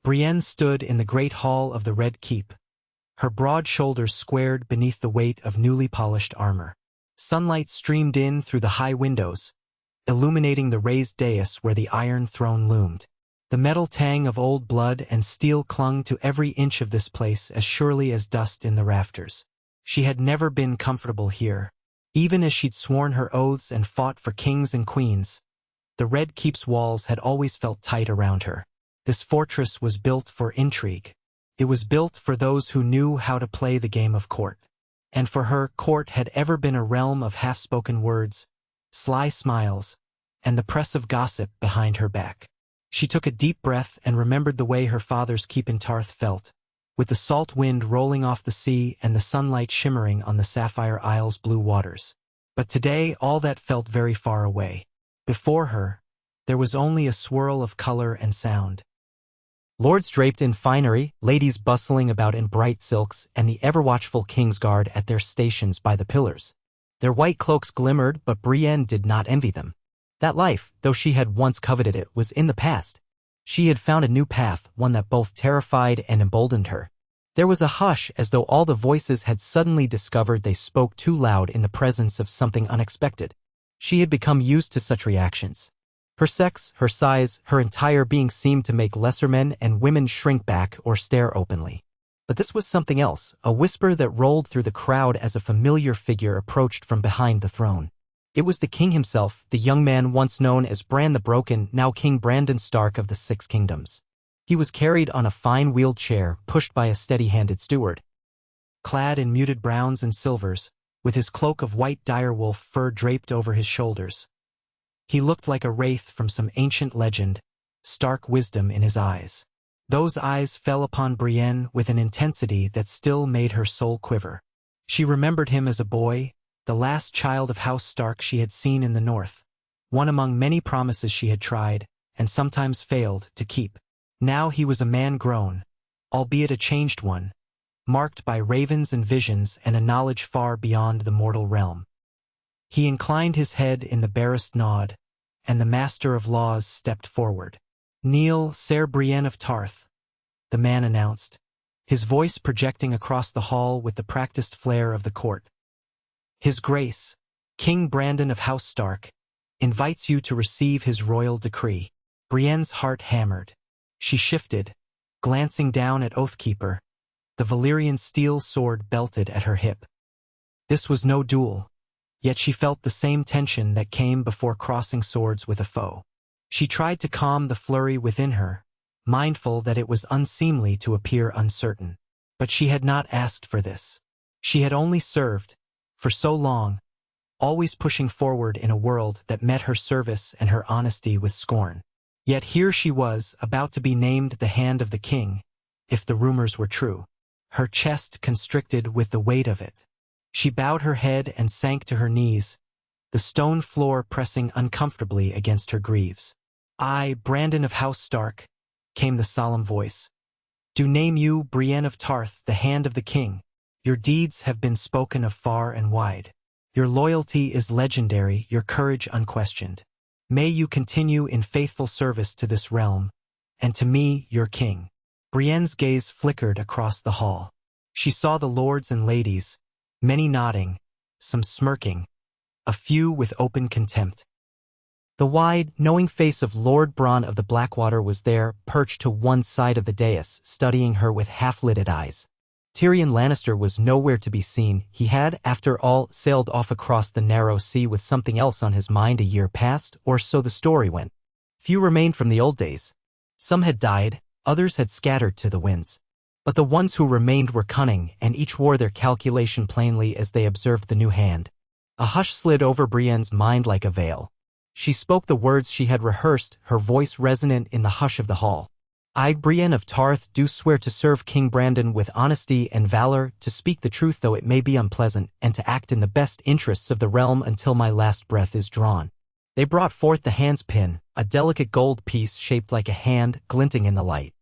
Brienne stood in the great hall of the Red Keep, her broad shoulders squared beneath the weight of newly polished armor. Sunlight streamed in through the high windows, illuminating the raised dais where the Iron Throne loomed. The metal tang of old blood and steel clung to every inch of this place as surely as dust in the rafters. She had never been comfortable here. Even as she'd sworn her oaths and fought for kings and queens, the Red Keep's walls had always felt tight around her. This fortress was built for intrigue. It was built for those who knew how to play the game of court. And for her, court had ever been a realm of half-spoken words, sly smiles, and the press of gossip behind her back. She took a deep breath and remembered the way her father's keep in Tarth felt, with the salt wind rolling off the sea and the sunlight shimmering on the Sapphire Isle's blue waters. But today all that felt very far away. Before her, there was only a swirl of color and sound. Lords draped in finery, ladies bustling about in bright silks, and the ever-watchful king's guard at their stations by the pillars. Their white cloaks glimmered, but Brienne did not envy them. That life, though she had once coveted it, was in the past. She had found a new path, one that both terrified and emboldened her. There was a hush, as though all the voices had suddenly discovered they spoke too loud in the presence of something unexpected. She had become used to such reactions. Her sex, her size, her entire being seemed to make lesser men and women shrink back or stare openly. But this was something else, a whisper that rolled through the crowd as a familiar figure approached from behind the throne. It was the king himself, the young man once known as Bran the Broken, now King Brandon Stark of the Six Kingdoms. He was carried on a fine wheeled chair, pushed by a steady-handed steward. Clad in muted browns and silvers, with his cloak of white direwolf fur draped over his shoulders, he looked like a wraith from some ancient legend, stark wisdom in his eyes. Those eyes fell upon Brienne with an intensity that still made her soul quiver. She remembered him as a boy, the last child of House Stark she had seen in the north, one among many promises she had tried, and sometimes failed, to keep. Now he was a man grown, albeit a changed one, marked by ravens and visions and a knowledge far beyond the mortal realm. He inclined his head in the barest nod, and the Master of Laws stepped forward. "Kneel, Ser Brienne of Tarth," the man announced, his voice projecting across the hall with the practiced flair of the court. "His Grace, King Brandon of House Stark, invites you to receive his royal decree." Brienne's heart hammered. She shifted, glancing down at Oathkeeper, the Valyrian steel sword belted at her hip. This was no duel, yet she felt the same tension that came before crossing swords with a foe. She tried to calm the flurry within her, mindful that it was unseemly to appear uncertain. But she had not asked for this. She had only served, for so long, always pushing forward in a world that met her service and her honesty with scorn. Yet here she was, about to be named the Hand of the King, if the rumors were true. Her chest constricted with the weight of it. She bowed her head and sank to her knees, the stone floor pressing uncomfortably against her greaves. "I, Brandon of House Stark," came the solemn voice, "do name you Brienne of Tarth, the Hand of the King. Your deeds have been spoken of far and wide. Your loyalty is legendary, your courage unquestioned. May you continue in faithful service to this realm, and to me, your king." Brienne's gaze flickered across the hall. She saw the lords and ladies, many nodding, some smirking, a few with open contempt. The wide, knowing face of Lord Bronn of the Blackwater was there, perched to one side of the dais, studying her with half-lidded eyes. Tyrion Lannister was nowhere to be seen. He had, after all, sailed off across the narrow sea with something else on his mind a year past, or so the story went. Few remained from the old days. Some had died, others had scattered to the winds. But the ones who remained were cunning, and each wore their calculation plainly as they observed the new hand. A hush slid over Brienne's mind like a veil. She spoke the words she had rehearsed, her voice resonant in the hush of the hall. "I, Brienne of Tarth, do swear to serve King Brandon with honesty and valor, to speak the truth though it may be unpleasant, and to act in the best interests of the realm until my last breath is drawn." They brought forth the hand's pin, a delicate gold piece shaped like a hand, glinting in the light.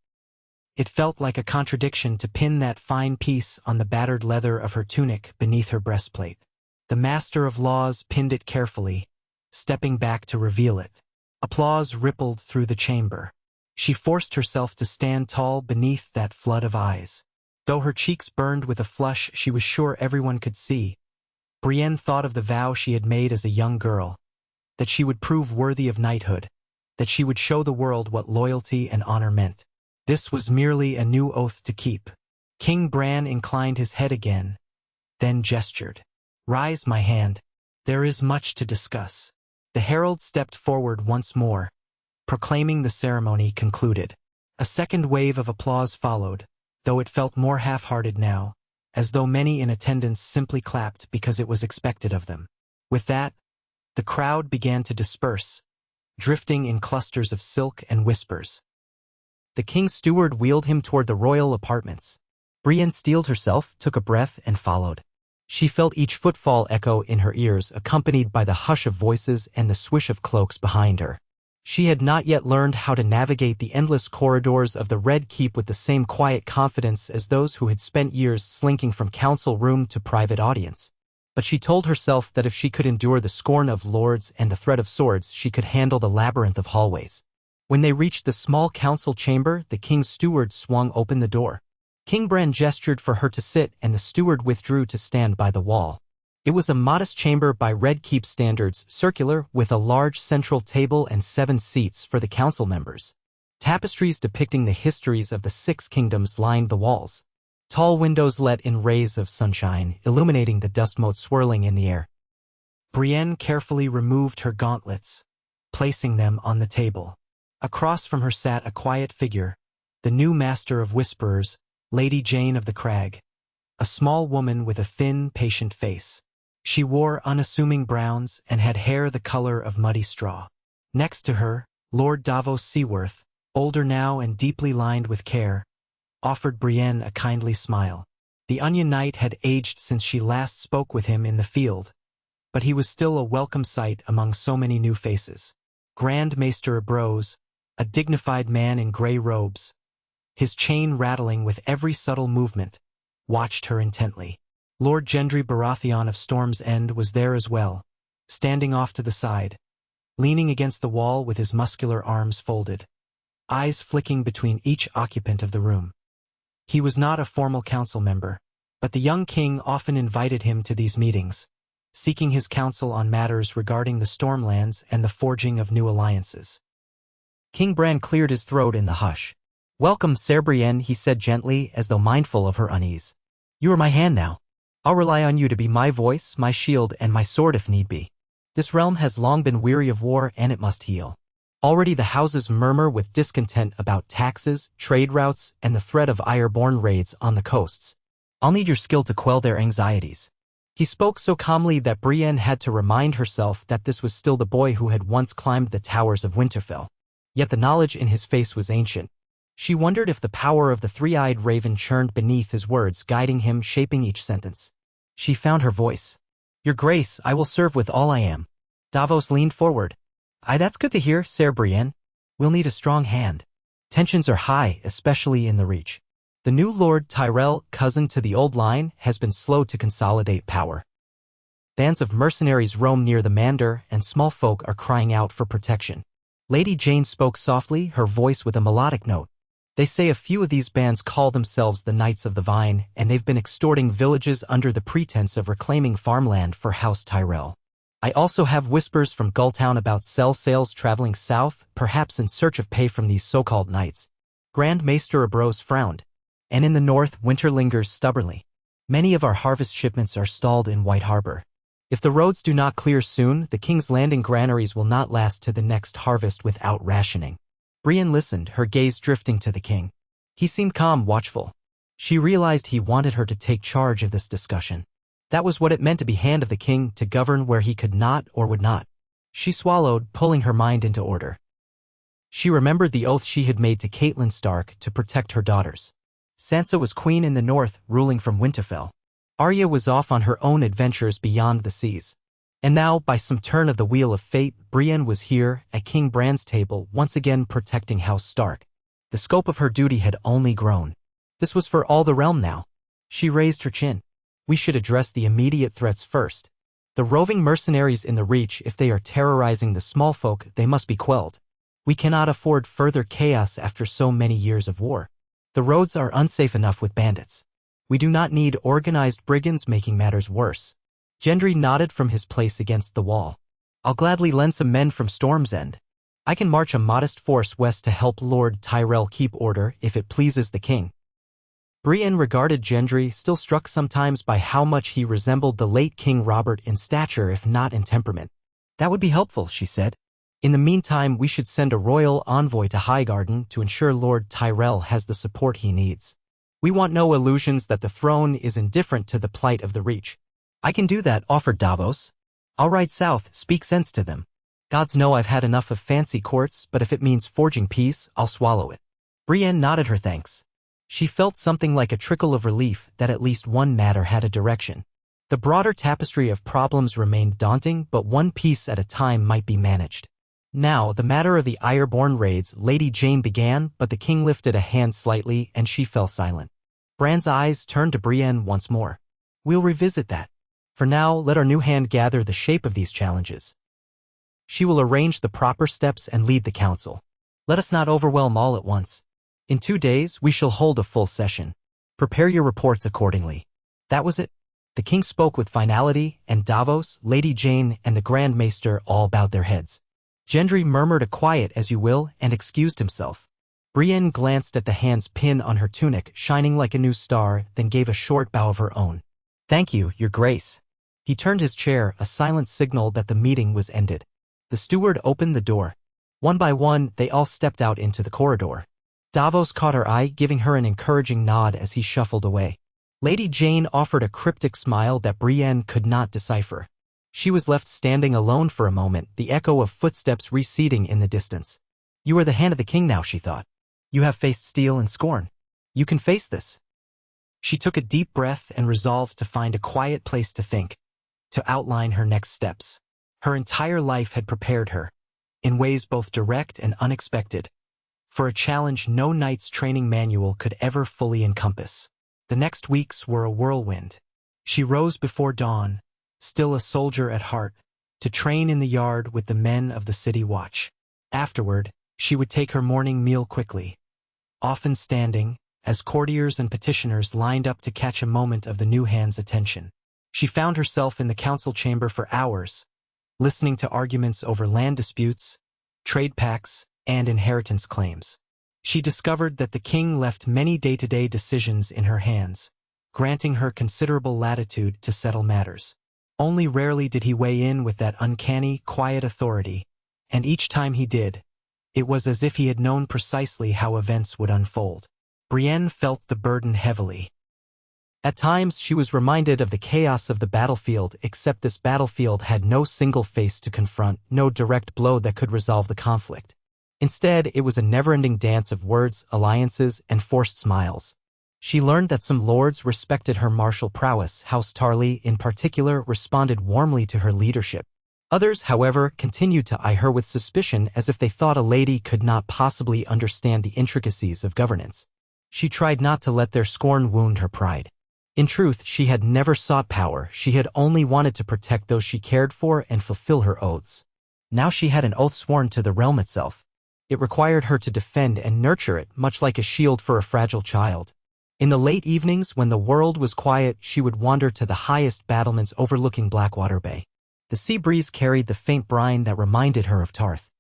It felt like a contradiction to pin that fine piece on the battered leather of her tunic beneath her breastplate. The Master of Laws pinned it carefully, stepping back to reveal it. Applause rippled through the chamber. She forced herself to stand tall beneath that flood of eyes. Though her cheeks burned with a flush she was sure everyone could see, Brienne thought of the vow she had made as a young girl, that she would prove worthy of knighthood, that she would show the world what loyalty and honor meant. This was merely a new oath to keep. King Bran inclined his head again, then gestured. "Rise, my hand. There is much to discuss." The herald stepped forward once more, proclaiming the ceremony concluded. A second wave of applause followed, though it felt more half-hearted now, as though many in attendance simply clapped because it was expected of them. With that, the crowd began to disperse, drifting in clusters of silk and whispers. The king's steward wheeled him toward the royal apartments. Brienne steeled herself, took a breath, and followed. She felt each footfall echo in her ears, accompanied by the hush of voices and the swish of cloaks behind her. She had not yet learned how to navigate the endless corridors of the Red Keep with the same quiet confidence as those who had spent years slinking from council room to private audience. But she told herself that if she could endure the scorn of lords and the threat of swords, she could handle the labyrinth of hallways. When they reached the small council chamber, the king's steward swung open the door. King Bran gestured for her to sit, and the steward withdrew to stand by the wall. It was a modest chamber by Red Keep standards, circular, with a large central table and 7 seats for the council members. Tapestries depicting the histories of the 6 kingdoms lined the walls. Tall windows let in rays of sunshine, illuminating the dust mote swirling in the air. Brienne carefully removed her gauntlets, placing them on the table. Across from her sat a quiet figure, the new master of whisperers, Lady Jane of the Crag, a small woman with a thin, patient face. She wore unassuming browns and had hair the color of muddy straw. Next to her, Lord Davos Seaworth, older now and deeply lined with care, offered Brienne a kindly smile. The Onion Knight had aged since she last spoke with him in the field, but he was still a welcome sight among so many new faces. Grand Maester Brose, a dignified man in gray robes, his chain rattling with every subtle movement, watched her intently. Lord Gendry Baratheon of Storm's End was there as well, standing off to the side, leaning against the wall with his muscular arms folded, eyes flicking between each occupant of the room. He was not a formal council member, but the young king often invited him to these meetings, seeking his counsel on matters regarding the Stormlands and the forging of new alliances. King Bran cleared his throat in the hush. "Welcome, Sir Brienne," he said gently, as though mindful of her unease. "You are my hand now. I'll rely on you to be my voice, my shield, and my sword if need be. This realm has long been weary of war, and it must heal. Already the houses murmur with discontent about taxes, trade routes, and the threat of Ironborn raids on the coasts. I'll need your skill to quell their anxieties." He spoke so calmly that Brienne had to remind herself that this was still the boy who had once climbed the towers of Winterfell. Yet the knowledge in his face was ancient. She wondered if the power of the three-eyed raven churned beneath his words, guiding him, shaping each sentence. She found her voice. "Your Grace, I will serve with all I am." Davos leaned forward. "Aye, that's good to hear, Sir Brienne. We'll need a strong hand. Tensions are high, especially in the Reach. The new Lord Tyrell, cousin to the old line, has been slow to consolidate power. Bands of mercenaries roam near the Mandar, and small folk are crying out for protection." Lady Jane spoke softly, her voice with a melodic note. "They say a few of these bands call themselves the Knights of the Vine, and they've been extorting villages under the pretense of reclaiming farmland for House Tyrell. I also have whispers from Gulltown about sales traveling south, perhaps in search of pay from these so-called knights." Grand Maester Brose frowned. "And in the north, winter lingers stubbornly. Many of our harvest shipments are stalled in White Harbor. If the roads do not clear soon, the King's Landing granaries will not last to the next harvest without rationing." Brienne listened, her gaze drifting to the king. He seemed calm, watchful. She realized he wanted her to take charge of this discussion. That was what it meant to be Hand of the King, to govern where he could not or would not. She swallowed, pulling her mind into order. She remembered the oath she had made to Catelyn Stark to protect her daughters. Sansa was queen in the north, ruling from Winterfell. Arya was off on her own adventures beyond the seas. And now, by some turn of the wheel of fate, Brienne was here, at King Bran's table, once again protecting House Stark. The scope of her duty had only grown. This was for all the realm now. She raised her chin. "We should address the immediate threats first. The roving mercenaries in the Reach, if they are terrorizing the small folk, they must be quelled. We cannot afford further chaos after so many years of war. The roads are unsafe enough with bandits. We do not need organized brigands making matters worse. Gendry nodded from his place against the wall. I'll gladly lend some men from Storm's End. I can march a modest force west to help Lord Tyrell keep order if it pleases the king. Brienne regarded Gendry, still struck sometimes by how much he resembled the late King Robert in stature if not in temperament. That would be helpful, she said. In the meantime, we should send a royal envoy to Highgarden to ensure Lord Tyrell has the support he needs. We want no illusions that the throne is indifferent to the plight of the Reach. I can do that, offered Davos. I'll ride south, speak sense to them. Gods know I've had enough of fancy courts, but if it means forging peace, I'll swallow it. Brienne nodded her thanks. She felt something like a trickle of relief that at least one matter had a direction. The broader tapestry of problems remained daunting, but one piece at a time might be managed. Now, the matter of the Ironborn raids, Lady Jane began, but the king lifted a hand slightly and she fell silent. Bran's eyes turned to Brienne once more. We'll revisit that. For now, let our new hand gather the shape of these challenges. She will arrange the proper steps and lead the council. Let us not overwhelm all at once. In 2 days, we shall hold a full session. Prepare your reports accordingly. That was it. The king spoke with finality, and Davos, Lady Jane, and the Grand Maester all bowed their heads. Gendry murmured a quiet as you will and excused himself. Brienne glanced at the hand's pin on her tunic, shining like a new star, then gave a short bow of her own. Thank you, your grace. He turned his chair, a silent signal that the meeting was ended. The steward opened the door. One by one, they all stepped out into the corridor. Davos caught her eye, giving her an encouraging nod as he shuffled away. Lady Jane offered a cryptic smile that Brienne could not decipher. She was left standing alone for a moment, the echo of footsteps receding in the distance. You are the hand of the king now, she thought. You have faced steel and scorn. You can face this. She took a deep breath and resolved to find a quiet place to think, to outline her next steps. Her entire life had prepared her, in ways both direct and unexpected, for a challenge no knight's training manual could ever fully encompass. The next weeks were a whirlwind. She rose before dawn, still a soldier at heart, to train in the yard with the men of the city watch. Afterward, she would take her morning meal quickly, often standing, as courtiers and petitioners lined up to catch a moment of the new hand's attention. She found herself in the council chamber for hours, listening to arguments over land disputes, trade pacts, and inheritance claims. She discovered that the king left many day-to-day decisions in her hands, granting her considerable latitude to settle matters. Only rarely did he weigh in with that uncanny, quiet authority, and each time he did, it was as if he had known precisely how events would unfold. Brienne felt the burden heavily. At times she was reminded of the chaos of the battlefield, except this battlefield had no single face to confront, no direct blow that could resolve the conflict. Instead, it was a never-ending dance of words, alliances, and forced smiles. She learned that some lords respected her martial prowess. House Tarly, in particular, responded warmly to her leadership. Others, however, continued to eye her with suspicion as if they thought a lady could not possibly understand the intricacies of governance. She tried not to let their scorn wound her pride. In truth, she had never sought power. She had only wanted to protect those she cared for and fulfill her oaths. Now she had an oath sworn to the realm itself. It required her to defend and nurture it, much like a shield for a fragile child. In the late evenings, when the world was quiet, she would wander to the highest battlements overlooking Blackwater Bay. The sea breeze carried the faint brine that reminded her of Tarth.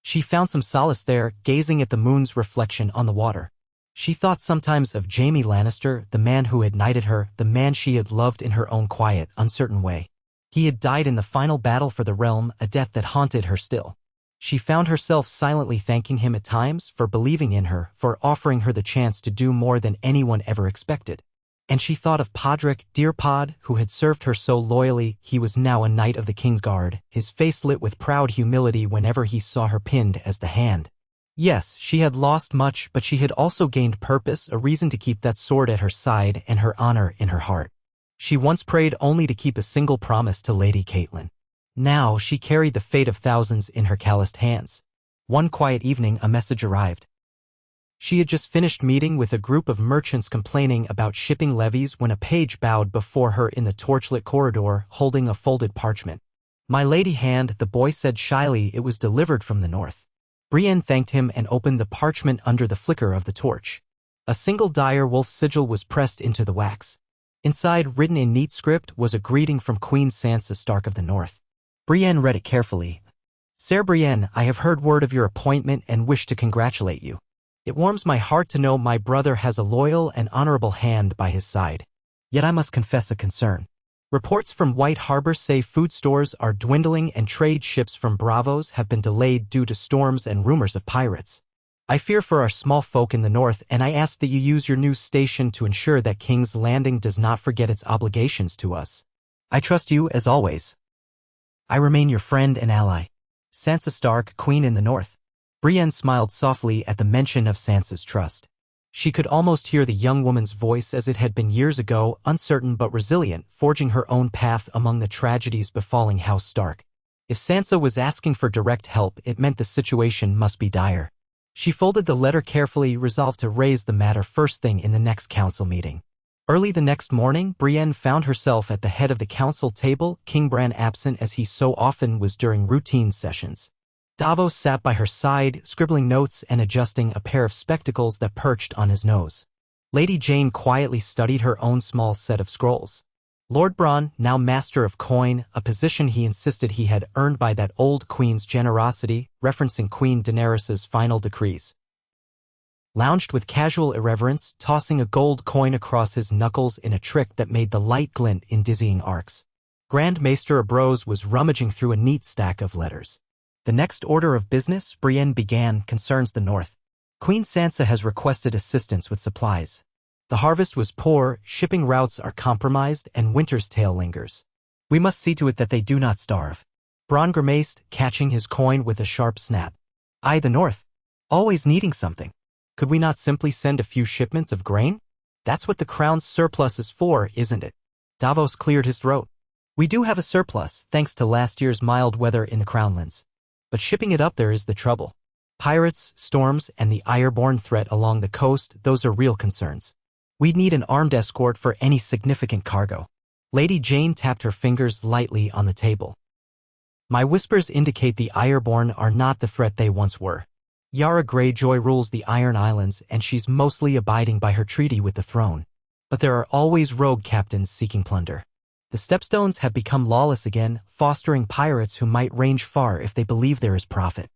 She found some solace there, gazing at the moon's reflection on the water. She thought sometimes of Jaime Lannister, the man who had knighted her, the man she had loved in her own quiet, uncertain way. He had died in the final battle for the realm, a death that haunted her still. She found herself silently thanking him at times for believing in her, for offering her the chance to do more than anyone ever expected. And she thought of Podrick, dear Pod, who had served her so loyally. He was now a knight of the King's Guard, his face lit with proud humility whenever he saw her pinned as the hand. Yes, she had lost much, but she had also gained purpose, a reason to keep that sword at her side and her honor in her heart. She once prayed only to keep a single promise to Lady Catelyn. Now she carried the fate of thousands in her calloused hands. One quiet evening, a message arrived. She had just finished meeting with a group of merchants complaining about shipping levies when a page bowed before her in the torchlit corridor, holding a folded parchment. My lady hand, the boy said shyly. It was delivered from the north. Brienne thanked him and opened the parchment under the flicker of the torch. A single dire wolf sigil was pressed into the wax. Inside, written in neat script, was a greeting from Queen Sansa Stark of the North. Brienne read it carefully. Sir Brienne, I have heard word of your appointment and wish to congratulate you. It warms my heart to know my brother has a loyal and honorable hand by his side. Yet I must confess a concern. Reports from White Harbor say food stores are dwindling and trade ships from Bravos have been delayed due to storms and rumors of pirates. I fear for our small folk in the north, and I ask that you use your news station to ensure that King's Landing does not forget its obligations to us. I trust you as always. I remain your friend and ally. Sansa Stark, Queen in the North. Brienne smiled softly at the mention of Sansa's trust. She could almost hear the young woman's voice as it had been years ago, uncertain but resilient, forging her own path among the tragedies befalling House Stark. If Sansa was asking for direct help, it meant the situation must be dire. She folded the letter carefully, resolved to raise the matter first thing in the next council meeting. Early the next morning, Brienne found herself at the head of the council table, King Bran absent as he so often was during routine sessions. Davos sat by her side, scribbling notes and adjusting a pair of spectacles that perched on his nose. Lady Jane quietly studied her own small set of scrolls. Lord Bronn, now master of coin, a position he insisted he had earned by that old queen's generosity, referencing Queen Daenerys's final decrees, lounged with casual irreverence, tossing a gold coin across his knuckles in a trick that made the light glint in dizzying arcs. Grand Maester Ambrose was rummaging through a neat stack of letters. The next order of business, Brienne began, concerns the north. Queen Sansa has requested assistance with supplies. The harvest was poor, shipping routes are compromised, and winter's tale lingers. We must see to it that they do not starve. Bronn grimaced, catching his coin with a sharp snap. I, the north. Always needing something. Could we not simply send a few shipments of grain? That's what the crown's surplus is for, isn't it? Davos cleared his throat. We do have a surplus, thanks to last year's mild weather in the Crownlands. But shipping it up there is the trouble. Pirates, storms, and the airborne threat along the coast, those are real concerns. We'd need an armed escort for any significant cargo. Lady Jane tapped her fingers lightly on the table. My whispers indicate the airborne are not the threat they once were. Yara Greyjoy rules the Iron Islands, and she's mostly abiding by her treaty with the throne. But there are always rogue captains seeking plunder. The Stepstones have become lawless again, fostering pirates who might range far if they believe there is profit.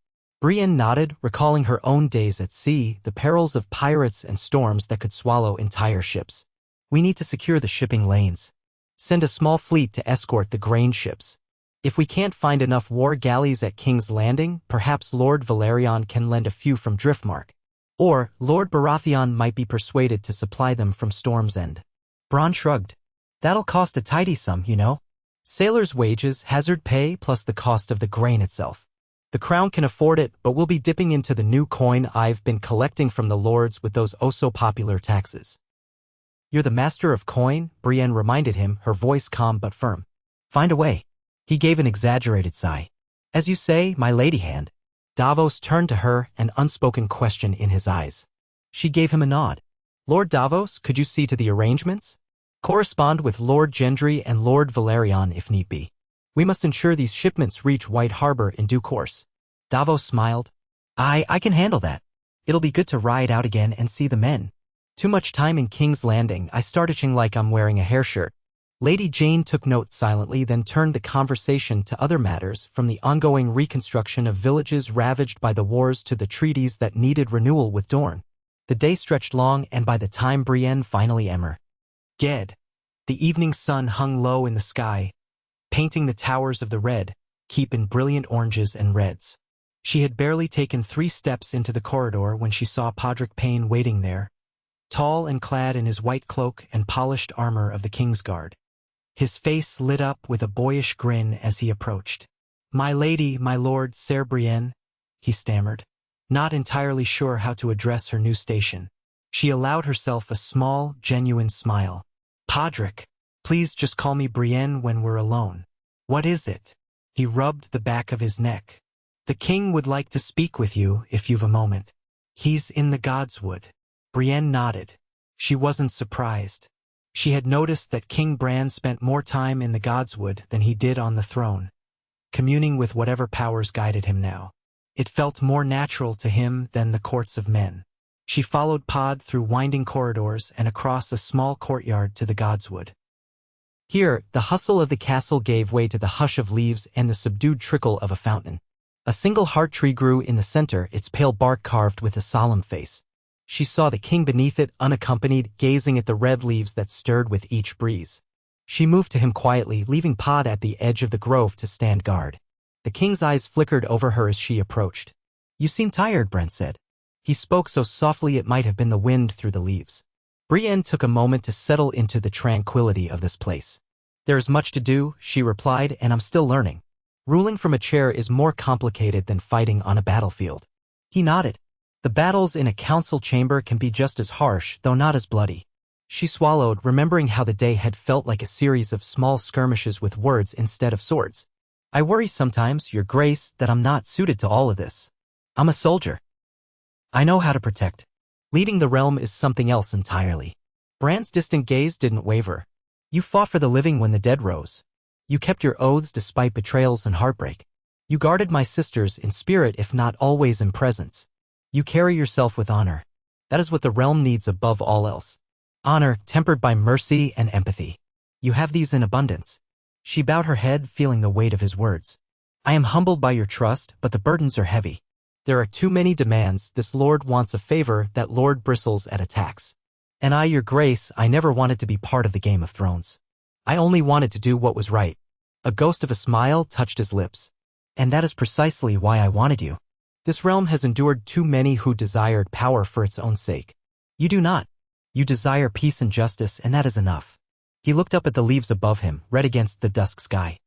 Brienne nodded, recalling her own days at sea, the perils of pirates and storms that could swallow entire ships. We need to secure the shipping lanes. Send a small fleet to escort the grain ships. If we can't find enough war galleys at King's Landing, perhaps Lord Valerion can lend a few from Driftmark. Or, Lord Baratheon might be persuaded to supply them from Storm's End. Bronn shrugged. That'll cost a tidy sum, you know. Sailors' wages, hazard pay, plus the cost of the grain itself. The crown can afford it, but we'll be dipping into the new coin I've been collecting from the lords with those oh-so-popular taxes. You're the master of coin, Brienne reminded him, her voice calm but firm. Find a way. He gave an exaggerated sigh. As you say, my lady hand. Davos turned to her, an unspoken question in his eyes. She gave him a nod. Lord Davos, could you see to the arrangements? Correspond with Lord Gendry and Lord Valerion if need be. We must ensure these shipments reach White Harbor in due course. Davos smiled. I can handle that. It'll be good to ride out again and see the men. Too much time in King's Landing, I start itching like I'm wearing a hair shirt. Lady Jane took notes silently, then turned the conversation to other matters, from the ongoing reconstruction of villages ravaged by the wars to the treaties that needed renewal with Dorne. The day stretched long, and by the time Brienne finally emerged, the evening sun hung low in the sky, painting the towers of the Red Keep in brilliant oranges and reds. She had barely taken 3 steps into the corridor when she saw Podrick Payne waiting there, tall and clad in his white cloak and polished armor of the Kingsguard. His face lit up with a boyish grin as he approached. My lady, my lord, Sir Brienne, he stammered, not entirely sure how to address her new station. She allowed herself a small, genuine smile. Podrick, please just call me Brienne when we're alone. What is it? He rubbed the back of his neck. The king would like to speak with you if you've a moment. He's in the Godswood. Brienne nodded. She wasn't surprised. She had noticed that King Bran spent more time in the Godswood than he did on the throne, communing with whatever powers guided him now. It felt more natural to him than the courts of men. She followed Pod through winding corridors and across a small courtyard to the godswood. Here, the hustle of the castle gave way to the hush of leaves and the subdued trickle of a fountain. A single heart tree grew in the center, its pale bark carved with a solemn face. She saw the king beneath it, unaccompanied, gazing at the red leaves that stirred with each breeze. She moved to him quietly, leaving Pod at the edge of the grove to stand guard. The king's eyes flickered over her as she approached. "You seem tired," Brent said. He spoke so softly it might have been the wind through the leaves. Brienne took a moment to settle into the tranquility of this place. "There is much to do," she replied, "and I'm still learning. Ruling from a chair is more complicated than fighting on a battlefield." He nodded. "The battles in a council chamber can be just as harsh, though not as bloody." She swallowed, remembering how the day had felt like a series of small skirmishes with words instead of swords. "I worry sometimes, Your Grace, that I'm not suited to all of this. I'm a soldier. I know how to protect. Leading the realm is something else entirely." Bran's distant gaze didn't waver. "You fought for the living when the dead rose. You kept your oaths despite betrayals and heartbreak. You guarded my sisters in spirit if not always in presence. You carry yourself with honor. That is what the realm needs above all else. Honor tempered by mercy and empathy. You have these in abundance." She bowed her head, feeling the weight of his words. "I am humbled by your trust, but the burdens are heavy. There are too many demands. This lord wants a favor, that lord bristles at attacks. And I, Your Grace, I never wanted to be part of the Game of Thrones. I only wanted to do what was right." A ghost of a smile touched his lips. "And that is precisely why I wanted you. This realm has endured too many who desired power for its own sake. You do not. You desire peace and justice, and that is enough." He looked up at the leaves above him, red against the dusk sky.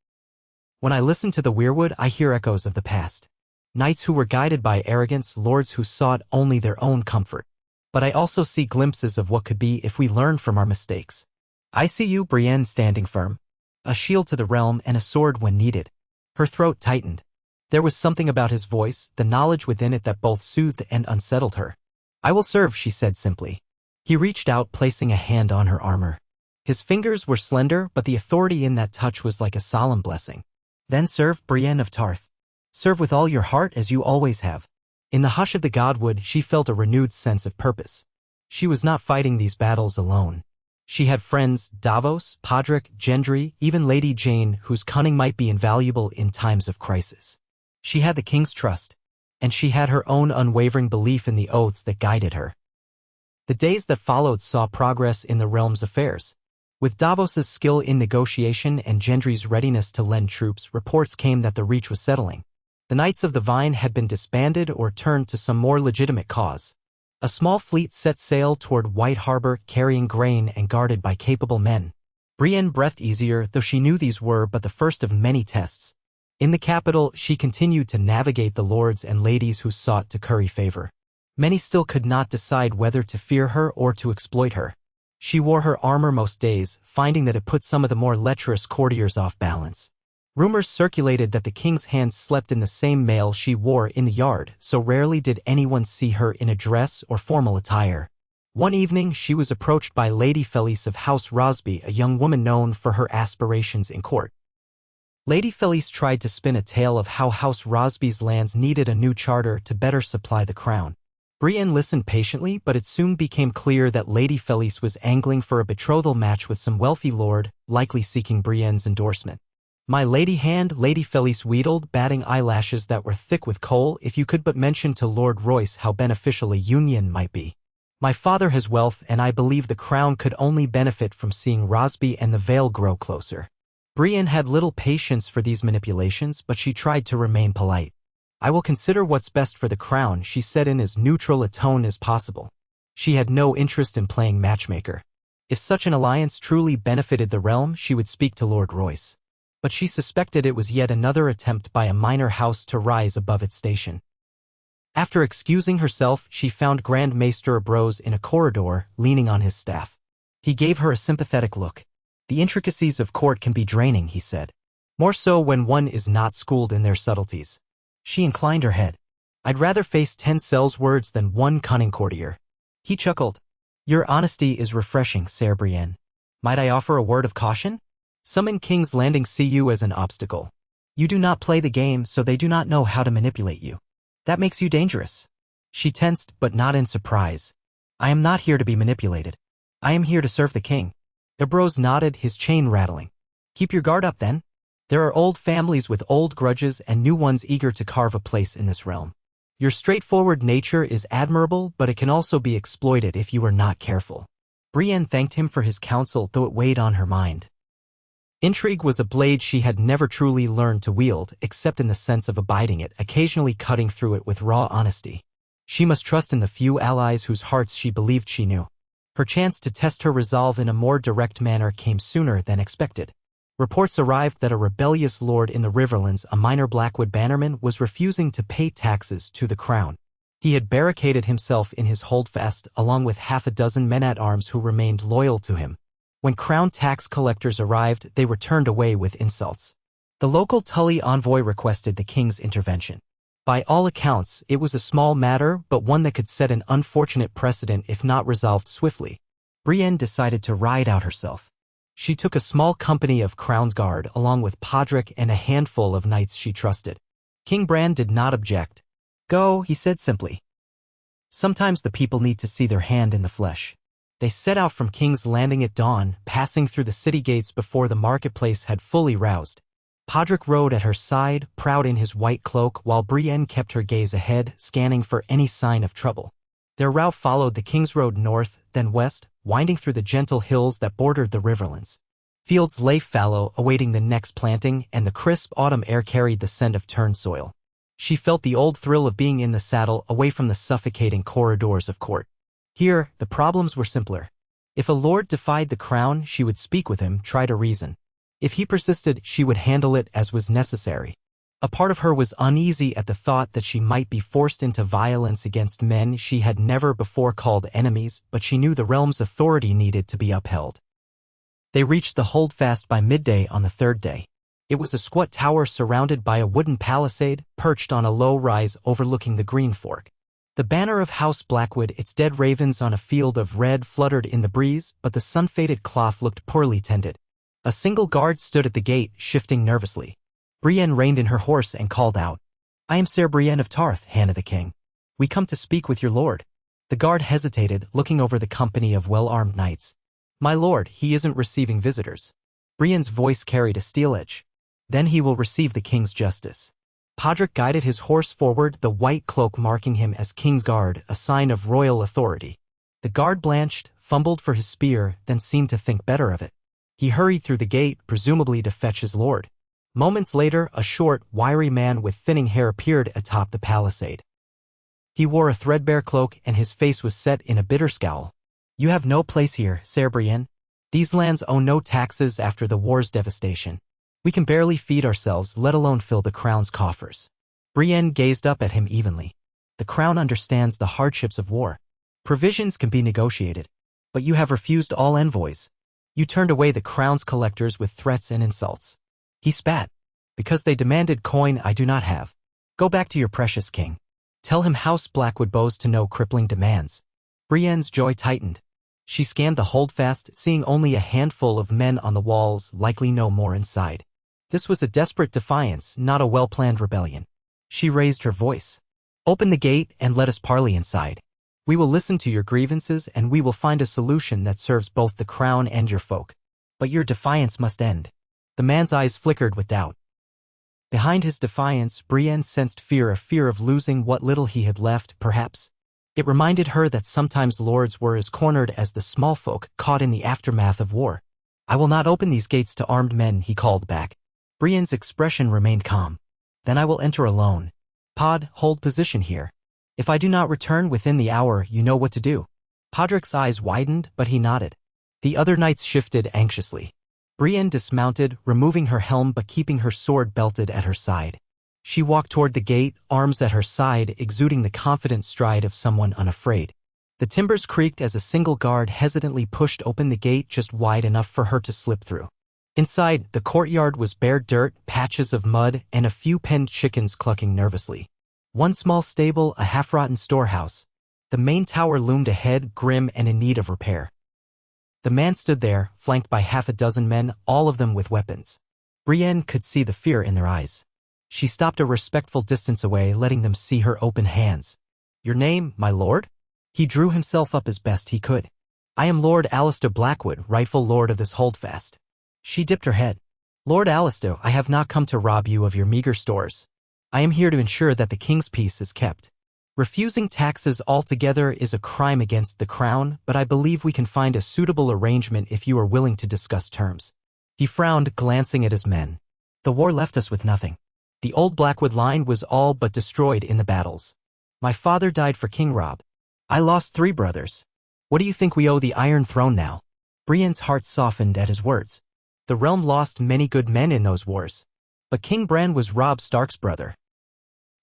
"When I listen to the weirwood, I hear echoes of the past. Knights who were guided by arrogance, lords who sought only their own comfort. But I also see glimpses of what could be if we learned from our mistakes. I see you, Brienne, standing firm. A shield to the realm and a sword when needed." Her throat tightened. There was something about his voice, the knowledge within it that both soothed and unsettled her. "I will serve," she said simply. He reached out, placing a hand on her armor. His fingers were slender, but the authority in that touch was like a solemn blessing. "Then serve, Brienne of Tarth. Serve with all your heart as you always have." In the hush of the godwood, she felt a renewed sense of purpose. She was not fighting these battles alone. She had friends, Davos, Podrick, Gendry, even Lady Jane, whose cunning might be invaluable in times of crisis. She had the king's trust, and she had her own unwavering belief in the oaths that guided her. The days that followed saw progress in the realm's affairs. With Davos's skill in negotiation and Gendry's readiness to lend troops, reports came that the Reach was settling. The Knights of the Vine had been disbanded or turned to some more legitimate cause. A small fleet set sail toward White Harbor, carrying grain and guarded by capable men. Brienne breathed easier, though she knew these were but the first of many tests. In the capital, she continued to navigate the lords and ladies who sought to curry favor. Many still could not decide whether to fear her or to exploit her. She wore her armor most days, finding that it put some of the more lecherous courtiers off balance. Rumors circulated that the king's hand slept in the same mail she wore in the yard, so rarely did anyone see her in a dress or formal attire. One evening, she was approached by Lady Felice of House Rosby, a young woman known for her aspirations in court. Lady Felice tried to spin a tale of how House Rosby's lands needed a new charter to better supply the crown. Brienne listened patiently, but it soon became clear that Lady Felice was angling for a betrothal match with some wealthy lord, likely seeking Brienne's endorsement. "My lady hand," Lady Felice wheedled, batting eyelashes that were thick with coal, "if you could but mention to Lord Royce how beneficial a union might be. My father has wealth, and I believe the crown could only benefit from seeing Rosby and the Vale grow closer." Brienne had little patience for these manipulations, but she tried to remain polite. "I will consider what's best for the crown," she said in as neutral a tone as possible. She had no interest in playing matchmaker. If such an alliance truly benefited the realm, she would speak to Lord Royce. But she suspected it was yet another attempt by a minor house to rise above its station. After excusing herself, she found Grand Maester Abrose in a corridor, leaning on his staff. He gave her a sympathetic look. "The intricacies of court can be draining," he said. "More so when one is not schooled in their subtleties." She inclined her head. "I'd rather face 10 Sellswords than one cunning courtier." He chuckled. "Your honesty is refreshing, Sir Brienne. Might I offer a word of caution? Some in King's Landing see you as an obstacle. You do not play the game, so they do not know how to manipulate you. That makes you dangerous. She tensed, but not in surprise. I am not here to be manipulated. I am here to serve the king. Ibros nodded, his chain rattling. Keep your guard up, then. There are old families with old grudges and new ones eager to carve a place in this realm. Your straightforward nature is admirable, but it can also be exploited if you are not careful. Brienne thanked him for his counsel, though it weighed on her mind. Intrigue was a blade she had never truly learned to wield, except in the sense of abiding it, occasionally cutting through it with raw honesty. She must trust in the few allies whose hearts she believed she knew. Her chance to test her resolve in a more direct manner came sooner than expected. Reports arrived that a rebellious lord in the Riverlands, a minor Blackwood bannerman, was refusing to pay taxes to the crown. He had barricaded himself in his holdfast, along with half a dozen men-at-arms who remained loyal to him. When crown tax collectors arrived, they were turned away with insults. The local Tully envoy requested the king's intervention. By all accounts, it was a small matter, but one that could set an unfortunate precedent if not resolved swiftly. Brienne decided to ride out herself. She took a small company of crowned guard along with Podrick and a handful of knights she trusted. King Bran did not object. Go, he said simply. Sometimes the people need to see their hand in the flesh. They set out from King's Landing at dawn, passing through the city gates before the marketplace had fully roused. Podrick rode at her side, proud in his white cloak, while Brienne kept her gaze ahead, scanning for any sign of trouble. Their route followed the King's Road north, then west, winding through the gentle hills that bordered the Riverlands. Fields lay fallow, awaiting the next planting, and the crisp autumn air carried the scent of turned soil. She felt the old thrill of being in the saddle, away from the suffocating corridors of court. Here, the problems were simpler. If a lord defied the crown, she would speak with him, try to reason. If he persisted, she would handle it as was necessary. A part of her was uneasy at the thought that she might be forced into violence against men she had never before called enemies, but she knew the realm's authority needed to be upheld. They reached the holdfast by midday on the third day. It was a squat tower surrounded by a wooden palisade, perched on a low rise overlooking the Green Fork. The banner of House Blackwood, its dead ravens on a field of red, fluttered in the breeze, but the sun-faded cloth looked poorly tended. A single guard stood at the gate, shifting nervously. Brienne reined in her horse and called out, I am Ser Brienne of Tarth, Hand of the King. We come to speak with your lord. The guard hesitated, looking over the company of well-armed knights. My lord, he isn't receiving visitors. Brienne's voice carried a steel edge. Then he will receive the king's justice. Podrick guided his horse forward, the white cloak marking him as king's guard, a sign of royal authority. The guard blanched, fumbled for his spear, then seemed to think better of it. He hurried through the gate, presumably to fetch his lord. Moments later, a short, wiry man with thinning hair appeared atop the palisade. He wore a threadbare cloak and his face was set in a bitter scowl. You have no place here, Ser Brienne. These lands owe no taxes after the war's devastation. We can barely feed ourselves, let alone fill the crown's coffers. Brienne gazed up at him evenly. The crown understands the hardships of war. Provisions can be negotiated. But you have refused all envoys. You turned away the crown's collectors with threats and insults. He spat. Because they demanded coin I do not have. Go back to your precious king. Tell him House Blackwood bows to no crippling demands. Brienne's joy tightened. She scanned the holdfast, seeing only a handful of men on the walls, likely no more inside. This was a desperate defiance, not a well-planned rebellion. She raised her voice. Open the gate and let us parley inside. We will listen to your grievances and we will find a solution that serves both the crown and your folk. But your defiance must end. The man's eyes flickered with doubt. Behind his defiance, Brienne sensed fear, a fear of losing what little he had left, perhaps. It reminded her that sometimes lords were as cornered as the small folk caught in the aftermath of war. I will not open these gates to armed men, he called back. Brienne's expression remained calm. Then I will enter alone. Pod, hold position here. If I do not return within the hour, you know what to do. Podrick's eyes widened, but he nodded. The other knights shifted anxiously. Brienne dismounted, removing her helm but keeping her sword belted at her side. She walked toward the gate, arms at her side, exuding the confident stride of someone unafraid. The timbers creaked as a single guard hesitantly pushed open the gate just wide enough for her to slip through. Inside, the courtyard was bare dirt, patches of mud, and a few penned chickens clucking nervously. One small stable, a half-rotten storehouse. The main tower loomed ahead, grim and in need of repair. The man stood there, flanked by half a dozen men, all of them with weapons. Brienne could see the fear in their eyes. She stopped a respectful distance away, letting them see her open hands. "Your name, my lord?" He drew himself up as best he could. "I am Lord Alistair Blackwood, rightful lord of this holdfast." She dipped her head. "Lord Alistair, I have not come to rob you of your meager stores. I am here to ensure that the king's peace is kept. Refusing taxes altogether is a crime against the crown, but I believe we can find a suitable arrangement if you are willing to discuss terms." He frowned, glancing at his men. "The war left us with nothing. The old Blackwood line was all but destroyed in the battles. My father died for King Rob. I lost 3 brothers. What do you think we owe the Iron Throne now?" Brienne's heart softened at his words. The realm lost many good men in those wars. But King Bran was Robb Stark's brother.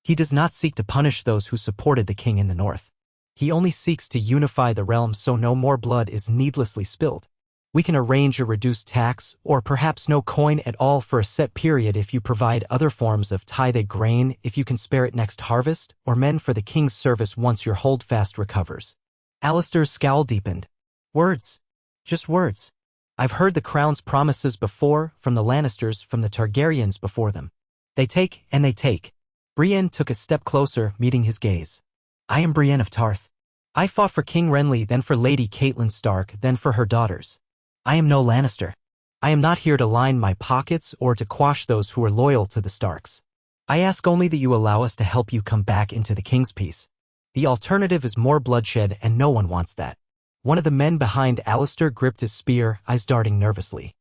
He does not seek to punish those who supported the king in the north. He only seeks to unify the realm so no more blood is needlessly spilled. We can arrange a reduced tax, or perhaps no coin at all for a set period if you provide other forms of tithe grain, if you can spare it next harvest, or men for the king's service once your holdfast recovers. Alistair's scowl deepened. "Words. Just words. I've heard the crown's promises before, from the Lannisters, from the Targaryens before them. They take, and they take." Brienne took a step closer, meeting his gaze. "I am Brienne of Tarth. I fought for King Renly, then for Lady Catelyn Stark, then for her daughters. I am no Lannister. I am not here to line my pockets or to quash those who are loyal to the Starks. I ask only that you allow us to help you come back into the king's peace. The alternative is more bloodshed, and no one wants that." One of the men behind Alistair gripped his spear, eyes darting nervously.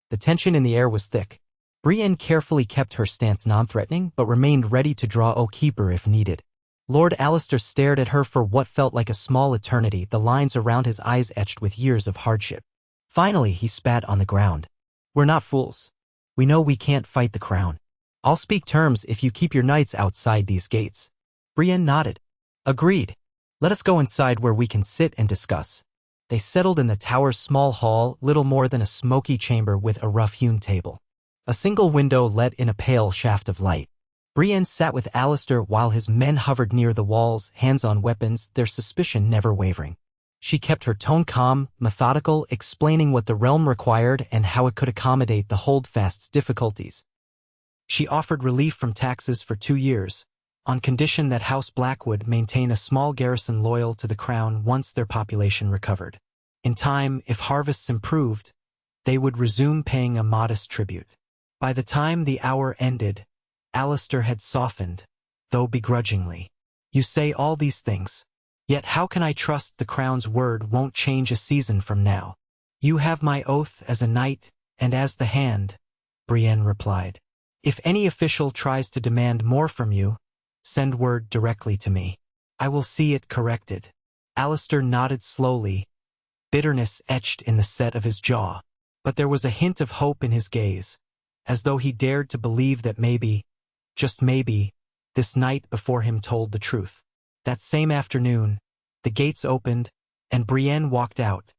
The tension in the air was thick. Brienne carefully kept her stance non-threatening, but remained ready to draw a keeper if needed. Lord Alistair stared at her for what felt like a small eternity, the lines around his eyes etched with years of hardship. Finally, he spat on the ground. "We're not fools. We know we can't fight the crown. I'll speak terms if you keep your knights outside these gates." Brienne nodded. "Agreed. Let us go inside where we can sit and discuss." They settled in the tower's small hall, little more than a smoky chamber with a rough-hewn table. A single window let in a pale shaft of light. Brienne sat with Alistair while his men hovered near the walls, hands on weapons, their suspicion never wavering. She kept her tone calm, methodical, explaining what the realm required and how it could accommodate the holdfast's difficulties. She offered relief from taxes for 2 years, on condition that House Blackwood maintain a small garrison loyal to the crown once their population recovered. In time, if harvests improved, they would resume paying a modest tribute. By the time the hour ended, Alistair had softened, though begrudgingly. "You say all these things. Yet how can I trust the crown's word won't change a season from now?" "You have my oath as a knight and as the hand," Brienne replied. "If any official tries to demand more from you, send word directly to me. I will see it corrected." Alistair nodded slowly, bitterness etched in the set of his jaw. But there was a hint of hope in his gaze, as though he dared to believe that maybe, just maybe, this night before him told the truth. That same afternoon, the gates opened, and Brienne walked out,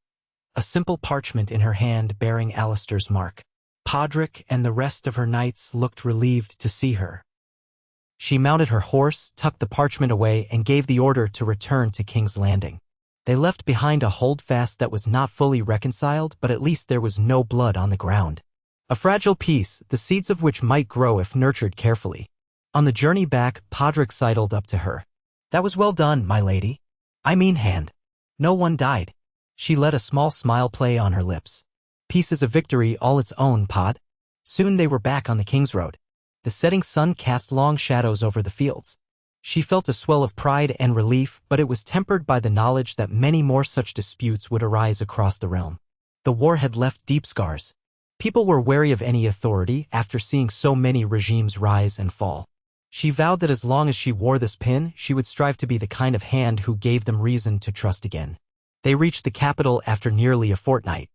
a simple parchment in her hand bearing Alistair's mark. Podrick and the rest of her knights looked relieved to see her. She mounted her horse, tucked the parchment away, and gave the order to return to King's Landing. They left behind a holdfast that was not fully reconciled, but at least there was no blood on the ground. A fragile peace, the seeds of which might grow if nurtured carefully. On the journey back, Podrick sidled up to her. "That was well done, my lady. I mean hand. No one died." She let a small smile play on her lips. "Peace is a victory all its own, Pod." Soon they were back on the King's Road. The setting sun cast long shadows over the fields. She felt a swell of pride and relief, but it was tempered by the knowledge that many more such disputes would arise across the realm. The war had left deep scars. People were wary of any authority after seeing so many regimes rise and fall. She vowed that as long as she wore this pin, she would strive to be the kind of hand who gave them reason to trust again. They reached the capital after nearly a fortnight.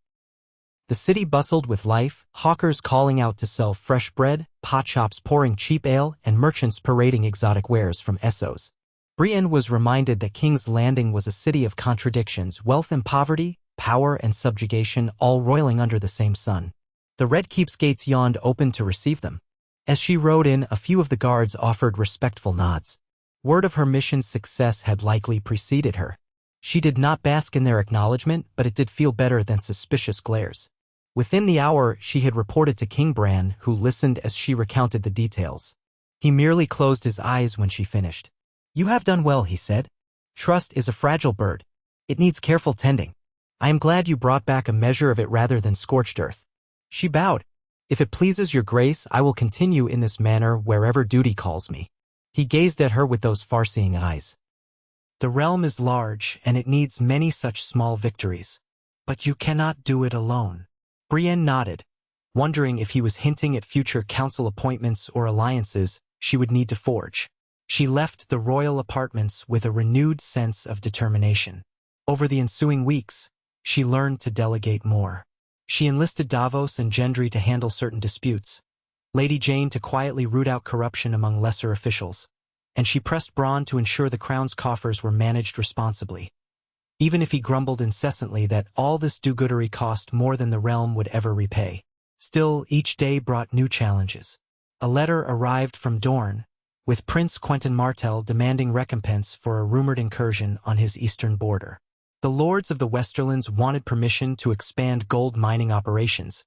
The city bustled with life, hawkers calling out to sell fresh bread, potshops pouring cheap ale, and merchants parading exotic wares from Essos. Brienne was reminded that King's Landing was a city of contradictions, wealth and poverty, power and subjugation, all roiling under the same sun. The Red Keep's gates yawned open to receive them. As she rode in, a few of the guards offered respectful nods. Word of her mission's success had likely preceded her. She did not bask in their acknowledgement, but it did feel better than suspicious glares. Within the hour, she had reported to King Bran, who listened as she recounted the details. He merely closed his eyes when she finished. "You have done well," he said. "Trust is a fragile bird. It needs careful tending. I am glad you brought back a measure of it rather than scorched earth." She bowed. "If it pleases your grace, I will continue in this manner wherever duty calls me." He gazed at her with those far-seeing eyes. "The realm is large, and it needs many such small victories. But you cannot do it alone." Brienne nodded, wondering if he was hinting at future council appointments or alliances she would need to forge. She left the royal apartments with a renewed sense of determination. Over the ensuing weeks, she learned to delegate more. She enlisted Davos and Gendry to handle certain disputes, Lady Jane to quietly root out corruption among lesser officials, and she pressed Bronn to ensure the crown's coffers were managed responsibly. Even if he grumbled incessantly that all this do-goodery cost more than the realm would ever repay. Still, each day brought new challenges. A letter arrived from Dorne, with Prince Quentyn Martell demanding recompense for a rumored incursion on his eastern border. The lords of the Westerlands wanted permission to expand gold mining operations,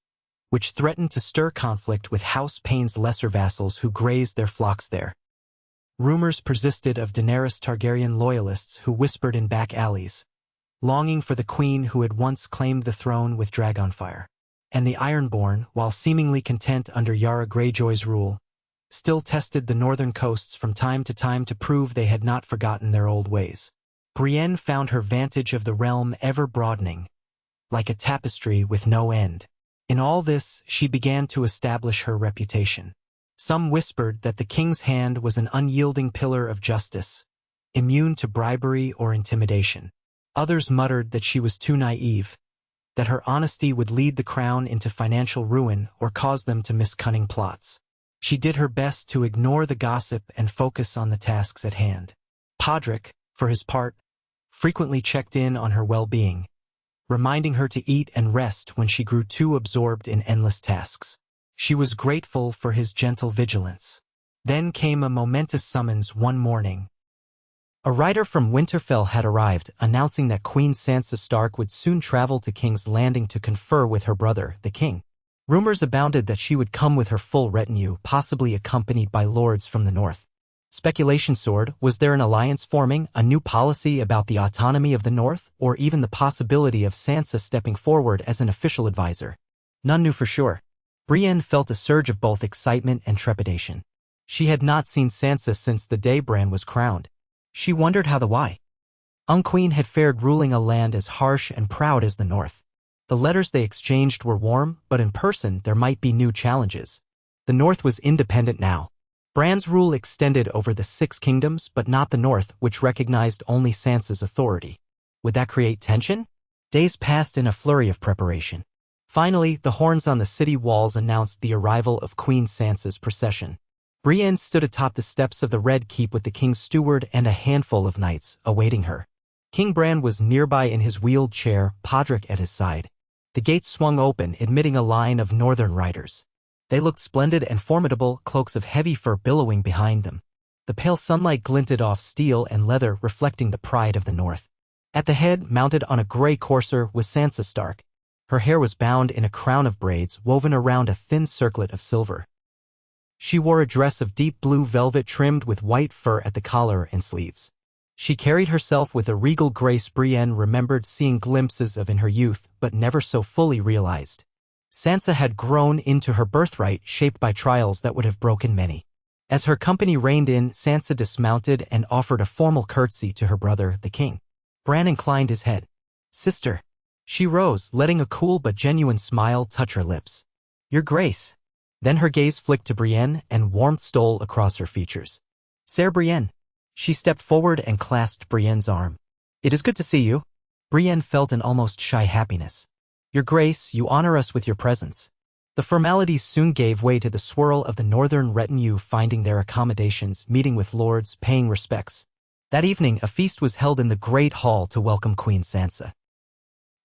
which threatened to stir conflict with House Payne's lesser vassals who grazed their flocks there. Rumors persisted of Daenerys Targaryen loyalists who whispered in back alleys, longing for the queen who had once claimed the throne with Dragonfire. And the Ironborn, while seemingly content under Yara Greyjoy's rule, still tested the northern coasts from time to prove they had not forgotten their old ways. Brienne found her vantage of the realm ever broadening, like a tapestry with no end. In all this, she began to establish her reputation. Some whispered that the king's hand was an unyielding pillar of justice, immune to bribery or intimidation. Others muttered that she was too naive, that her honesty would lead the crown into financial ruin or cause them to miss cunning plots. She did her best to ignore the gossip and focus on the tasks at hand. Podrick, for his part, frequently checked in on her well-being, reminding her to eat and rest when she grew too absorbed in endless tasks. She was grateful for his gentle vigilance. Then came a momentous summons one morning. A rider from Winterfell had arrived, announcing that Queen Sansa Stark would soon travel to King's Landing to confer with her brother, the king. Rumors abounded that she would come with her full retinue, possibly accompanied by lords from the north. Speculation soared: was there an alliance forming, a new policy about the autonomy of the north, or even the possibility of Sansa stepping forward as an official advisor? None knew for sure. Brienne felt a surge of both excitement and trepidation. She had not seen Sansa since the day Bran was crowned. She wondered how the Queen had fared ruling a land as harsh and proud as the north. The letters they exchanged were warm, but in person there might be new challenges. The north was independent now. Bran's rule extended over the 6 kingdoms, but not the north, which recognized only Sansa's authority. Would that create tension? Days passed in a flurry of preparation. Finally, the horns on the city walls announced the arrival of Queen Sansa's procession. Brienne stood atop the steps of the Red Keep with the king's steward and a handful of knights awaiting her. King Bran was nearby in his wheeled chair, Podrick at his side. The gates swung open, admitting a line of northern riders. They looked splendid and formidable, cloaks of heavy fur billowing behind them. The pale sunlight glinted off steel and leather, reflecting the pride of the north. At the head, mounted on a gray courser, was Sansa Stark. Her hair was bound in a crown of braids woven around a thin circlet of silver. She wore a dress of deep blue velvet trimmed with white fur at the collar and sleeves. She carried herself with a regal grace Brienne remembered seeing glimpses of in her youth, but never so fully realized. Sansa had grown into her birthright, shaped by trials that would have broken many. As her company reined in, Sansa dismounted and offered a formal curtsy to her brother, the king. Bran inclined his head. "Sister." She rose, letting a cool but genuine smile touch her lips. "Your grace." Then her gaze flicked to Brienne, and warmth stole across her features. "Sir Brienne." She stepped forward and clasped Brienne's arm. "It is good to see you." Brienne felt an almost shy happiness. "Your grace, you honor us with your presence." The formalities soon gave way to the swirl of the northern retinue finding their accommodations, meeting with lords, paying respects. That evening, a feast was held in the great hall to welcome Queen Sansa.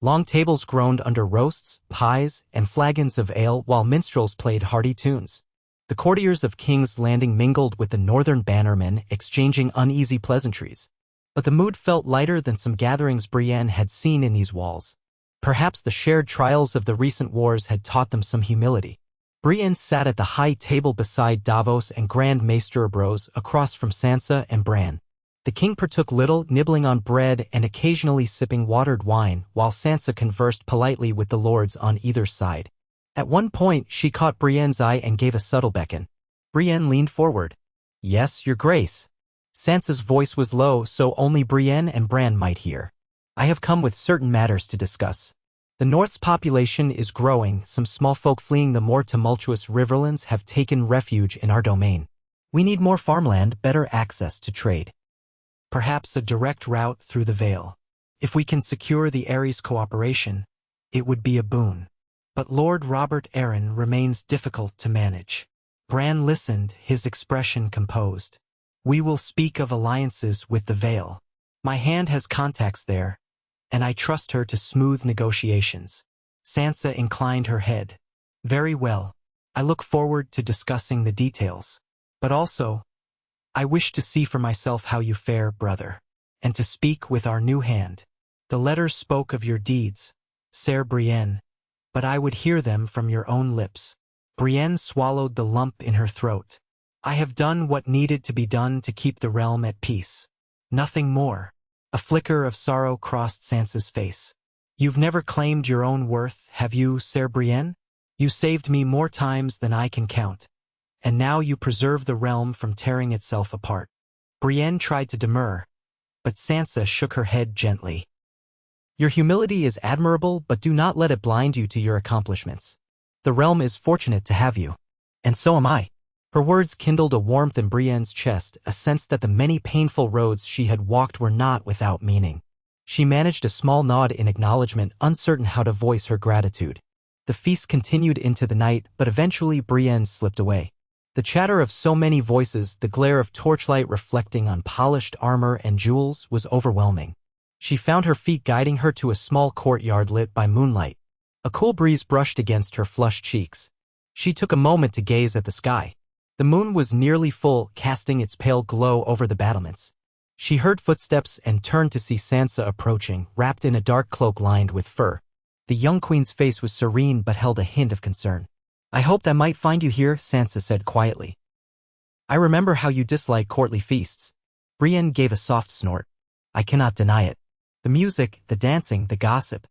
Long tables groaned under roasts, pies, and flagons of ale while minstrels played hearty tunes. The courtiers of King's Landing mingled with the northern bannermen, exchanging uneasy pleasantries. But the mood felt lighter than some gatherings Brienne had seen in these walls. Perhaps the shared trials of the recent wars had taught them some humility. Brienne sat at the high table beside Davos and Grand Maester Bros across from Sansa and Bran. The king partook little, nibbling on bread and occasionally sipping watered wine, while Sansa conversed politely with the lords on either side. At one point, she caught Brienne's eye and gave a subtle beckon. Brienne leaned forward. "Yes, your grace." Sansa's voice was low, so only Brienne and Bran might hear. "I have come with certain matters to discuss. The North's population is growing, some small folk fleeing the more tumultuous riverlands have taken refuge in our domain. We need more farmland, better access to trade. Perhaps a direct route through the Vale. If we can secure the Ares' cooperation, it would be a boon. But Lord Robert Arryn remains difficult to manage." Bran listened, his expression composed. "We will speak of alliances with the Vale. My hand has contacts there, and I trust her to smooth negotiations." Sansa inclined her head. "Very well. I look forward to discussing the details. But also, I wish to see for myself how you fare, brother, and to speak with our new hand. The letters spoke of your deeds, Ser Brienne, but I would hear them from your own lips." Brienne swallowed the lump in her throat. "I have done what needed to be done to keep the realm at peace. Nothing more." A flicker of sorrow crossed Sansa's face. "You've never claimed your own worth, have you, Ser Brienne? You saved me more times than I can count. And now you preserve the realm from tearing itself apart." Brienne tried to demur, but Sansa shook her head gently. "Your humility is admirable, but do not let it blind you to your accomplishments. The realm is fortunate to have you. And so am I." Her words kindled a warmth in Brienne's chest, a sense that the many painful roads she had walked were not without meaning. She managed a small nod in acknowledgement, uncertain how to voice her gratitude. The feast continued into the night, but eventually Brienne slipped away. The chatter of so many voices, the glare of torchlight reflecting on polished armor and jewels, was overwhelming. She found her feet guiding her to a small courtyard lit by moonlight. A cool breeze brushed against her flushed cheeks. She took a moment to gaze at the sky. The moon was nearly full, casting its pale glow over the battlements. She heard footsteps and turned to see Sansa approaching, wrapped in a dark cloak lined with fur. The young queen's face was serene but held a hint of concern. "I hoped I might find you here," Sansa said quietly. "I remember how you dislike courtly feasts." Brienne gave a soft snort. "I cannot deny it. The music, the dancing, the gossip.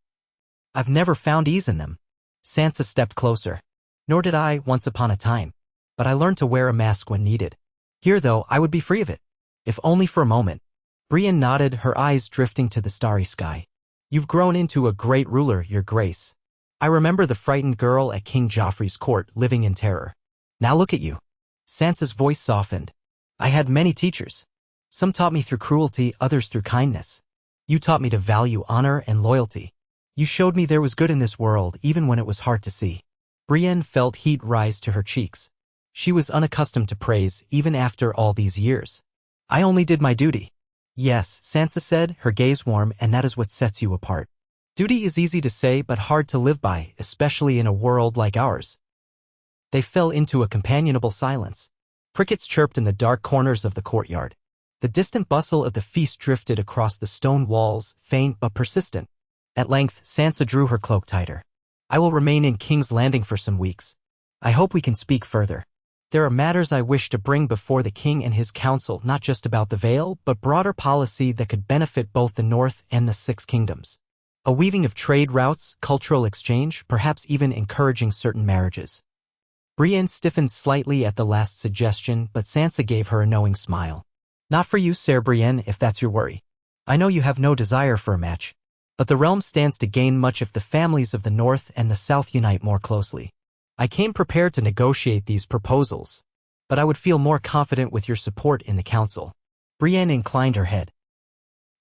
I've never found ease in them." Sansa stepped closer. "Nor did I, once upon a time. But I learned to wear a mask when needed. Here, though, I would be free of it. If only for a moment." Brienne nodded, her eyes drifting to the starry sky. "You've grown into a great ruler, your grace. I remember the frightened girl at King Joffrey's court, living in terror. Now look at you." Sansa's voice softened. "I had many teachers. Some taught me through cruelty, others through kindness. You taught me to value honor and loyalty. You showed me there was good in this world, even when it was hard to see." Brienne felt heat rise to her cheeks. She was unaccustomed to praise, even after all these years. "I only did my duty." "Yes," Sansa said, her gaze warm, "and that is what sets you apart. Duty is easy to say but hard to live by, especially in a world like ours." They fell into a companionable silence. Crickets chirped in the dark corners of the courtyard. The distant bustle of the feast drifted across the stone walls, faint but persistent. At length, Sansa drew her cloak tighter. "I will remain in King's Landing for some weeks. I hope we can speak further. There are matters I wish to bring before the king and his council, not just about the Vale, but broader policy that could benefit both the North and the Six Kingdoms. A weaving of trade routes, cultural exchange, perhaps even encouraging certain marriages." Brienne stiffened slightly at the last suggestion, but Sansa gave her a knowing smile. "Not for you, Ser Brienne, if that's your worry. I know you have no desire for a match. But the realm stands to gain much if the families of the North and the South unite more closely. I came prepared to negotiate these proposals, but I would feel more confident with your support in the council." Brienne inclined her head.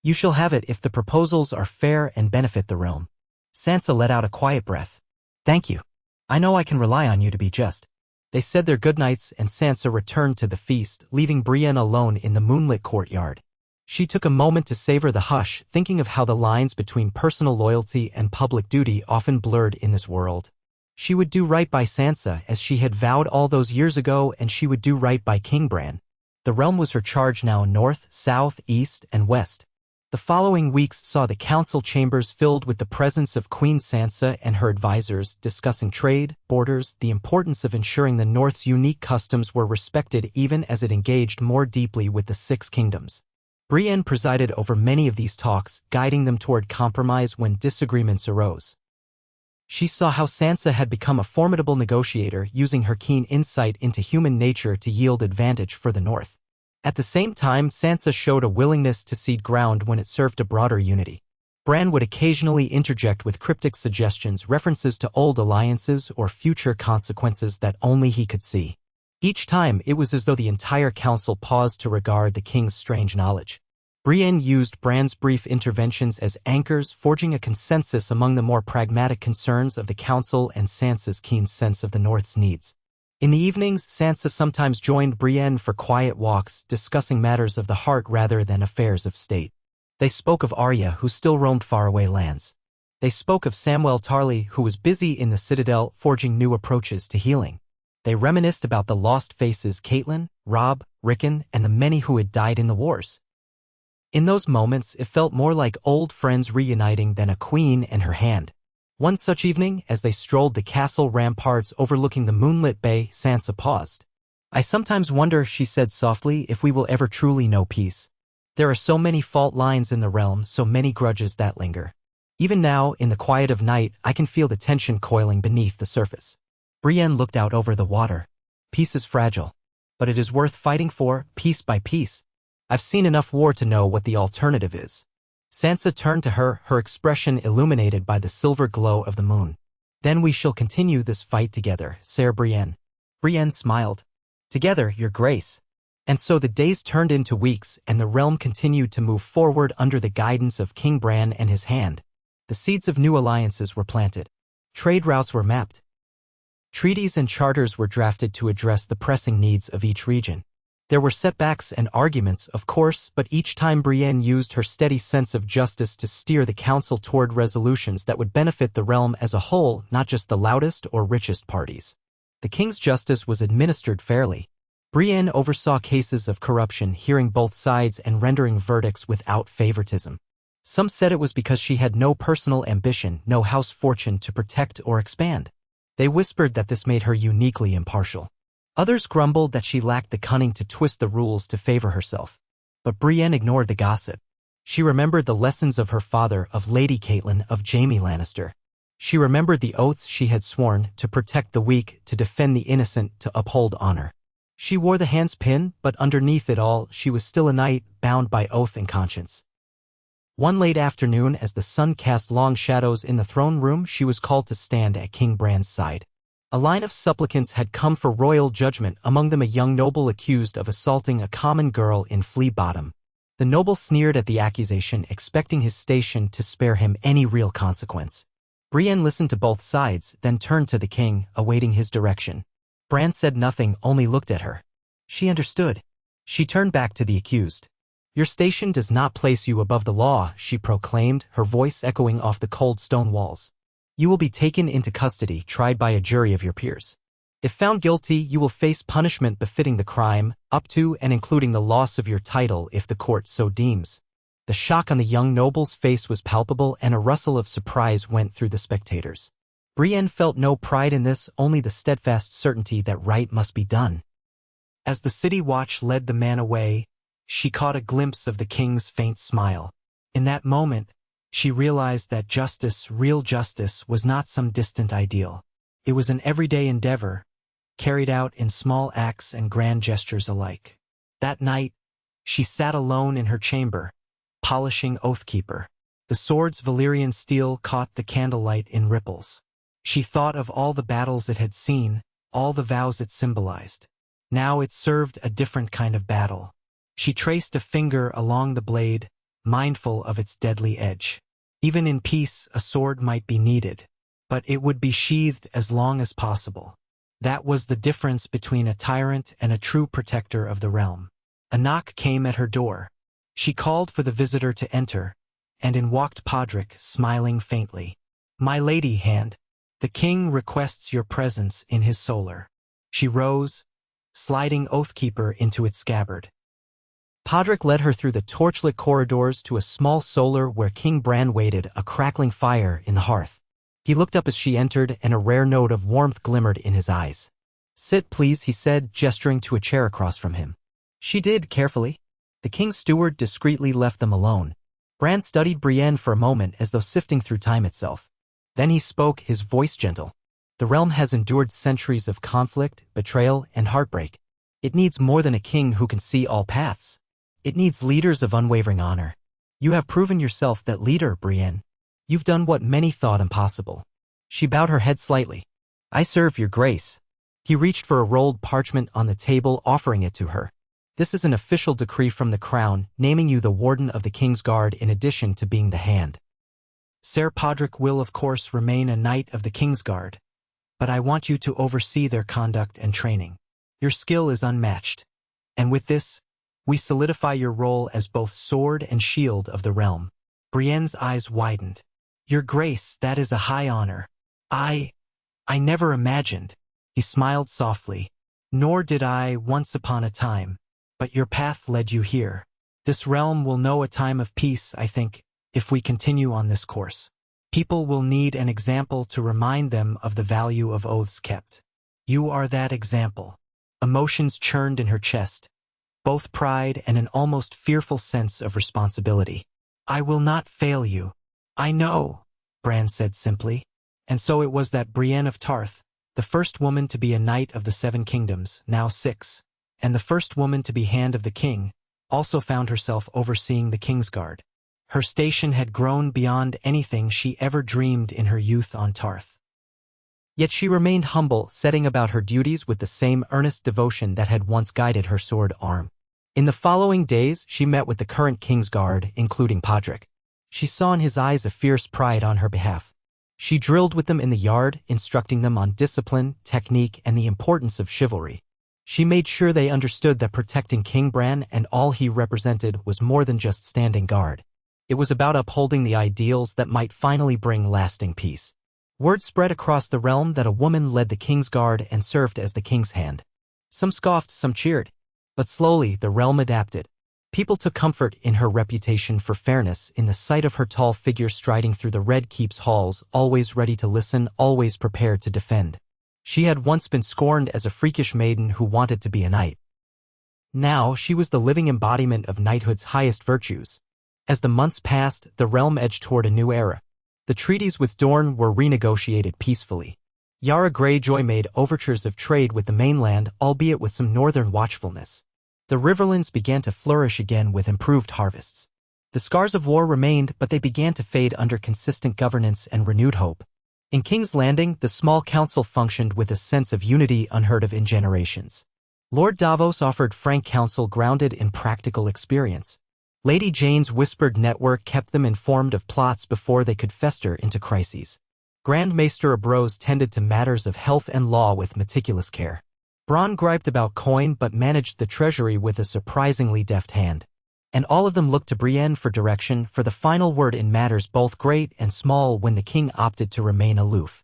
"You shall have it if the proposals are fair and benefit the realm." Sansa let out a quiet breath. "Thank you. I know I can rely on you to be just." They said their goodnights and Sansa returned to the feast, leaving Brienne alone in the moonlit courtyard. She took a moment to savor the hush, thinking of how the lines between personal loyalty and public duty often blurred in this world. She would do right by Sansa as she had vowed all those years ago, and she would do right by King Bran. The realm was her charge now, north, south, east, and west. The following weeks saw the council chambers filled with the presence of Queen Sansa and her advisors discussing trade, borders, the importance of ensuring the North's unique customs were respected even as it engaged more deeply with the Six Kingdoms. Brienne presided over many of these talks, guiding them toward compromise when disagreements arose. She saw how Sansa had become a formidable negotiator, using her keen insight into human nature to yield advantage for the North. At the same time, Sansa showed a willingness to cede ground when it served a broader unity. Bran would occasionally interject with cryptic suggestions, references to old alliances or future consequences that only he could see. Each time, it was as though the entire council paused to regard the king's strange knowledge. Brienne used Bran's brief interventions as anchors, forging a consensus among the more pragmatic concerns of the council and Sansa's keen sense of the North's needs. In the evenings, Sansa sometimes joined Brienne for quiet walks, discussing matters of the heart rather than affairs of state. They spoke of Arya, who still roamed faraway lands. They spoke of Samwell Tarly, who was busy in the Citadel forging new approaches to healing. They reminisced about the lost faces Catelyn, Robb, Rickon, and the many who had died in the wars. In those moments, it felt more like old friends reuniting than a queen and her hand. One such evening, as they strolled the castle ramparts overlooking the moonlit bay, Sansa paused. "I sometimes wonder," she said softly, "if we will ever truly know peace. There are so many fault lines in the realm, so many grudges that linger. Even now, in the quiet of night, I can feel the tension coiling beneath the surface." Brienne looked out over the water. "Peace is fragile, but it is worth fighting for, piece by piece. I've seen enough war to know what the alternative is." Sansa turned to her, her expression illuminated by the silver glow of the moon. "Then we shall continue this fight together, Sir Brienne." Brienne smiled. "Together, Your Grace." And so the days turned into weeks, and the realm continued to move forward under the guidance of King Bran and his hand. The seeds of new alliances were planted. Trade routes were mapped. Treaties and charters were drafted to address the pressing needs of each region. There were setbacks and arguments, of course, but each time Brienne used her steady sense of justice to steer the council toward resolutions that would benefit the realm as a whole, not just the loudest or richest parties. The king's justice was administered fairly. Brienne oversaw cases of corruption, hearing both sides and rendering verdicts without favoritism. Some said it was because she had no personal ambition, no house fortune to protect or expand. They whispered that this made her uniquely impartial. Others grumbled that she lacked the cunning to twist the rules to favor herself. But Brienne ignored the gossip. She remembered the lessons of her father, of Lady Catelyn, of Jaime Lannister. She remembered the oaths she had sworn to protect the weak, to defend the innocent, to uphold honor. She wore the hand's pin, but underneath it all, she was still a knight, bound by oath and conscience. One late afternoon, as the sun cast long shadows in the throne room, she was called to stand at King Bran's side. A line of supplicants had come for royal judgment, among them a young noble accused of assaulting a common girl in Flea Bottom. The noble sneered at the accusation, expecting his station to spare him any real consequence. Brienne listened to both sides, then turned to the king, awaiting his direction. Bran said nothing, only looked at her. She understood. She turned back to the accused. "Your station does not place you above the law," she proclaimed, her voice echoing off the cold stone walls. "You will be taken into custody, tried by a jury of your peers. If found guilty, you will face punishment befitting the crime, up to and including the loss of your title if the court so deems." The shock on the young noble's face was palpable, and a rustle of surprise went through the spectators. Brienne felt no pride in this, only the steadfast certainty that right must be done. As the city watch led the man away, she caught a glimpse of the king's faint smile. In that moment, she realized that justice, real justice, was not some distant ideal. It was an everyday endeavor, carried out in small acts and grand gestures alike. That night, she sat alone in her chamber, polishing Oathkeeper. The sword's Valyrian steel caught the candlelight in ripples. She thought of all the battles it had seen, all the vows it symbolized. Now it served a different kind of battle. She traced a finger along the blade, mindful of its deadly edge. Even in peace, a sword might be needed, but it would be sheathed as long as possible. That was the difference between a tyrant and a true protector of the realm. A knock came at her door. She called for the visitor to enter, and in walked Podrick, smiling faintly. "My lady, hand. The king requests your presence in his solar." She rose, sliding Oathkeeper into its scabbard. Podrick led her through the torchlit corridors to a small solar where King Bran waited, a crackling fire in the hearth. He looked up as she entered, and a rare note of warmth glimmered in his eyes. "Sit, please," he said, gesturing to a chair across from him. She did, carefully. The king's steward discreetly left them alone. Bran studied Brienne for a moment as though sifting through time itself. Then he spoke, his voice gentle. "The realm has endured centuries of conflict, betrayal, and heartbreak. It needs more than a king who can see all paths. It needs leaders of unwavering honor. You have proven yourself that leader, Brienne. You've done what many thought impossible." She bowed her head slightly. "I serve your grace." He reached for a rolled parchment on the table, offering it to her. "This is an official decree from the crown, naming you the warden of the King's Guard in addition to being the hand. Ser Podrick will of course remain a knight of the King's Guard, but I want you to oversee their conduct and training. Your skill is unmatched. And with this, we solidify your role as both sword and shield of the realm." Brienne's eyes widened. "Your grace, that is a high honor. I never imagined." He smiled softly. "Nor did I once upon a time. But your path led you here. This realm will know a time of peace, I think, if we continue on this course. People will need an example to remind them of the value of oaths kept. You are that example." Emotions churned in her chest, both pride and an almost fearful sense of responsibility. "I will not fail you." "I know," Bran said simply. And so it was that Brienne of Tarth, the first woman to be a knight of the 7 kingdoms, now 6, and the first woman to be hand of the king, also found herself overseeing the King's Guard. Her station had grown beyond anything she ever dreamed in her youth on Tarth. Yet she remained humble, setting about her duties with the same earnest devotion that had once guided her sword arm. In the following days, she met with the current King's Guard, including Podrick. She saw in his eyes a fierce pride on her behalf. She drilled with them in the yard, instructing them on discipline, technique, and the importance of chivalry. She made sure they understood that protecting King Bran and all he represented was more than just standing guard. It was about upholding the ideals that might finally bring lasting peace. Word spread across the realm that a woman led the King's Guard and served as the king's hand. Some scoffed, some cheered. But slowly, the realm adapted. People took comfort in her reputation for fairness, in the sight of her tall figure striding through the Red Keep's halls, always ready to listen, always prepared to defend. She had once been scorned as a freakish maiden who wanted to be a knight. Now she was the living embodiment of knighthood's highest virtues. As the months passed, the realm edged toward a new era. The treaties with Dorne were renegotiated peacefully. Yara Greyjoy made overtures of trade with the mainland, albeit with some northern watchfulness. The Riverlands began to flourish again with improved harvests. The scars of war remained, but they began to fade under consistent governance and renewed hope. In King's Landing, the small council functioned with a sense of unity unheard of in generations. Lord Davos offered frank counsel grounded in practical experience. Lady Jane's whispered network kept them informed of plots before they could fester into crises. Grand Maester Ambrose tended to matters of health and law with meticulous care. Bronn griped about coin but managed the treasury with a surprisingly deft hand. And all of them looked to Brienne for direction, for the final word in matters both great and small when the king opted to remain aloof.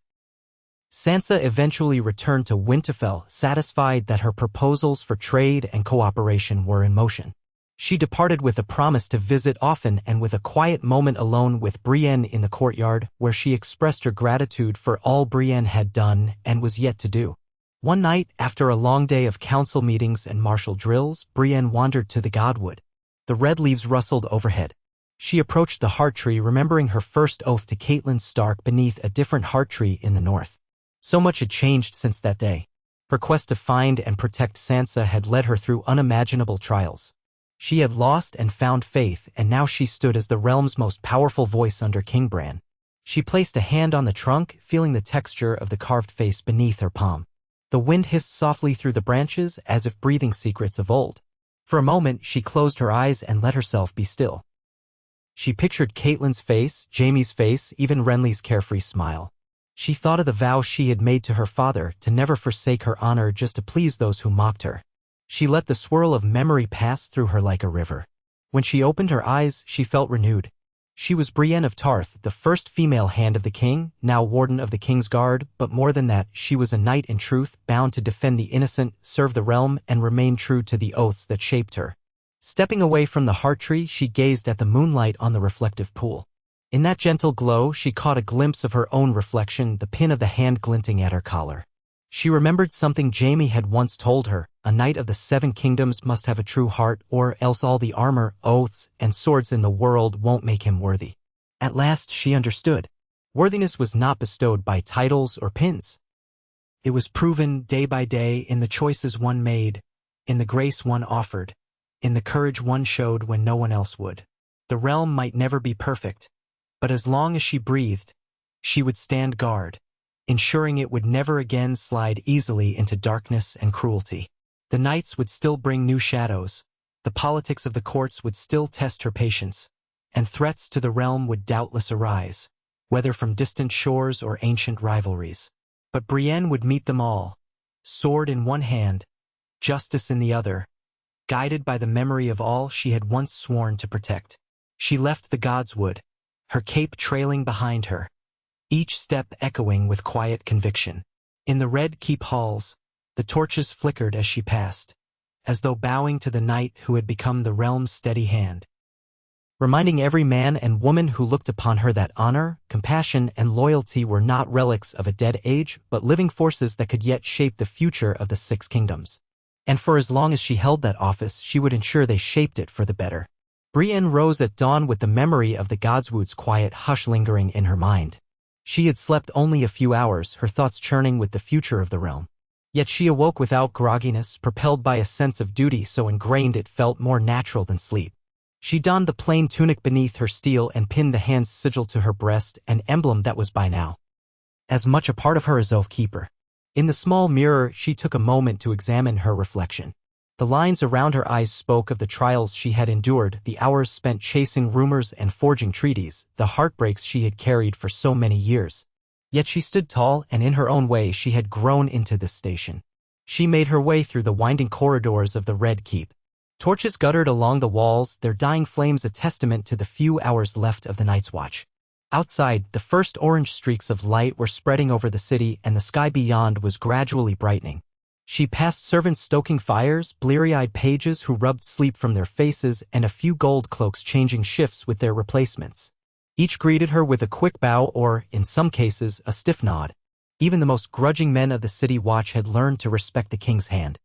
Sansa eventually returned to Winterfell, satisfied that her proposals for trade and cooperation were in motion. She departed with a promise to visit often and with a quiet moment alone with Brienne in the courtyard, where she expressed her gratitude for all Brienne had done and was yet to do. One night, after a long day of council meetings and martial drills, Brienne wandered to the Godwood. The red leaves rustled overhead. She approached the heart tree, remembering her first oath to Catelyn Stark beneath a different heart tree in the north. So much had changed since that day. Her quest to find and protect Sansa had led her through unimaginable trials. She had lost and found faith, and now she stood as the realm's most powerful voice under King Bran. She placed a hand on the trunk, feeling the texture of the carved face beneath her palm. The wind hissed softly through the branches, as if breathing secrets of old. For a moment, she closed her eyes and let herself be still. She pictured Catelyn's face, Jaime's face, even Renly's carefree smile. She thought of the vow she had made to her father to never forsake her honor just to please those who mocked her. She let the swirl of memory pass through her like a river. When she opened her eyes, she felt renewed. She was Brienne of Tarth, the first female hand of the king, now warden of the King's Guard, but more than that, she was a knight in truth, bound to defend the innocent, serve the realm, and remain true to the oaths that shaped her. Stepping away from the heart tree, she gazed at the moonlight on the reflective pool. In that gentle glow, she caught a glimpse of her own reflection, the pin of the hand glinting at her collar. She remembered something Jaime had once told her: a knight of the 7 kingdoms must have a true heart, or else all the armor, oaths, and swords in the world won't make him worthy. At last she understood. Worthiness was not bestowed by titles or pins. It was proven day by day in the choices one made, in the grace one offered, in the courage one showed when no one else would. The realm might never be perfect, but as long as she breathed, she would stand guard, ensuring it would never again slide easily into darkness and cruelty. The nights would still bring new shadows, the politics of the courts would still test her patience, and threats to the realm would doubtless arise, whether from distant shores or ancient rivalries. But Brienne would meet them all, sword in one hand, justice in the other, guided by the memory of all she had once sworn to protect. She left the Godswood, her cape trailing behind her, each step echoing with quiet conviction. In the Red Keep halls, the torches flickered as she passed, as though bowing to the knight who had become the realm's steady hand, reminding every man and woman who looked upon her that honor, compassion, and loyalty were not relics of a dead age, but living forces that could yet shape the future of the 6 kingdoms. And for as long as she held that office, she would ensure they shaped it for the better. Brienne rose at dawn with the memory of the Godswood's quiet hush lingering in her mind. She had slept only a few hours, her thoughts churning with the future of the realm. Yet she awoke without grogginess, propelled by a sense of duty so ingrained it felt more natural than sleep. She donned the plain tunic beneath her steel and pinned the hand's sigil to her breast, an emblem that was by now as much a part of her as Oathkeeper. In the small mirror, she took a moment to examine her reflection. The lines around her eyes spoke of the trials she had endured, the hours spent chasing rumors and forging treaties, the heartbreaks she had carried for so many years. Yet she stood tall, and in her own way she had grown into this station. She made her way through the winding corridors of the Red Keep. Torches guttered along the walls, their dying flames a testament to the few hours left of the night's watch. Outside, the first orange streaks of light were spreading over the city, and the sky beyond was gradually brightening. She passed servants stoking fires, bleary-eyed pages who rubbed sleep from their faces, and a few gold cloaks changing shifts with their replacements. Each greeted her with a quick bow or, in some cases, a stiff nod. Even the most grudging men of the city watch had learned to respect the king's hand.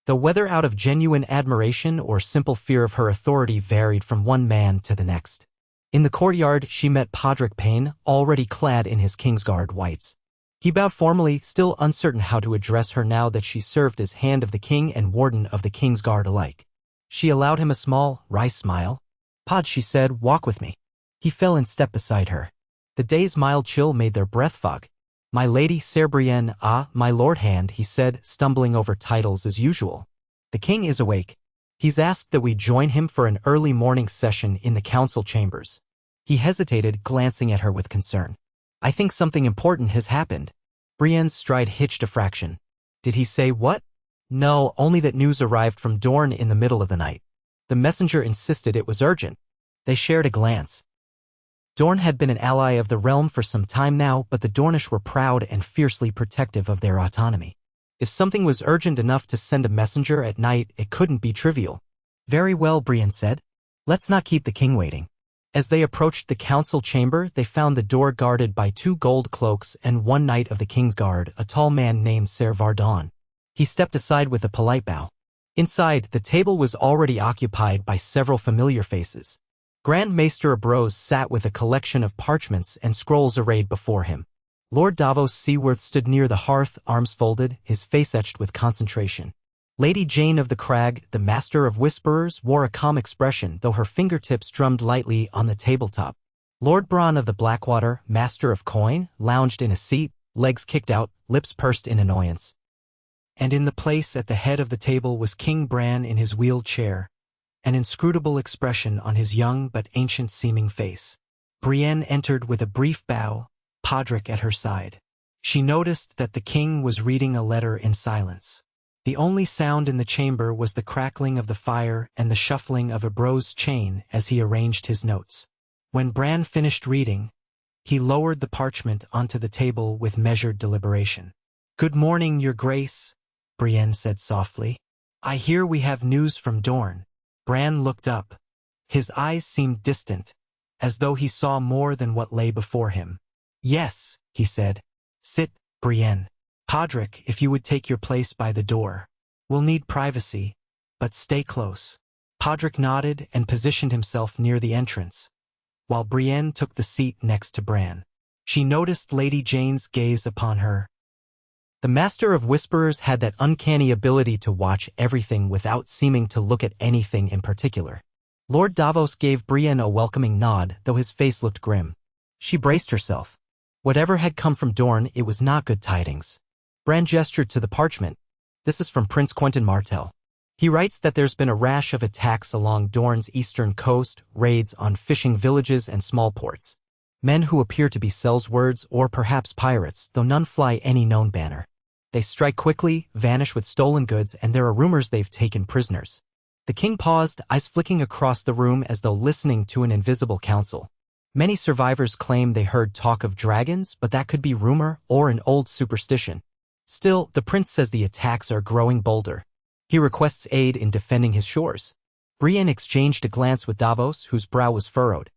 Though whether out of genuine admiration or simple fear of her authority varied from one man to the next. In the courtyard, she met Podrick Payne, already clad in his Kingsguard whites. He bowed formally, still uncertain how to address her now that she served as Hand of the King and Warden of the Kingsguard alike. She allowed him a small, wry smile. "Pod," she said, "walk with me." He fell in step beside her. The day's mild chill made their breath fog. "My lady, Sir Brienne." "Ah, my Lord Hand," he said, stumbling over titles as usual. "The king is awake. He's asked that we join him for an early morning session in the council chambers." He hesitated, glancing at her with concern. "I think something important has happened." Brienne's stride hitched a fraction. "Did he say what?" "No, only that news arrived from Dorne in the middle of the night. The messenger insisted it was urgent." They shared a glance. Dorne had been an ally of the realm for some time now, but the Dornish were proud and fiercely protective of their autonomy. If something was urgent enough to send a messenger at night, it couldn't be trivial. "Very well," Brienne said. "Let's not keep the king waiting." As they approached the council chamber, they found the door guarded by 2 gold cloaks and 1 knight of the Kingsguard, a tall man named Ser Vardon. He stepped aside with a polite bow. Inside, the table was already occupied by several familiar faces. Grand Maester Ambrose sat with a collection of parchments and scrolls arrayed before him. Lord Davos Seaworth stood near the hearth, arms folded, his face etched with concentration. Lady Jane of the Crag, the Master of Whisperers, wore a calm expression, though her fingertips drummed lightly on the tabletop. Lord Bronn of the Blackwater, Master of Coin, lounged in a seat, legs kicked out, lips pursed in annoyance. And in the place at the head of the table was King Bran in his wheeled chair, an inscrutable expression on his young but ancient-seeming face. Brienne entered with a brief bow, Podrick at her side. She noticed that the king was reading a letter in silence. The only sound in the chamber was the crackling of the fire and the shuffling of Ambrose's chain as he arranged his notes. When Bran finished reading, he lowered the parchment onto the table with measured deliberation. "Good morning, Your Grace," Brienne said softly. "I hear we have news from Dorne." Bran looked up. His eyes seemed distant, as though he saw more than what lay before him. "Yes," he said. "Sit, Brienne. Podrick, if you would take your place by the door. We'll need privacy, but stay close." Podrick nodded and positioned himself near the entrance, while Brienne took the seat next to Bran. She noticed Lady Jane's gaze upon her. The Master of Whisperers had that uncanny ability to watch everything without seeming to look at anything in particular. Lord Davos gave Brienne a welcoming nod, though his face looked grim. She braced herself. Whatever had come from Dorne, it was not good tidings. Bran gestured to the parchment. "This is from Prince Quentyn Martell. He writes that there's been a rash of attacks along Dorne's eastern coast, raids on fishing villages and small ports. Men who appear to be Sellswords or perhaps pirates, though none fly any known banner. They strike quickly, vanish with stolen goods, and there are rumors they've taken prisoners." The king paused, eyes flicking across the room as though listening to an invisible council. Many survivors claim they heard talk of dragons, but that could be rumor or an old superstition. Still, the prince says the attacks are growing bolder. He requests aid in defending his shores. Brienne exchanged a glance with Davos, whose brow was furrowed.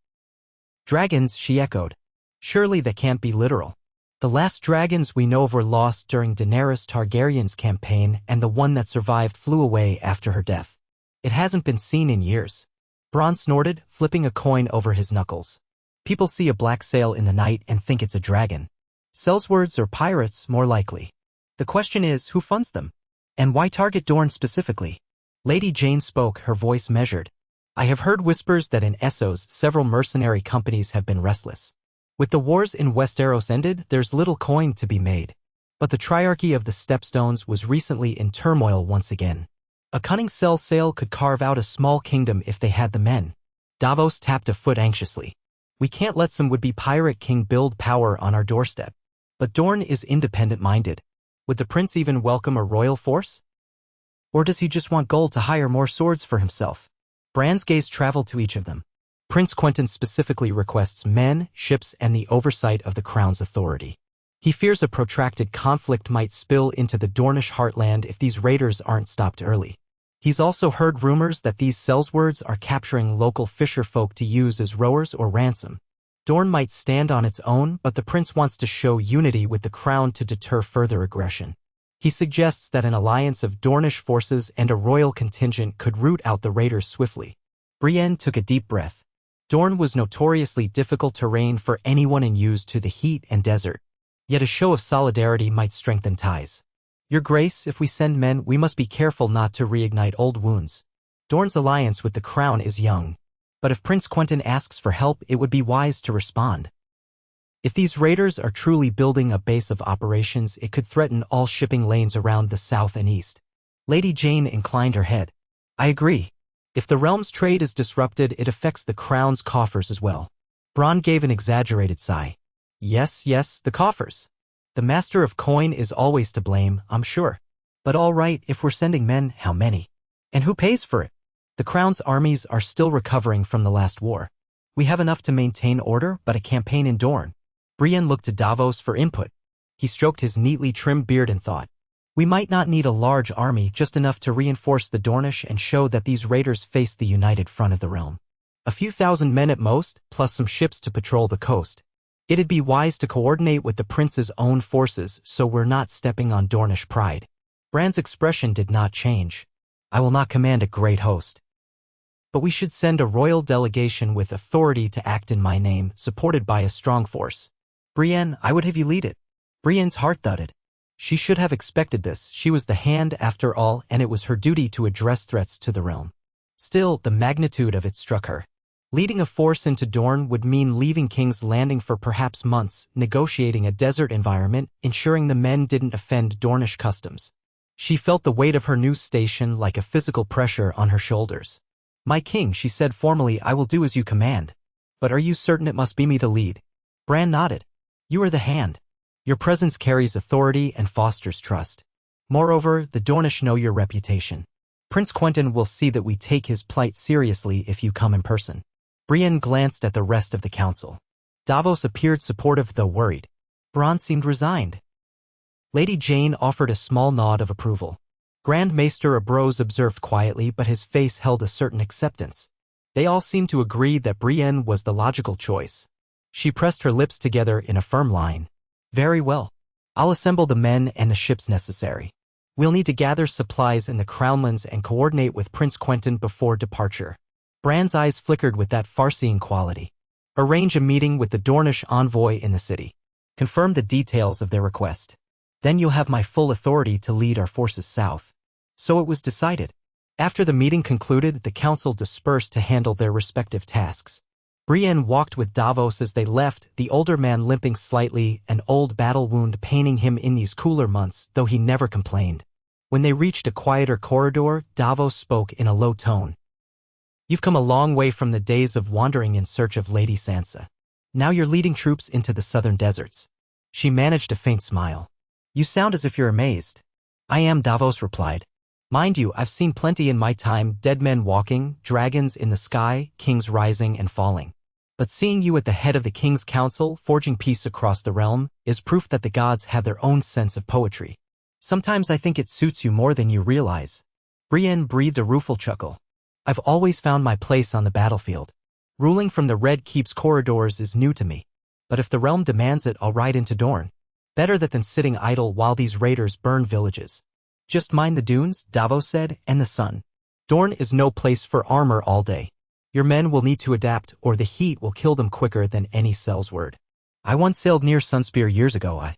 "Dragons," she echoed. "Surely that can't be literal. The last dragons we know of were lost during Daenerys Targaryen's campaign, and the one that survived flew away after her death. It hasn't been seen in years." Bronn snorted, flipping a coin over his knuckles. "People see a black sail in the night and think it's a dragon. Sellswords or pirates, more likely. The question is, who funds them? And why target Dorne specifically?" Lady Jane spoke, her voice measured. "I have heard whispers that in Essos several mercenary companies have been restless. With the wars in Westeros ended, there's little coin to be made. But the Triarchy of the Stepstones was recently in turmoil once again. A cunning sale could carve out a small kingdom if they had the men." Davos tapped a foot anxiously. "We can't let some would-be pirate king build power on our doorstep. But Dorne is independent-minded. Would the prince even welcome a royal force? Or does he just want gold to hire more swords for himself?" Bran's gaze traveled to each of them. Prince Quentyn specifically requests men, ships, and the oversight of the crown's authority. He fears a protracted conflict might spill into the Dornish heartland if these raiders aren't stopped early. He's also heard rumors that these Sellswords are capturing local fisherfolk to use as rowers or ransom. Dorne might stand on its own, but the prince wants to show unity with the crown to deter further aggression. He suggests that an alliance of Dornish forces and a royal contingent could root out the raiders swiftly. Brienne took a deep breath. Dorne was notoriously difficult terrain for anyone unused to the heat and desert. Yet a show of solidarity might strengthen ties. "Your Grace, if we send men, we must be careful not to reignite old wounds. Dorne's alliance with the crown is young. But if Prince Quentyn asks for help, it would be wise to respond. If these raiders are truly building a base of operations, it could threaten all shipping lanes around the south and east." Lady Jane inclined her head. "I agree. If the realm's trade is disrupted, it affects the crown's coffers as well." Bronn gave an exaggerated sigh. Yes, the coffers. The master of coin is always to blame, I'm sure. But all right, if we're sending men, how many? And who pays for it? The crown's armies are still recovering from the last war. We have enough to maintain order, but a campaign in Dorne. Brienne looked to Davos for input. He stroked his neatly trimmed beard and thought, "We might not need a large army, just enough to reinforce the Dornish and show that these raiders face the united front of the realm. A few thousand men at most, plus some ships to patrol the coast. It'd be wise to coordinate with the prince's own forces so we're not stepping on Dornish pride." Bran's expression did not change. "I will not command a great host. But we should send a royal delegation with authority to act in my name, supported by a strong force. Brienne, I would have you lead it." Brienne's heart thudded. She should have expected this. She was the hand after all, and it was her duty to address threats to the realm. Still, the magnitude of it struck her. Leading a force into Dorne would mean leaving King's Landing for perhaps months, negotiating a desert environment, ensuring the men didn't offend Dornish customs. She felt the weight of her new station like a physical pressure on her shoulders. "My king," she said formally, "I will do as you command. But are you certain it must be me to lead?" Bran nodded. "You are the hand. Your presence carries authority and fosters trust. Moreover, the Dornish know your reputation. Prince Quentyn will see that we take his plight seriously if you come in person." Brienne glanced at the rest of the council. Davos appeared supportive though worried. Bronn seemed resigned. Lady Jane offered a small nod of approval. Grand Maester Abrose observed quietly, but his face held a certain acceptance. They all seemed to agree that Brienne was the logical choice. She pressed her lips together in a firm line. Very well. I'll assemble the men and the ships necessary. We'll need to gather supplies in the Crownlands and coordinate with Prince Quentin before departure. Bran's eyes flickered with that far-seeing quality. Arrange a meeting with the Dornish envoy in the city. Confirm the details of their request. Then you'll have my full authority to lead our forces south. So it was decided. After the meeting concluded, the council dispersed to handle their respective tasks. Brienne walked with Davos as they left, the older man limping slightly, an old battle wound paining him in these cooler months, though he never complained. When they reached a quieter corridor, Davos spoke in a low tone. You've come a long way from the days of wandering in search of Lady Sansa. Now you're leading troops into the southern deserts. She managed a faint smile. You sound as if you're amazed. I am, Davos replied. Mind you, I've seen plenty in my time, dead men walking, dragons in the sky, kings rising and falling. But seeing you at the head of the King's Council, forging peace across the realm, is proof that the gods have their own sense of poetry. Sometimes I think it suits you more than you realize. Brienne breathed a rueful chuckle. I've always found my place on the battlefield. Ruling from the Red Keep's corridors is new to me. But if the realm demands it, I'll ride into Dorne. Better that than sitting idle while these raiders burn villages. Just mind the dunes, Davos said, and the sun. Dorne is no place for armor all day. Your men will need to adapt, or the heat will kill them quicker than any sellsword. I once sailed near Sunspear years ago.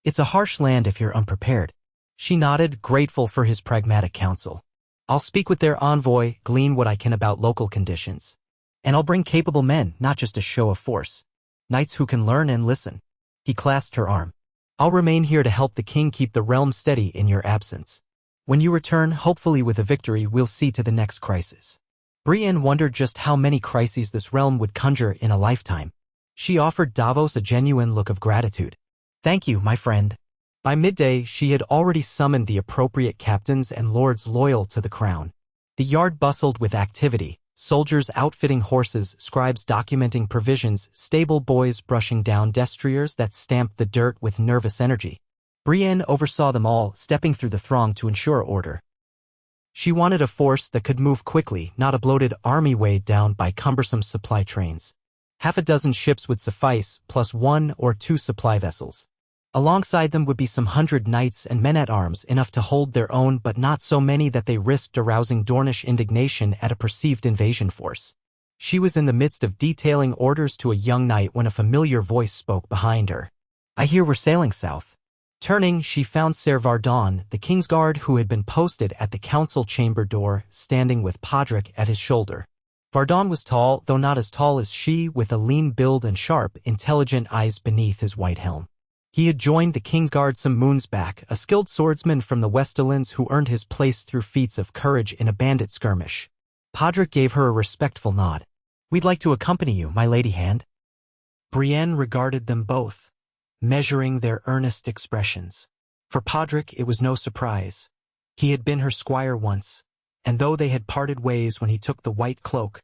It's a harsh land if you're unprepared. She nodded, grateful for his pragmatic counsel. I'll speak with their envoy, glean what I can about local conditions. And I'll bring capable men, not just a show of force. Knights who can learn and listen. He clasped her arm. I'll remain here to help the king keep the realm steady in your absence. When you return, hopefully with a victory, we'll see to the next crisis. Brienne wondered just how many crises this realm would conjure in a lifetime. She offered Davos a genuine look of gratitude. Thank you, my friend. By midday, she had already summoned the appropriate captains and lords loyal to the crown. The yard bustled with activity, soldiers outfitting horses, scribes documenting provisions, stable boys brushing down destriers that stamped the dirt with nervous energy. Brienne oversaw them all, stepping through the throng to ensure order. She wanted a force that could move quickly, not a bloated army weighed down by cumbersome supply trains. Half a dozen ships would suffice, plus 1 or 2 supply vessels. Alongside them would be some 100 knights and men-at-arms, enough to hold their own, but not so many that they risked arousing Dornish indignation at a perceived invasion force. She was in the midst of detailing orders to a young knight when a familiar voice spoke behind her. I hear we're sailing south. Turning, she found Ser Vardon, the Kingsguard who had been posted at the council chamber door, standing with Podrick at his shoulder. Vardon was tall, though not as tall as she, with a lean build and sharp, intelligent eyes beneath his white helm. He had joined the Kingsguard some moons back, a skilled swordsman from the Westerlands who earned his place through feats of courage in a bandit skirmish. Podrick gave her a respectful nod. We'd like to accompany you, my lady hand. Brienne regarded them both, measuring their earnest expressions. For Podrick it was no surprise. He had been her squire once, and though they had parted ways when he took the white cloak,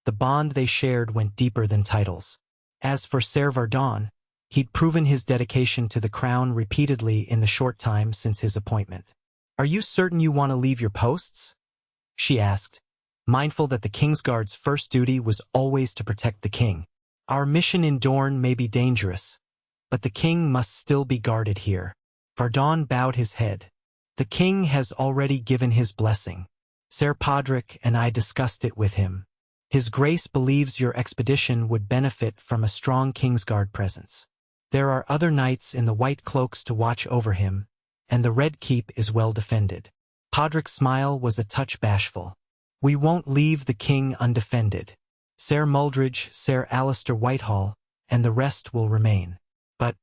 the bond they shared went deeper than titles. As for Ser Vardon, he'd proven his dedication to the crown repeatedly in the short time since his appointment. Are you certain you want to leave your posts? She asked, mindful that the Kingsguard's first duty was always to protect the king. Our mission in Dorne may be dangerous, but the king must still be guarded here. Vardon bowed his head. The king has already given his blessing. Ser Podrick and I discussed it with him. His Grace believes your expedition would benefit from a strong Kingsguard presence. There are other knights in the white cloaks to watch over him, and the Red Keep is well defended. Podrick's smile was a touch bashful. We won't leave the king undefended. Ser Muldridge, Ser Alistair Whitehall, and the rest will remain. But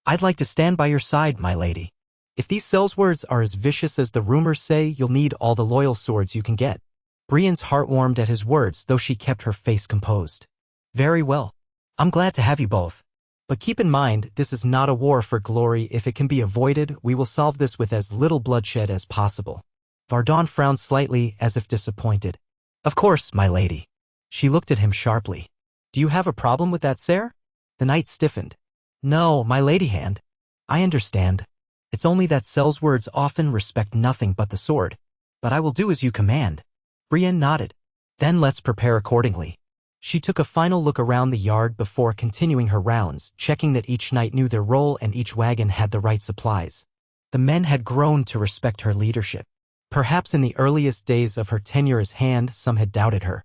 I'd like to stand by your side, my lady. If these sellswords are as vicious as the rumors say, you'll need all the loyal swords you can get. Brienne's heart warmed at his words, though she kept her face composed. Very well. I'm glad to have you both. But keep in mind, this is not a war for glory. If it can be avoided, we will solve this with as little bloodshed as possible. Vardon frowned slightly, as if disappointed. Of course, my lady. She looked at him sharply. Do you have a problem with that, sir? The knight stiffened. No, my lady hand. I understand. It's only that sellswords often respect nothing but the sword. But I will do as you command. Brienne nodded. Then let's prepare accordingly. She took a final look around the yard before continuing her rounds, checking that each knight knew their role and each wagon had the right supplies. The men had grown to respect her leadership. Perhaps in the earliest days of her tenure as hand, some had doubted her.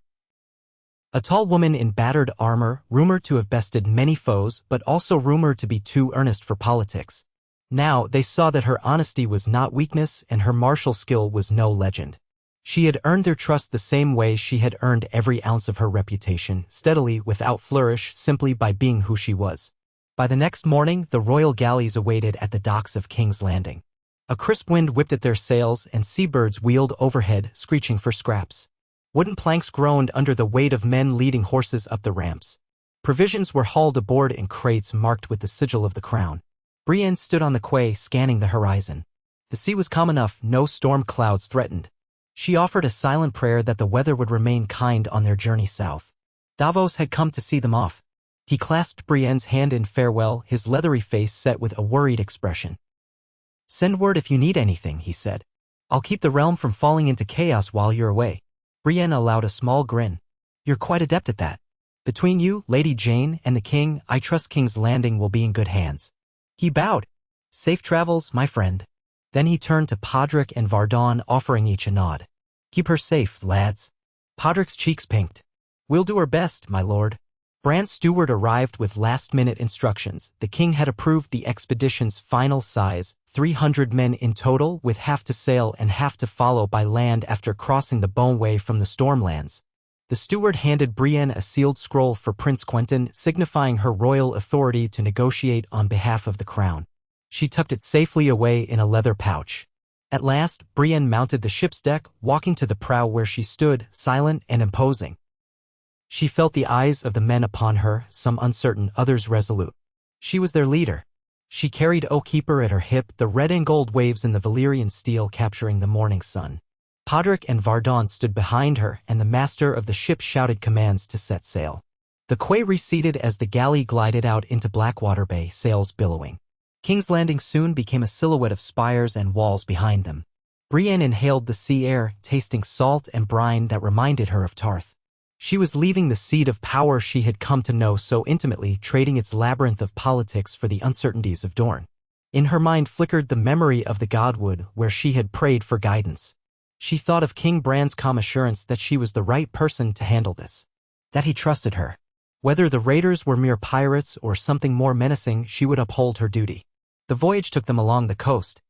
A tall woman in battered armor, rumored to have bested many foes, but also rumored to be too earnest for politics. Now they saw that her honesty was not weakness and her martial skill was no legend. She had earned their trust the same way she had earned every ounce of her reputation, steadily, without flourish, simply by being who she was. By the next morning, the royal galleys awaited at the docks of King's Landing. A crisp wind whipped at their sails and seabirds wheeled overhead, screeching for scraps. Wooden planks groaned under the weight of men leading horses up the ramps. Provisions were hauled aboard in crates marked with the sigil of the crown. Brienne stood on the quay, scanning the horizon. The sea was calm enough, no storm clouds threatened. She offered a silent prayer that the weather would remain kind on their journey south. Davos had come to see them off. He clasped Brienne's hand in farewell, his leathery face set with a worried expression. "Send word if you need anything," he said. "I'll keep the realm from falling into chaos while you're away." Brienne allowed a small grin. "You're quite adept at that. Between you, Lady Jane, and the king, I trust King's Landing will be in good hands." He bowed. "Safe travels, my friend." Then he turned to Podrick and Vardon, offering each a nod. "Keep her safe, lads." Podrick's cheeks pinked. "We'll do our best, my lord." Bran's steward arrived with last-minute instructions. The king had approved the expedition's final size, 300 men in total, with half to sail and half to follow by land after crossing the Boneway from the Stormlands. The steward handed Brienne a sealed scroll for Prince Quentyn, signifying her royal authority to negotiate on behalf of the crown. She tucked it safely away in a leather pouch. At last, Brienne mounted the ship's deck, walking to the prow where she stood, silent and imposing. She felt the eyes of the men upon her, some uncertain, others resolute. She was their leader. She carried Oathkeeper at her hip, the red and gold waves in the Valyrian steel capturing the morning sun. Podrick and Vardon stood behind her, and the master of the ship shouted commands to set sail. The quay receded as the galley glided out into Blackwater Bay, sails billowing. King's Landing soon became a silhouette of spires and walls behind them. Brienne inhaled the sea air, tasting salt and brine that reminded her of Tarth. She was leaving the seat of power she had come to know so intimately, trading its labyrinth of politics for the uncertainties of Dorne. In her mind flickered the memory of the Godwood, where she had prayed for guidance. She thought of King Bran's calm assurance that she was the right person to handle this. That he trusted her. Whether the raiders were mere pirates or something more menacing, she would uphold her duty. The voyage took them along the coast.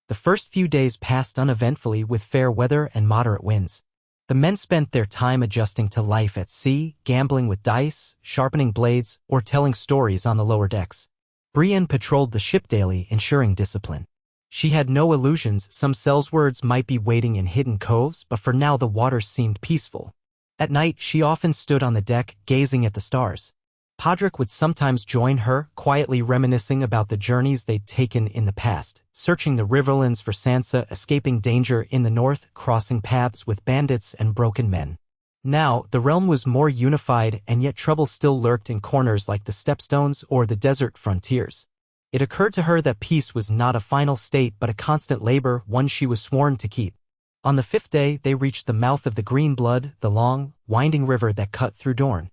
The first few days passed uneventfully with fair weather and moderate winds. The men spent their time adjusting to life at sea, gambling with dice, sharpening blades, or telling stories on the lower decks. Brienne patrolled the ship daily, ensuring discipline. She had no illusions. Some sellswords might be waiting in hidden coves, but for now the waters seemed peaceful. At night, she often stood on the deck, gazing at the stars. Podrick would sometimes join her, quietly reminiscing about the journeys they'd taken in the past, searching the riverlands for Sansa, escaping danger in the north, crossing paths with bandits and broken men. Now, the realm was more unified, and yet trouble still lurked in corners like the Stepstones or the desert frontiers. It occurred to her that peace was not a final state but a constant labor, one she was sworn to keep. On the 5th day, they reached the mouth of the Green Blood, the long, winding river that cut through Dorne.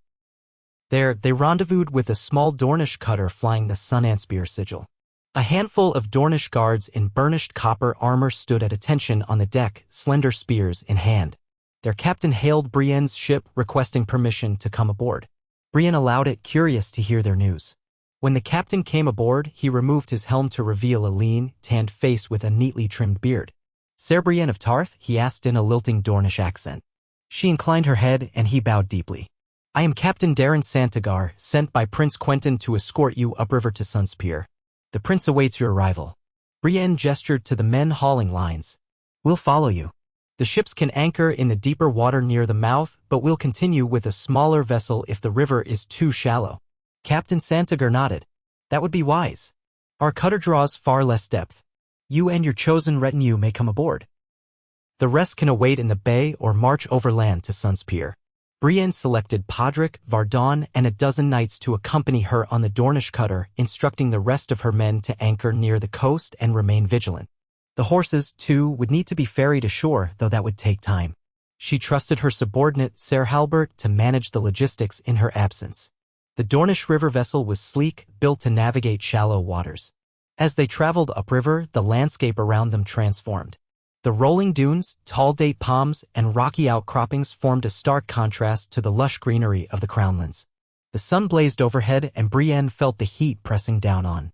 There, they rendezvoused with a small Dornish cutter flying the Sunanspear sigil. A handful of Dornish guards in burnished copper armor stood at attention on the deck, slender spears in hand. Their captain hailed Brienne's ship, requesting permission to come aboard. Brienne allowed it, curious to hear their news. When the captain came aboard, he removed his helm to reveal a lean, tanned face with a neatly trimmed beard. "Ser Brienne of Tarth?" he asked in a lilting Dornish accent. She inclined her head, and he bowed deeply. "I am Captain Darren Santagar, sent by Prince Quentyn to escort you upriver to Sunspear. The prince awaits your arrival." Brienne gestured to the men hauling lines. "We'll follow you. The ships can anchor in the deeper water near the mouth, but we'll continue with a smaller vessel if the river is too shallow." Captain Santagar nodded. "That would be wise. Our cutter draws far less depth. You and your chosen retinue may come aboard. The rest can await in the bay or march overland to Sunspear." Brienne selected Podrick, Vardon, and a dozen knights to accompany her on the Dornish cutter, instructing the rest of her men to anchor near the coast and remain vigilant. The horses, too, would need to be ferried ashore, though that would take time. She trusted her subordinate, Ser Halbert, to manage the logistics in her absence. The Dornish river vessel was sleek, built to navigate shallow waters. As they traveled upriver, the landscape around them transformed. The rolling dunes, tall date palms, and rocky outcroppings formed a stark contrast to the lush greenery of the Crownlands. The sun blazed overhead, and Brienne felt the heat pressing down on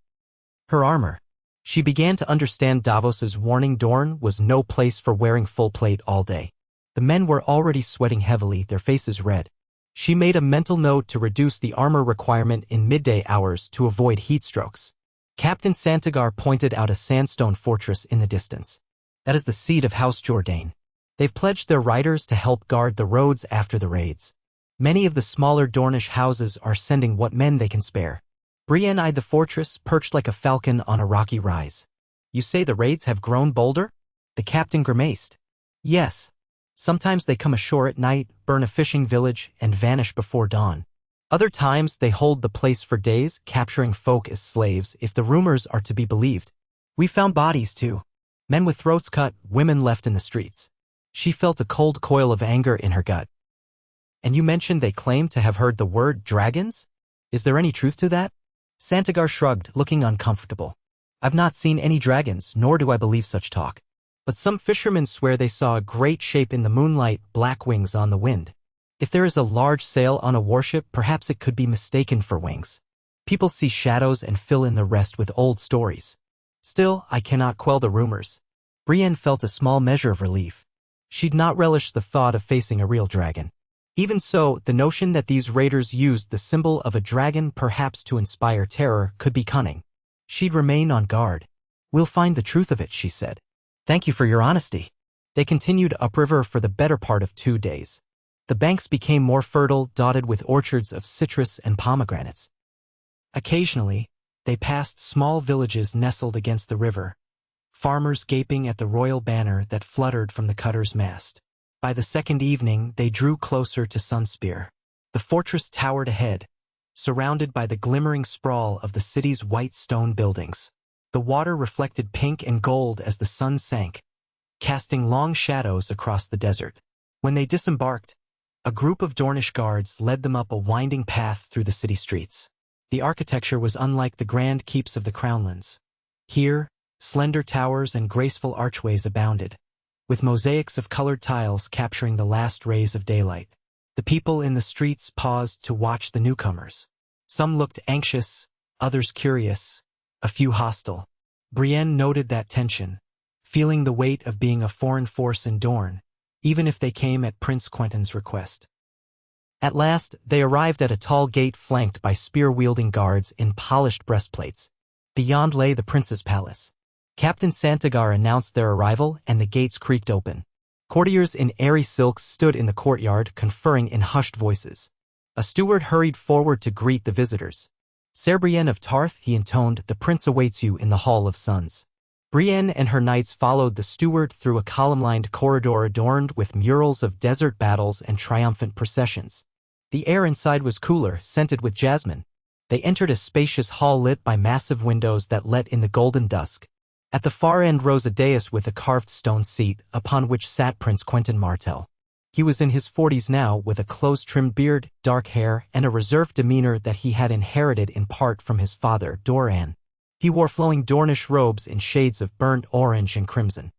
her armor. She began to understand Davos's warning. Dorne was no place for wearing full plate all day. The men were already sweating heavily, their faces red. She made a mental note to reduce the armor requirement in midday hours to avoid heat strokes. Captain Santagar pointed out a sandstone fortress in the distance. That is the seat of House Jourdain. They've pledged their riders to help guard the roads after the raids. Many of the smaller Dornish houses are sending what men they can spare. Brienne eyed the fortress, perched like a falcon on a rocky rise. You say the raids have grown bolder? The captain grimaced. Yes. Sometimes they come ashore at night, burn a fishing village, and vanish before dawn. Other times they hold the place for days, capturing folk as slaves, if the rumors are to be believed. We found bodies, too. Men with throats cut, women left in the streets. She felt a cold coil of anger in her gut. And you mentioned they claim to have heard the word dragons? Is there any truth to that? Santagar shrugged, looking uncomfortable. I've not seen any dragons, nor do I believe such talk. But some fishermen swear they saw a great shape in the moonlight, black wings on the wind. If there is a large sail on a warship, perhaps it could be mistaken for wings. People see shadows and fill in the rest with old stories. Still, I cannot quell the rumors. Brienne felt a small measure of relief. She'd not relished the thought of facing a real dragon. Even so, the notion that these raiders used the symbol of a dragon perhaps to inspire terror could be cunning. She'd remain on guard. We'll find the truth of it, she said. Thank you for your honesty. They continued upriver for the better part of 2 days. The banks became more fertile, dotted with orchards of citrus and pomegranates. Occasionally, they passed small villages nestled against the river, farmers gaping at the royal banner that fluttered from the cutter's mast. By the second evening, they drew closer to Sunspear. The fortress towered ahead, surrounded by the glimmering sprawl of the city's white stone buildings. The water reflected pink and gold as the sun sank, casting long shadows across the desert. When they disembarked, a group of Dornish guards led them up a winding path through the city streets. The architecture was unlike the grand keeps of the Crownlands. Here, slender towers and graceful archways abounded, with mosaics of colored tiles capturing the last rays of daylight. The people in the streets paused to watch the newcomers. Some looked anxious, others curious, a few hostile. Brienne noted that tension, feeling the weight of being a foreign force in Dorne, even if they came at Prince Quentyn's request. At last, they arrived at a tall gate flanked by spear-wielding guards in polished breastplates. Beyond lay the prince's palace. Captain Santagar announced their arrival, and the gates creaked open. Courtiers in airy silks stood in the courtyard, conferring in hushed voices. A steward hurried forward to greet the visitors. Ser Brienne of Tarth, he intoned, the prince awaits you in the Hall of Suns. Brienne and her knights followed the steward through a column-lined corridor adorned with murals of desert battles and triumphant processions. The air inside was cooler, scented with jasmine. They entered a spacious hall lit by massive windows that let in the golden dusk. At the far end rose a dais with a carved stone seat, upon which sat Prince Quentyn Martell. He was in his 40s now, with a close-trimmed beard, dark hair, and a reserved demeanor that he had inherited in part from his father, Doran. He wore flowing Dornish robes in shades of burnt orange and crimson.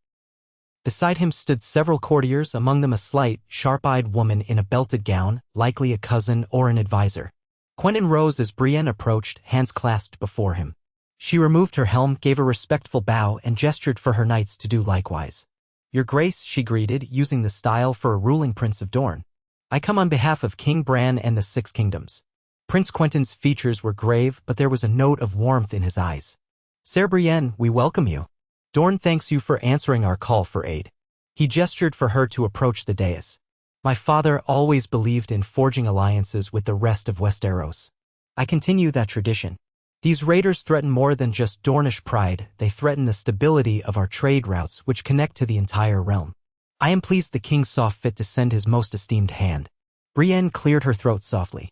Beside him stood several courtiers, among them a slight, sharp-eyed woman in a belted gown, likely a cousin or an advisor. Quentyn rose as Brienne approached, hands clasped before him. She removed her helm, gave a respectful bow, and gestured for her knights to do likewise. Your Grace, she greeted, using the style for a ruling prince of Dorne. I come on behalf of King Bran and the Six Kingdoms. Prince Quentyn's features were grave, but there was a note of warmth in his eyes. Ser Brienne, we welcome you. Dorne thanks you for answering our call for aid. He gestured for her to approach the dais. My father always believed in forging alliances with the rest of Westeros. I continue that tradition. These raiders threaten more than just Dornish pride, they threaten the stability of our trade routes which connect to the entire realm. I am pleased the king saw fit to send his most esteemed hand. Brienne cleared her throat softly.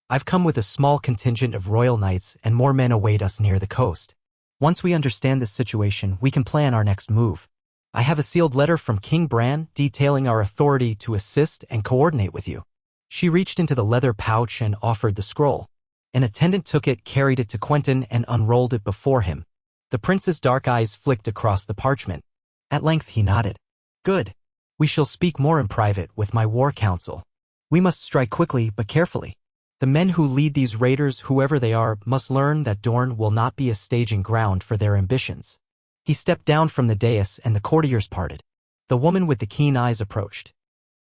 I've come with a small contingent of royal knights and more men await us near the coast. Once we understand this situation, we can plan our next move. I have a sealed letter from King Brienne detailing our authority to assist and coordinate with you. She reached into the leather pouch and offered the scroll. An attendant took it, carried it to Quentyn, and unrolled it before him. The prince's dark eyes flicked across the parchment. At length he nodded. Good. We shall speak more in private with my war council. We must strike quickly but carefully. The men who lead these raiders, whoever they are, must learn that Dorne will not be a staging ground for their ambitions. He stepped down from the dais and the courtiers parted. The woman with the keen eyes approached.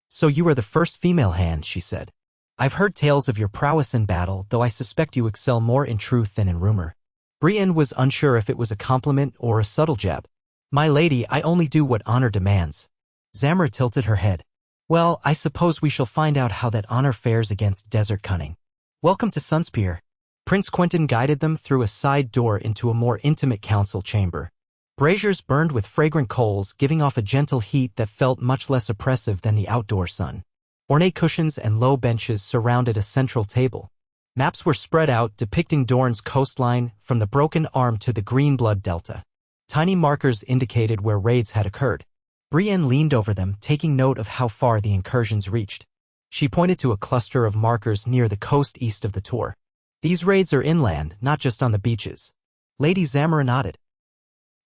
So you are the first female hand, she said. I've heard tales of your prowess in battle, though I suspect you excel more in truth than in rumor. Brienne was unsure if it was a compliment or a subtle jab. My lady, I only do what honor demands. Zamora tilted her head. Well, I suppose we shall find out how that honor fares against desert cunning. Welcome to Sunspear. Prince Quentyn guided them through a side door into a more intimate council chamber. Braziers burned with fragrant coals, giving off a gentle heat that felt much less oppressive than the outdoor sun. Ornate cushions and low benches surrounded a central table. Maps were spread out depicting Dorne's coastline from the Broken Arm to the Greenblood Delta. Tiny markers indicated where raids had occurred. Brienne leaned over them, taking note of how far the incursions reached. She pointed to a cluster of markers near the coast east of the Tor. These raids are inland, not just on the beaches. Lady Zamora nodded.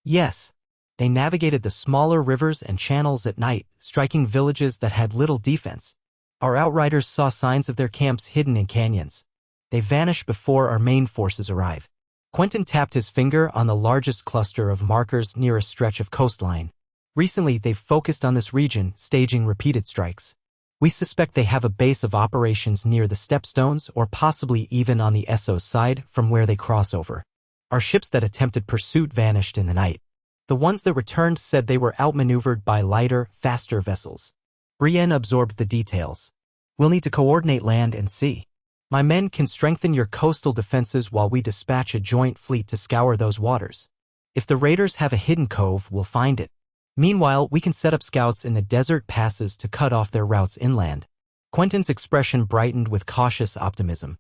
Yes. They navigated the smaller rivers and channels at night, striking villages that had little defense. Our outriders saw signs of their camps hidden in canyons. They vanish before our main forces arrive. Quentyn tapped his finger on the largest cluster of markers near a stretch of coastline. Recently, they've focused on this region, staging repeated strikes. We suspect they have a base of operations near the Stepstones or possibly even on the Essos side from where they cross over. Our ships that attempted pursuit vanished in the night. The ones that returned said they were outmaneuvered by lighter, faster vessels. Brienne absorbed the details. We'll need to coordinate land and sea. My men can strengthen your coastal defenses while we dispatch a joint fleet to scour those waters. If the raiders have a hidden cove, we'll find it. Meanwhile, we can set up scouts in the desert passes to cut off their routes inland. Quentyn's expression brightened with cautious optimism.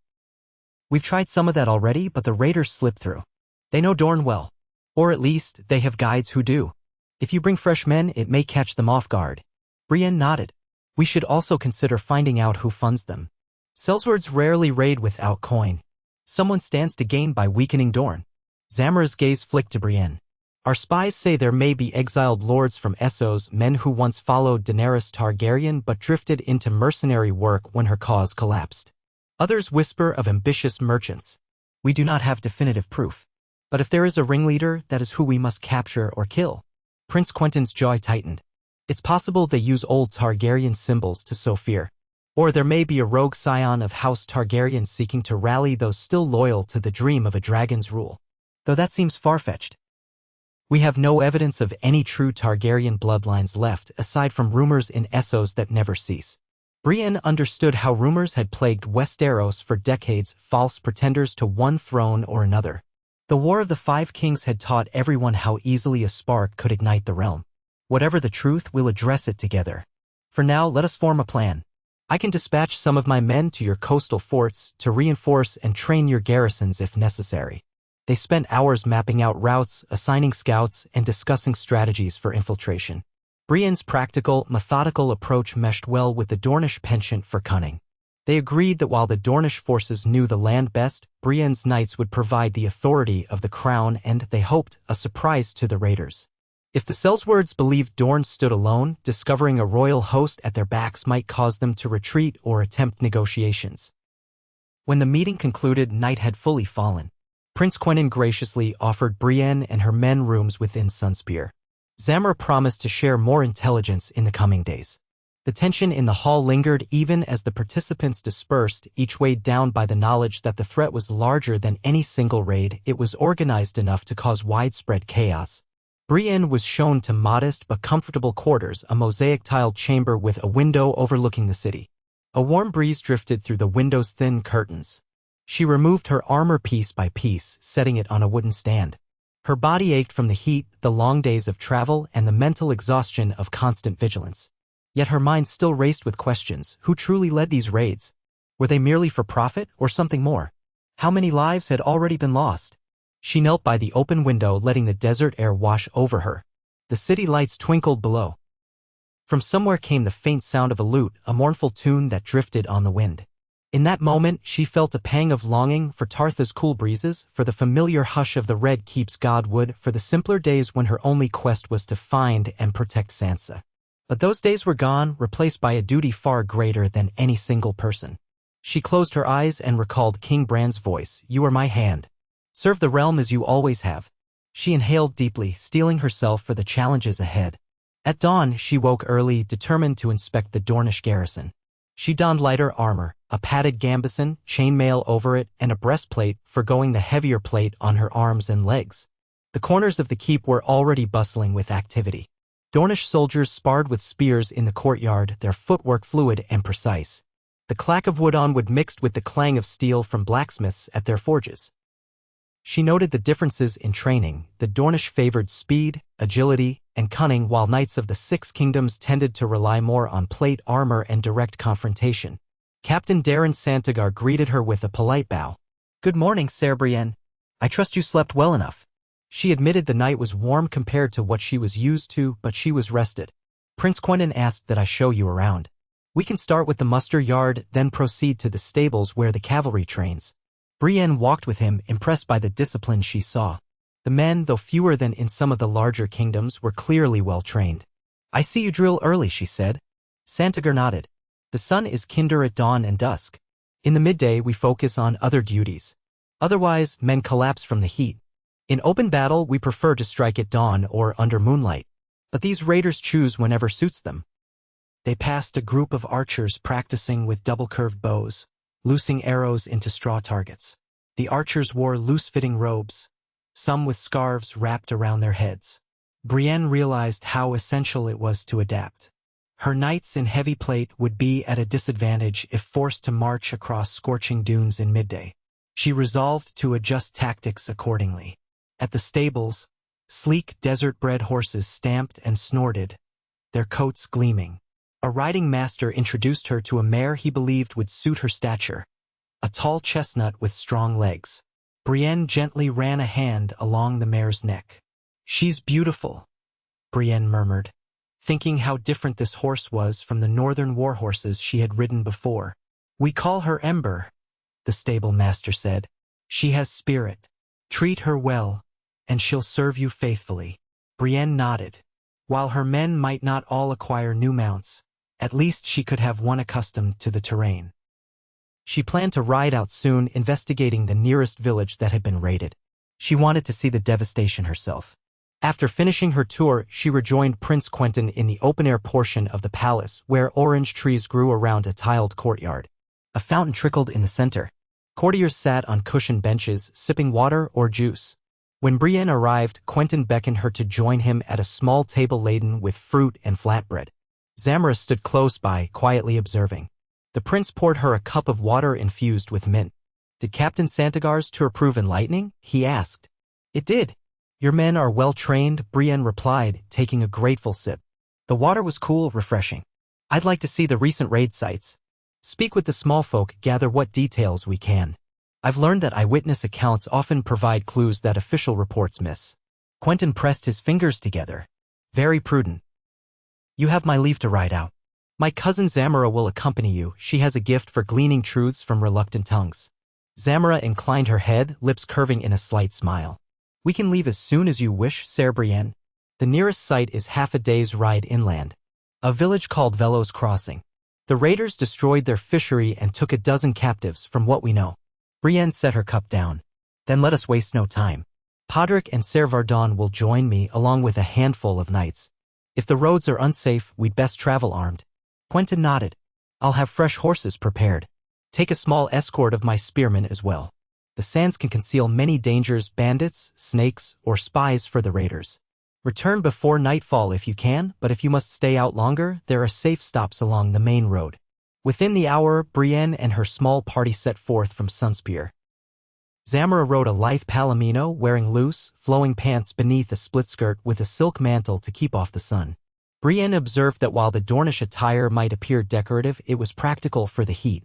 We've tried some of that already, but the raiders slip through. They know Dorne well. Or at least, they have guides who do. If you bring fresh men, it may catch them off guard. Brienne nodded. We should also consider finding out who funds them. Sellswords rarely raid without coin. Someone stands to gain by weakening Dorne. Zamora's gaze flicked to Brienne. Our spies say there may be exiled lords from Essos, men who once followed Daenerys Targaryen but drifted into mercenary work when her cause collapsed. Others whisper of ambitious merchants. We do not have definitive proof. But if there is a ringleader, that is who we must capture or kill. Prince Quentyn's jaw tightened. It's possible they use old Targaryen symbols to sow fear. Or there may be a rogue scion of House Targaryen seeking to rally those still loyal to the dream of a dragon's rule. Though that seems far-fetched. We have no evidence of any true Targaryen bloodlines left aside from rumors in Essos that never cease. Brienne understood how rumors had plagued Westeros for decades, false pretenders to one throne or another. The War of the Five Kings had taught everyone how easily a spark could ignite the realm. Whatever the truth, we'll address it together. For now, let us form a plan. I can dispatch some of my men to your coastal forts to reinforce and train your garrisons if necessary. They spent hours mapping out routes, assigning scouts, and discussing strategies for infiltration. Brienne's practical, methodical approach meshed well with the Dornish penchant for cunning. They agreed that while the Dornish forces knew the land best, Brienne's knights would provide the authority of the crown and, they hoped, a surprise to the raiders. If the Sellswords believed Dorne stood alone, discovering a royal host at their backs might cause them to retreat or attempt negotiations. When the meeting concluded, night had fully fallen. Prince Quentyn graciously offered Brienne and her men rooms within Sunspear. Zamora promised to share more intelligence in the coming days. The tension in the hall lingered even as the participants dispersed, each weighed down by the knowledge that the threat was larger than any single raid. It was organized enough to cause widespread chaos. Brienne was shown to modest but comfortable quarters, a mosaic-tiled chamber with a window overlooking the city. A warm breeze drifted through the window's thin curtains. She removed her armor piece by piece, setting it on a wooden stand. Her body ached from the heat, the long days of travel, and the mental exhaustion of constant vigilance. Yet her mind still raced with questions. Who truly led these raids? Were they merely for profit or something more? How many lives had already been lost? She knelt by the open window, letting the desert air wash over her. The city lights twinkled below. From somewhere came the faint sound of a lute, a mournful tune that drifted on the wind. In that moment, she felt a pang of longing for Tarth's cool breezes, for the familiar hush of the Red Keep's godwood, for the simpler days when her only quest was to find and protect Sansa. But those days were gone, replaced by a duty far greater than any single person. She closed her eyes and recalled King Bran's voice, "You are my hand. Serve the realm as you always have." She inhaled deeply, steeling herself for the challenges ahead. At dawn, she woke early, determined to inspect the Dornish garrison. She donned lighter armor, a padded gambeson, chainmail over it, and a breastplate, forgoing the heavier plate on her arms and legs. The corners of the keep were already bustling with activity. Dornish soldiers sparred with spears in the courtyard, their footwork fluid and precise. The clack of wood on wood mixed with the clang of steel from blacksmiths at their forges. She noted the differences in training. The Dornish favored speed, agility, and cunning, while knights of the Six Kingdoms tended to rely more on plate armor and direct confrontation. Captain Darren Santagar greeted her with a polite bow. "Good morning, Sir Brienne. I trust you slept well enough." She admitted the night was warm compared to what she was used to, but she was rested. "Prince Quentin asked that I show you around. We can start with the muster yard, then proceed to the stables where the cavalry trains." Brienne walked with him, impressed by the discipline she saw. The men, though fewer than in some of the larger kingdoms, were clearly well trained. "I see you drill early," she said. Santagar nodded. "The sun is kinder at dawn and dusk. In the midday we focus on other duties. Otherwise, men collapse from the heat. In open battle we prefer to strike at dawn or under moonlight. But these raiders choose whenever suits them." They passed a group of archers practicing with double-curved bows, loosing arrows into straw targets. The archers wore loose-fitting robes, some with scarves wrapped around their heads. Brienne realized how essential it was to adapt. Her knights in heavy plate would be at a disadvantage if forced to march across scorching dunes in midday. She resolved to adjust tactics accordingly. At the stables, sleek desert-bred horses stamped and snorted, their coats gleaming. A riding master introduced her to a mare he believed would suit her stature, a tall chestnut with strong legs. Brienne gently ran a hand along the mare's neck. "She's beautiful," Brienne murmured, thinking how different this horse was from the northern war horses she had ridden before. "We call her Ember," the stable master said. "She has spirit. Treat her well, and she'll serve you faithfully." Brienne nodded. While her men might not all acquire new mounts, at least she could have one accustomed to the terrain. She planned to ride out soon, investigating the nearest village that had been raided. She wanted to see the devastation herself. After finishing her tour, she rejoined Prince Quentin in the open-air portion of the palace, where orange trees grew around a tiled courtyard. A fountain trickled in the center. Courtiers sat on cushioned benches, sipping water or juice. When Brienne arrived, Quentin beckoned her to join him at a small table laden with fruit and flatbread. Zamora stood close by, quietly observing. The prince poured her a cup of water infused with mint. "Did Captain Santagar's tour prove enlightening?" he asked. "It did. Your men are well trained," Brienne replied, taking a grateful sip. "The water was cool, refreshing. I'd like to see the recent raid sites. Speak with the small folk, gather what details we can. I've learned that eyewitness accounts often provide clues that official reports miss." Quentin pressed his fingers together. "Very prudent. You have my leave to ride out. My cousin Zamora will accompany you. She has a gift for gleaning truths from reluctant tongues." Zamora inclined her head, lips curving in a slight smile. "We can leave as soon as you wish, Sir Brienne. The nearest site is half a day's ride inland. A village called Velos Crossing. The raiders destroyed their fishery and took a dozen captives, from what we know." Brienne set her cup down. "Then let us waste no time. Podrick and Ser Vardon will join me, along with a handful of knights. If the roads are unsafe, we'd best travel armed." Quentin nodded. "I'll have fresh horses prepared. Take a small escort of my spearmen as well. The sands can conceal many dangers, bandits, snakes, or spies for the raiders. Return before nightfall if you can, but if you must stay out longer, there are safe stops along the main road." Within the hour, Brienne and her small party set forth from Sunspear. Zamora rode a lithe palomino, wearing loose, flowing pants beneath a split skirt with a silk mantle to keep off the sun. Brienne observed that while the Dornish attire might appear decorative, it was practical for the heat.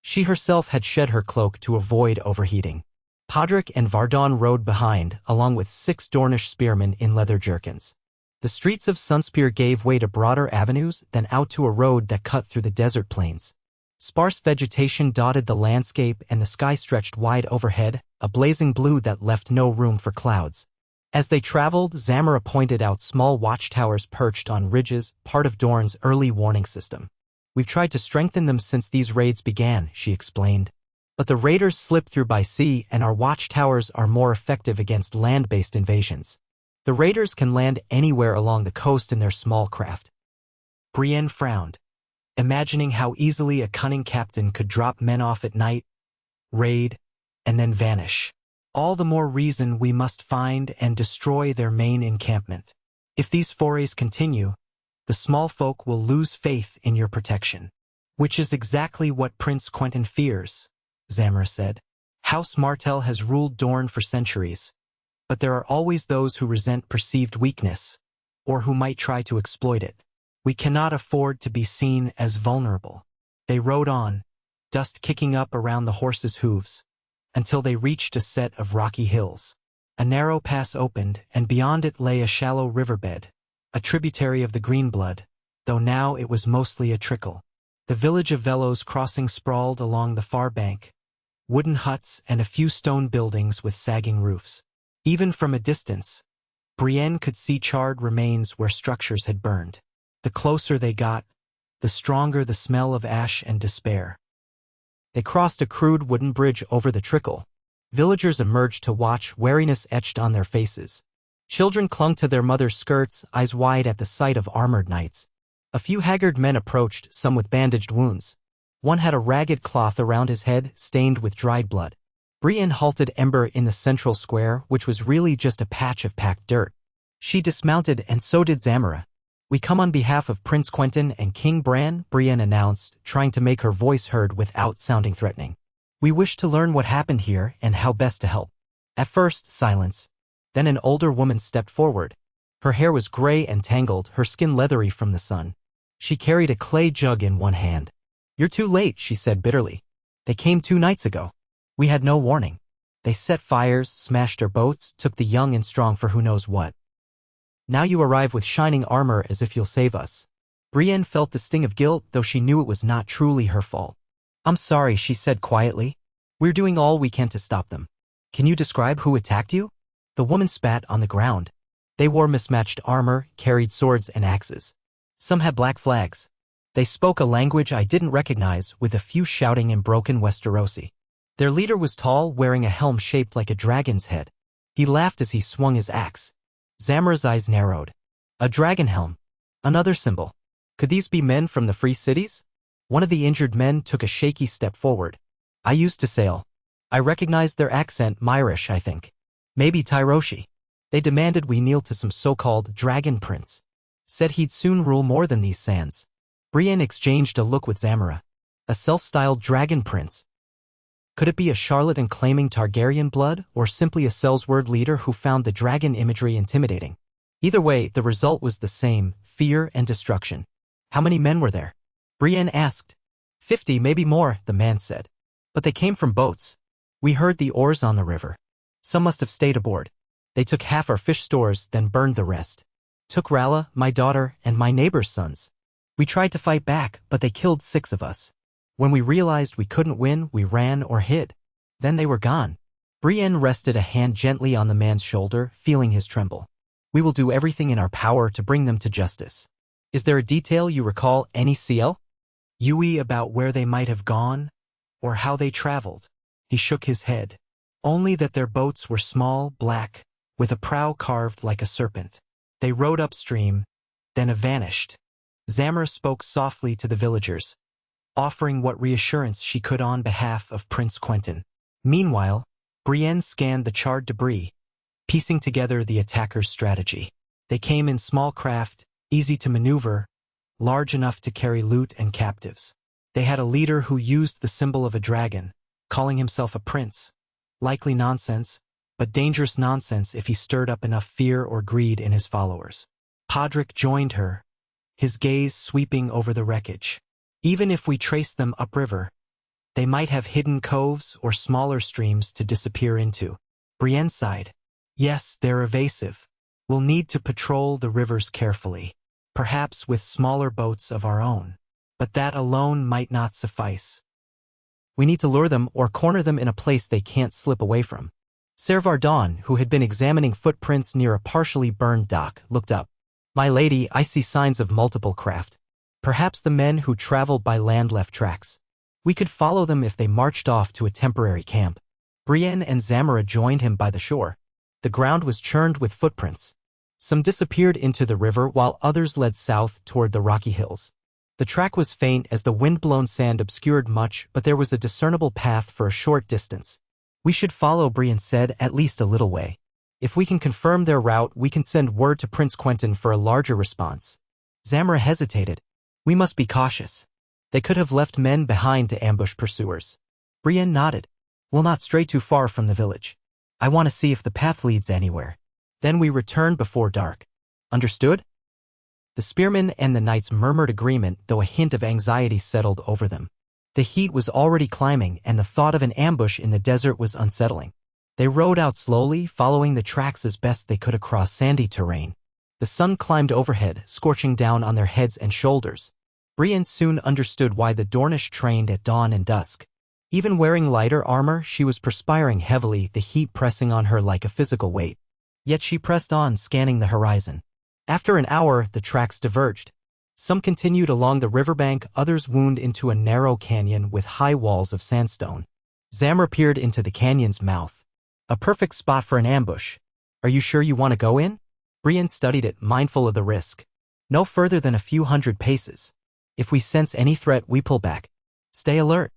She herself had shed her cloak to avoid overheating. Podrick and Vardon rode behind, along with 6 Dornish spearmen in leather jerkins. The streets of Sunspear gave way to broader avenues, then out to a road that cut through the desert plains. Sparse vegetation dotted the landscape and the sky stretched wide overhead, a blazing blue that left no room for clouds. As they traveled, Zamora pointed out small watchtowers perched on ridges, part of Dorne's early warning system. "We've tried to strengthen them since these raids began," she explained. "But the raiders slip through by sea, and our watchtowers are more effective against land-based invasions. The raiders can land anywhere along the coast in their small craft." Brienne frowned, imagining how easily a cunning captain could drop men off at night, raid, and then vanish. "All the more reason we must find and destroy their main encampment. If these forays continue, the small folk will lose faith in your protection." "Which is exactly what Prince Quentyn fears," Zamora said. "House Martell has ruled Dorne for centuries, but there are always those who resent perceived weakness, or who might try to exploit it. We cannot afford to be seen as vulnerable." They rode on, dust kicking up around the horses' hooves, until they reached a set of rocky hills. A narrow pass opened, and beyond it lay a shallow riverbed, a tributary of the Greenblood, though now it was mostly a trickle. The village of Velos Crossing sprawled along the far bank, wooden huts and a few stone buildings with sagging roofs. Even from a distance, Brienne could see charred remains where structures had burned. The closer they got, the stronger the smell of ash and despair. They crossed a crude wooden bridge over the trickle. Villagers emerged to watch, wariness etched on their faces. Children clung to their mothers' skirts, eyes wide at the sight of armored knights. A few haggard men approached, some with bandaged wounds. One had a ragged cloth around his head, stained with dried blood. Brienne halted Ember in the central square, which was really just a patch of packed dirt. She dismounted, and so did Zamora. "We come on behalf of Prince Quentyn and King Bran," Brienne announced, trying to make her voice heard without sounding threatening. "We wish to learn what happened here and how best to help." At first, silence. Then an older woman stepped forward. Her hair was gray and tangled, her skin leathery from the sun. She carried a clay jug in one hand. "You're too late," she said bitterly. "They came 2 nights ago. We had no warning. They set fires, smashed our boats, took the young and strong for who knows what. Now you arrive with shining armor as if you'll save us." Brienne felt the sting of guilt, though she knew it was not truly her fault. "I'm sorry," she said quietly. "We're doing all we can to stop them. Can you describe who attacked you?" The woman spat on the ground. "They wore mismatched armor, carried swords and axes. Some had black flags. They spoke a language I didn't recognize, with a few shouting in broken Westerosi. Their leader was tall, wearing a helm shaped like a dragon's head. He laughed as he swung his axe." Zamora's eyes narrowed. "A dragon helm. Another symbol. Could these be men from the free cities?" One of the injured men took a shaky step forward. "I used to sail. I recognized their accent, Myrish, I think. Maybe Tyroshi. They demanded we kneel to some so-called dragon prince. Said he'd soon rule more than these sands." Brienne exchanged a look with Zamora. A self-styled dragon prince. Could it be a charlatan claiming Targaryen blood, or simply a Sellsword leader who found the dragon imagery intimidating? Either way, the result was the same: fear and destruction. "How many men were there?" Brienne asked. 50, maybe more," the man said. "But they came from boats. We heard the oars on the river. Some must have stayed aboard. They took half our fish stores, then burned the rest. Took Ralla, my daughter, and my neighbor's sons. We tried to fight back, but they killed 6 of us. When we realized we couldn't win, we ran or hid. Then they were gone." Brienne rested a hand gently on the man's shoulder, feeling his tremble. "We will do everything in our power to bring them to justice. Is there a detail you recall, any CL? Yui, about where they might have gone, or how they traveled?" He shook his head. "Only that their boats were small, black, with a prow carved like a serpent. They rode upstream, then vanished." Zamora spoke softly to the villagers, offering what reassurance she could on behalf of Prince Quentyn. Meanwhile, Brienne scanned the charred debris, piecing together the attackers' strategy. They came in small craft, easy to maneuver, large enough to carry loot and captives. They had a leader who used the symbol of a dragon, calling himself a prince. Likely nonsense, but dangerous nonsense if he stirred up enough fear or greed in his followers. Podrick joined her, his gaze sweeping over the wreckage. Even if we trace them upriver, they might have hidden coves or smaller streams to disappear into. Brienne sighed. Yes, they're evasive. We'll need to patrol the rivers carefully, perhaps with smaller boats of our own. But that alone might not suffice. We need to lure them or corner them in a place they can't slip away from. Ser Vardon, who had been examining footprints near a partially burned dock, looked up. My lady, I see signs of multiple craft. Perhaps the men who traveled by land left tracks. We could follow them if they marched off to a temporary camp. Brienne and Zamora joined him by the shore. The ground was churned with footprints. Some disappeared into the river while others led south toward the rocky hills. The track was faint as the wind-blown sand obscured much, but there was a discernible path for a short distance. We should follow, Brienne said, at least a little way. If we can confirm their route, we can send word to Prince Quentin for a larger response. Zamora hesitated. We must be cautious. They could have left men behind to ambush pursuers. Brienne nodded. We'll not stray too far from the village. I want to see if the path leads anywhere. Then we return before dark. Understood? The spearmen and the knights murmured agreement, though a hint of anxiety settled over them. The heat was already climbing, and the thought of an ambush in the desert was unsettling. They rode out slowly, following the tracks as best they could across sandy terrain. The sun climbed overhead, scorching down on their heads and shoulders. Brienne soon understood why the Dornish trained at dawn and dusk. Even wearing lighter armor, she was perspiring heavily, the heat pressing on her like a physical weight. Yet she pressed on, scanning the horizon. After an hour, the tracks diverged. Some continued along the riverbank, others wound into a narrow canyon with high walls of sandstone. Zamora peered into the canyon's mouth. A perfect spot for an ambush. Are you sure you want to go in? Brienne studied it, mindful of the risk. No further than a few hundred paces. If we sense any threat, we pull back. Stay alert.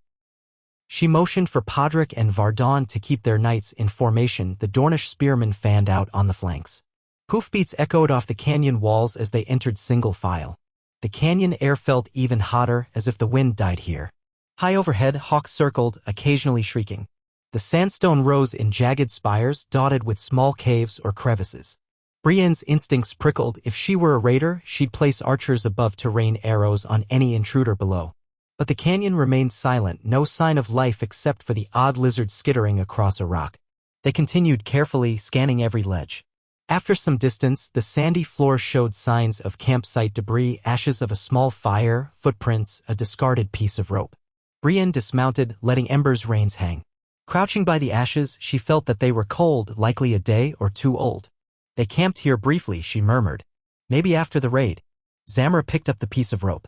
She motioned for Podrick and Vardon to keep their knights in formation. The Dornish spearmen fanned out on the flanks. Hoofbeats echoed off the canyon walls as they entered single file. The canyon air felt even hotter, as if the wind died here. High overhead, hawks circled, occasionally shrieking. The sandstone rose in jagged spires, dotted with small caves or crevices. Brienne's instincts prickled. If she were a raider, she'd place archers above to rain arrows on any intruder below. But the canyon remained silent, no sign of life except for the odd lizard skittering across a rock. They continued carefully, scanning every ledge. After some distance, the sandy floor showed signs of campsite debris, ashes of a small fire, footprints, a discarded piece of rope. Brienne dismounted, letting Ember's reins hang. Crouching by the ashes, she felt that they were cold, likely a day or two old. They camped here briefly, she murmured. Maybe after the raid. Zamora picked up the piece of rope.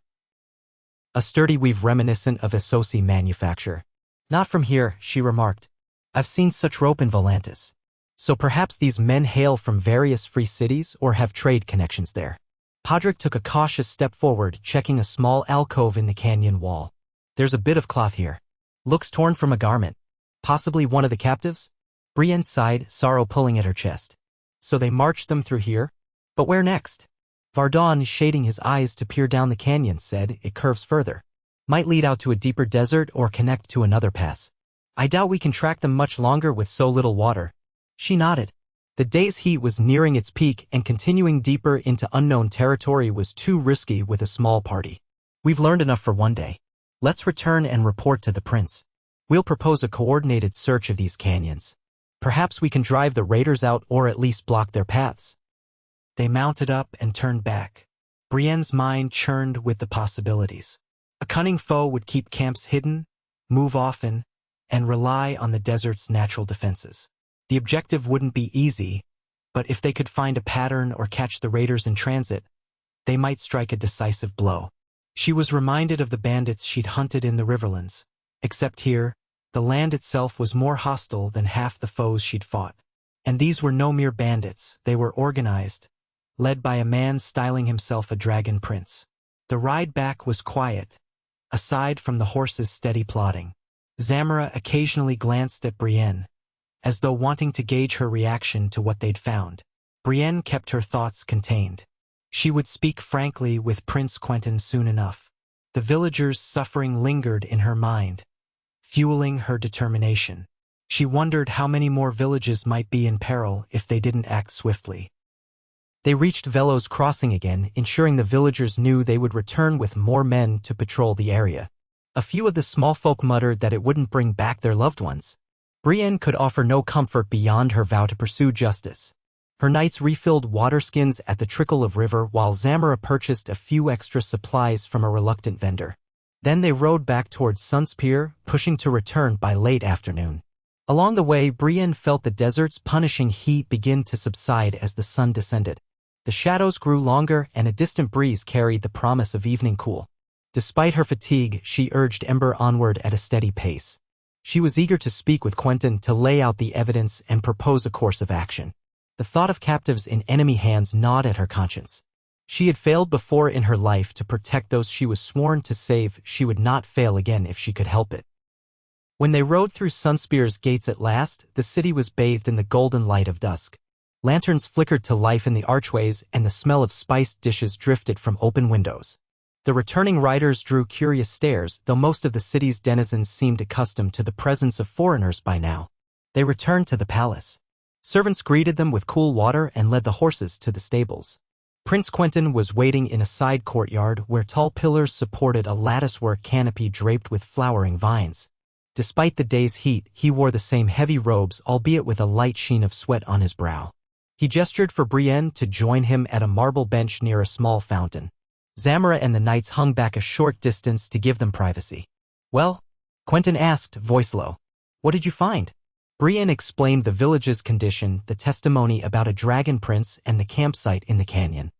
A sturdy weave reminiscent of Essosi manufacture. Not from here, she remarked. I've seen such rope in Volantis. So perhaps these men hail from various free cities or have trade connections there. Podrick took a cautious step forward, checking a small alcove in the canyon wall. There's a bit of cloth here. Looks torn from a garment. Possibly one of the captives? Brienne sighed, sorrow pulling at her chest. So they marched them through here? But where next? Vardon, shading his eyes to peer down the canyon, said, it curves further. Might lead out to a deeper desert or connect to another pass. I doubt we can track them much longer with so little water. She nodded. The day's heat was nearing its peak, and continuing deeper into unknown territory was too risky with a small party. We've learned enough for one day. Let's return and report to the prince. We'll propose a coordinated search of these canyons. Perhaps we can drive the raiders out or at least block their paths. They mounted up and turned back. Brienne's mind churned with the possibilities. A cunning foe would keep camps hidden, move often, and rely on the desert's natural defenses. The objective wouldn't be easy, but if they could find a pattern or catch the raiders in transit, they might strike a decisive blow. She was reminded of the bandits she'd hunted in the Riverlands. Except here, the land itself was more hostile than half the foes she'd fought. And these were no mere bandits, they were organized, led by a man styling himself a dragon prince. The ride back was quiet, aside from the horses' steady plodding. Zamora occasionally glanced at Brienne, as though wanting to gauge her reaction to what they'd found. Brienne kept her thoughts contained. She would speak frankly with Prince Quentin soon enough. The villagers' suffering lingered in her mind, fueling her determination. She wondered how many more villages might be in peril if they didn't act swiftly. They reached Velo's crossing again, ensuring the villagers knew they would return with more men to patrol the area. A few of the small folk muttered that it wouldn't bring back their loved ones. Brienne could offer no comfort beyond her vow to pursue justice. Her knights refilled water skins at the trickle of river while Zamora purchased a few extra supplies from a reluctant vendor. Then they rode back towards Sunspear, pushing to return by late afternoon. Along the way, Brienne felt the desert's punishing heat begin to subside as the sun descended. The shadows grew longer and a distant breeze carried the promise of evening cool. Despite her fatigue, she urged Ember onward at a steady pace. She was eager to speak with Quentyn to lay out the evidence and propose a course of action. The thought of captives in enemy hands gnawed at her conscience. She had failed before in her life to protect those she was sworn to save. She would not fail again if she could help it. When they rode through Sunspear's gates at last, the city was bathed in the golden light of dusk. Lanterns flickered to life in the archways and the smell of spiced dishes drifted from open windows. The returning riders drew curious stares, though most of the city's denizens seemed accustomed to the presence of foreigners by now. They returned to the palace. Servants greeted them with cool water and led the horses to the stables. Prince Quentyn was waiting in a side courtyard where tall pillars supported a latticework canopy draped with flowering vines. Despite the day's heat, he wore the same heavy robes, albeit with a light sheen of sweat on his brow. He gestured for Brienne to join him at a marble bench near a small fountain. Zamora and the knights hung back a short distance to give them privacy. "Well?" Quentyn asked, voice low. "What did you find?" Brienne explained the village's condition, the testimony about a dragon prince, and the campsite in the canyon.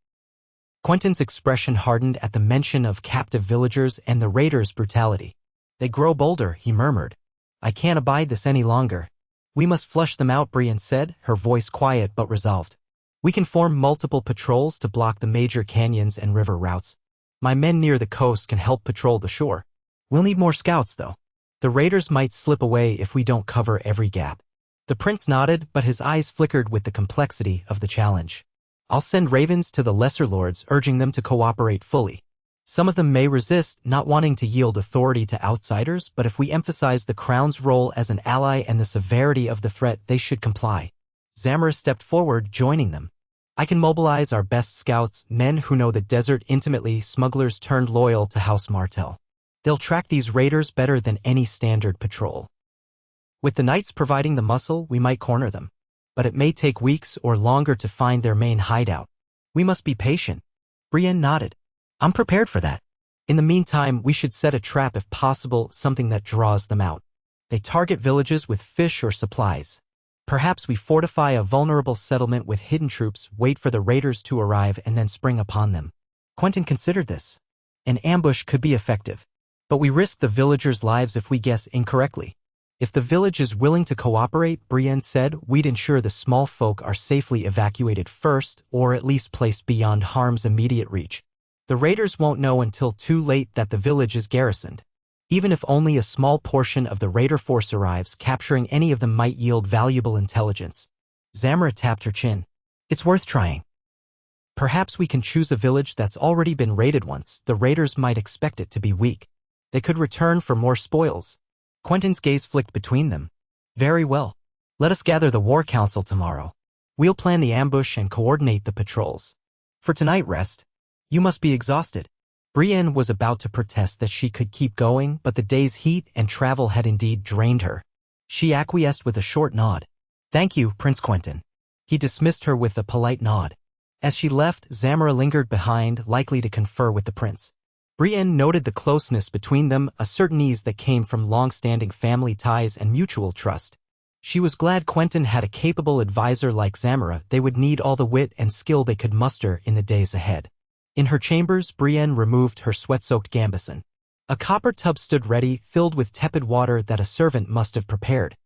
Quentyn's expression hardened at the mention of captive villagers and the raiders' brutality. "They grow bolder," he murmured. "I can't abide this any longer." "We must flush them out," Brienne said, her voice quiet but resolved. "We can form multiple patrols to block the major canyons and river routes. My men near the coast can help patrol the shore. We'll need more scouts, though. The raiders might slip away if we don't cover every gap." The prince nodded, but his eyes flickered with the complexity of the challenge. "I'll send ravens to the lesser lords, urging them to cooperate fully. Some of them may resist, not wanting to yield authority to outsiders, but if we emphasize the crown's role as an ally and the severity of the threat, they should comply." Zamora stepped forward, joining them. "I can mobilize our best scouts, men who know the desert intimately, smugglers turned loyal to House Martell. They'll track these raiders better than any standard patrol. With the knights providing the muscle, we might corner them. But it may take weeks or longer to find their main hideout. We must be patient." Brienne nodded. "I'm prepared for that. In the meantime, we should set a trap if possible, something that draws them out. They target villages with fish or supplies. Perhaps we fortify a vulnerable settlement with hidden troops, wait for the raiders to arrive, and then spring upon them." Quentyn considered this. An ambush could be effective. But we risk the villagers' lives if we guess incorrectly. "If the village is willing to cooperate," Brienne said, "we'd ensure the small folk are safely evacuated first, or at least placed beyond harm's immediate reach. The raiders won't know until too late that the village is garrisoned. Even if only a small portion of the raider force arrives, capturing any of them might yield valuable intelligence." Zamora tapped her chin. "It's worth trying. Perhaps we can choose a village that's already been raided once. The raiders might expect it to be weak. They could return for more spoils." Quentyn's gaze flicked between them. "Very well. Let us gather the war council tomorrow. We'll plan the ambush and coordinate the patrols. For tonight, rest. You must be exhausted." Brienne was about to protest that she could keep going, but the day's heat and travel had indeed drained her. She acquiesced with a short nod. "Thank you, Prince Quentyn." He dismissed her with a polite nod. As she left, Zamora lingered behind, likely to confer with the prince. Brienne noted the closeness between them, a certain ease that came from long-standing family ties and mutual trust. She was glad Quentyn had a capable advisor like Zamora. They would need all the wit and skill they could muster in the days ahead. In her chambers, Brienne removed her sweat-soaked gambeson. A copper tub stood ready, filled with tepid water that a servant must have prepared.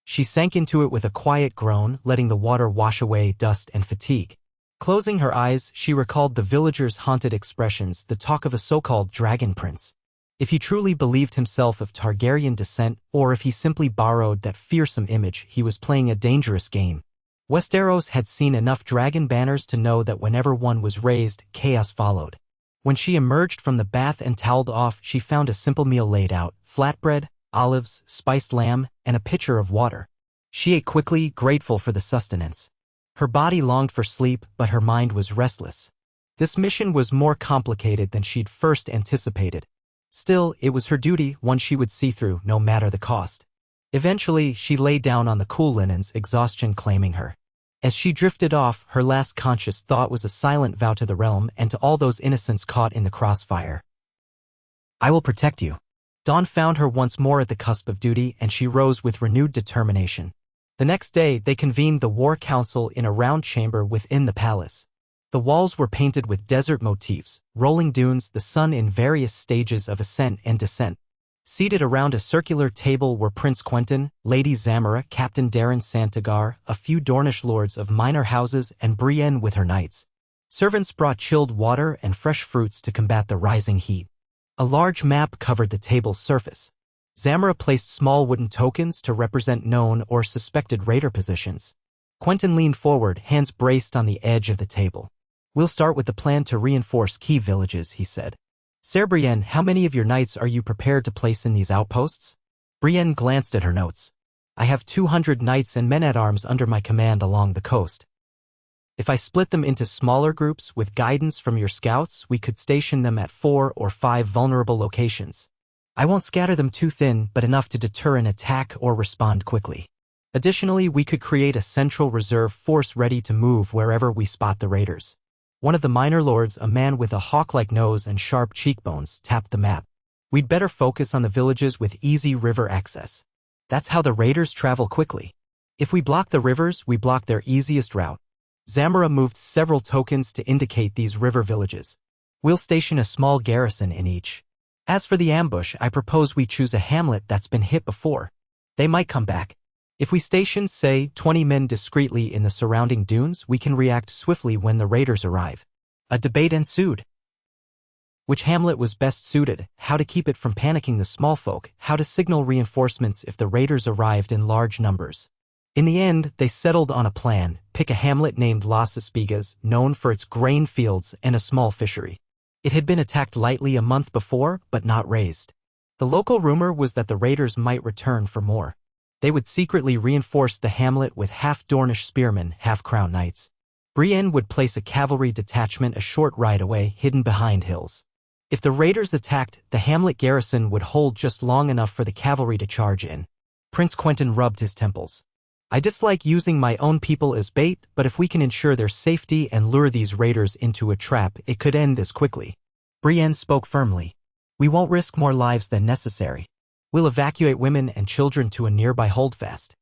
She sank into it with a quiet groan, letting the water wash away dust and fatigue. Closing her eyes, she recalled the villagers' haunted expressions, the talk of a so-called dragon prince. If he truly believed himself of Targaryen descent, or if he simply borrowed that fearsome image, he was playing a dangerous game. Westeros had seen enough dragon banners to know that whenever one was raised, chaos followed. When she emerged from the bath and toweled off, she found a simple meal laid out: flatbread, olives, spiced lamb, and a pitcher of water. She ate quickly, grateful for the sustenance. Her body longed for sleep, but her mind was restless. This mission was more complicated than she'd first anticipated. Still, it was her duty, one she would see through, no matter the cost. Eventually, she lay down on the cool linens, exhaustion claiming her. As she drifted off, her last conscious thought was a silent vow to the realm and to all those innocents caught in the crossfire. I will protect you. Dawn found her once more at the cusp of duty, and she rose with renewed determination. The next day, they convened the war council in a round chamber within the palace. The walls were painted with desert motifs, rolling dunes, the sun in various stages of ascent and descent. Seated around a circular table were Prince Quentin, Lady Zamora, Captain Darren Santagar, a few Dornish lords of minor houses, and Brienne with her knights. Servants brought chilled water and fresh fruits to combat the rising heat. A large map covered the table's surface. Zamora placed small wooden tokens to represent known or suspected raider positions. Quentin leaned forward, hands braced on the edge of the table. We'll start with the plan to reinforce key villages, he said. Sir Brienne, how many of your knights are you prepared to place in these outposts? Brienne glanced at her notes. I have 200 knights and men-at-arms under my command along the coast. If I split them into smaller groups with guidance from your scouts, we could station them at 4 or 5 vulnerable locations. I won't scatter them too thin, but enough to deter an attack or respond quickly. Additionally, we could create a central reserve force ready to move wherever we spot the raiders. One of the minor lords, a man with a hawk-like nose and sharp cheekbones, tapped the map. We'd better focus on the villages with easy river access. That's how the raiders travel quickly. If we block the rivers, we block their easiest route. Zamora moved several tokens to indicate these river villages. We'll station a small garrison in each. As for the ambush, I propose we choose a hamlet that's been hit before. They might come back. If we station, say, 20 men discreetly in the surrounding dunes, we can react swiftly when the raiders arrive. A debate ensued. Which hamlet was best suited, how to keep it from panicking the small folk, how to signal reinforcements if the raiders arrived in large numbers. In the end, they settled on a plan: pick a hamlet named Las Espigas, known for its grain fields and a small fishery. It had been attacked lightly a month before, but not razed. The local rumor was that the raiders might return for more. They would secretly reinforce the hamlet with half Dornish spearmen, half Crown Knights. Brienne would place a cavalry detachment a short ride away, hidden behind hills. If the raiders attacked, the hamlet garrison would hold just long enough for the cavalry to charge in. Prince Quentin rubbed his temples. I dislike using my own people as bait, but if we can ensure their safety and lure these raiders into a trap, it could end this quickly. Brienne spoke firmly. We won't risk more lives than necessary. We'll evacuate women and children to a nearby holdfast.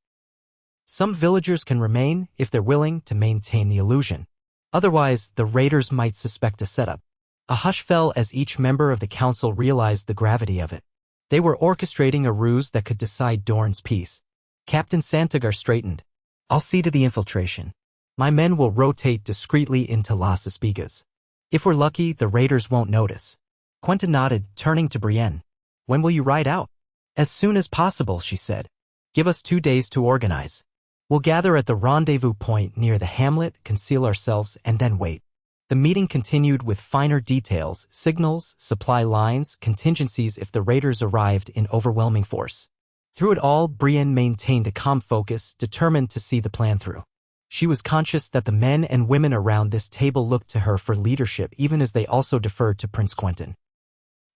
Some villagers can remain if they're willing to maintain the illusion. Otherwise, the raiders might suspect a setup. A hush fell as each member of the council realized the gravity of it. They were orchestrating a ruse that could decide Dorne's peace. Captain Santagar straightened. I'll see to the infiltration. My men will rotate discreetly into Las Espigas. If we're lucky, the raiders won't notice. Quentin nodded, turning to Brienne. When will you ride out? As soon as possible, she said. Give us 2 days to organize. We'll gather at the rendezvous point near the hamlet, conceal ourselves, and then wait. The meeting continued with finer details, signals, supply lines, contingencies if the raiders arrived in overwhelming force. Through it all, Brienne maintained a calm focus, determined to see the plan through. She was conscious that the men and women around this table looked to her for leadership, even as they also deferred to Prince Quentin.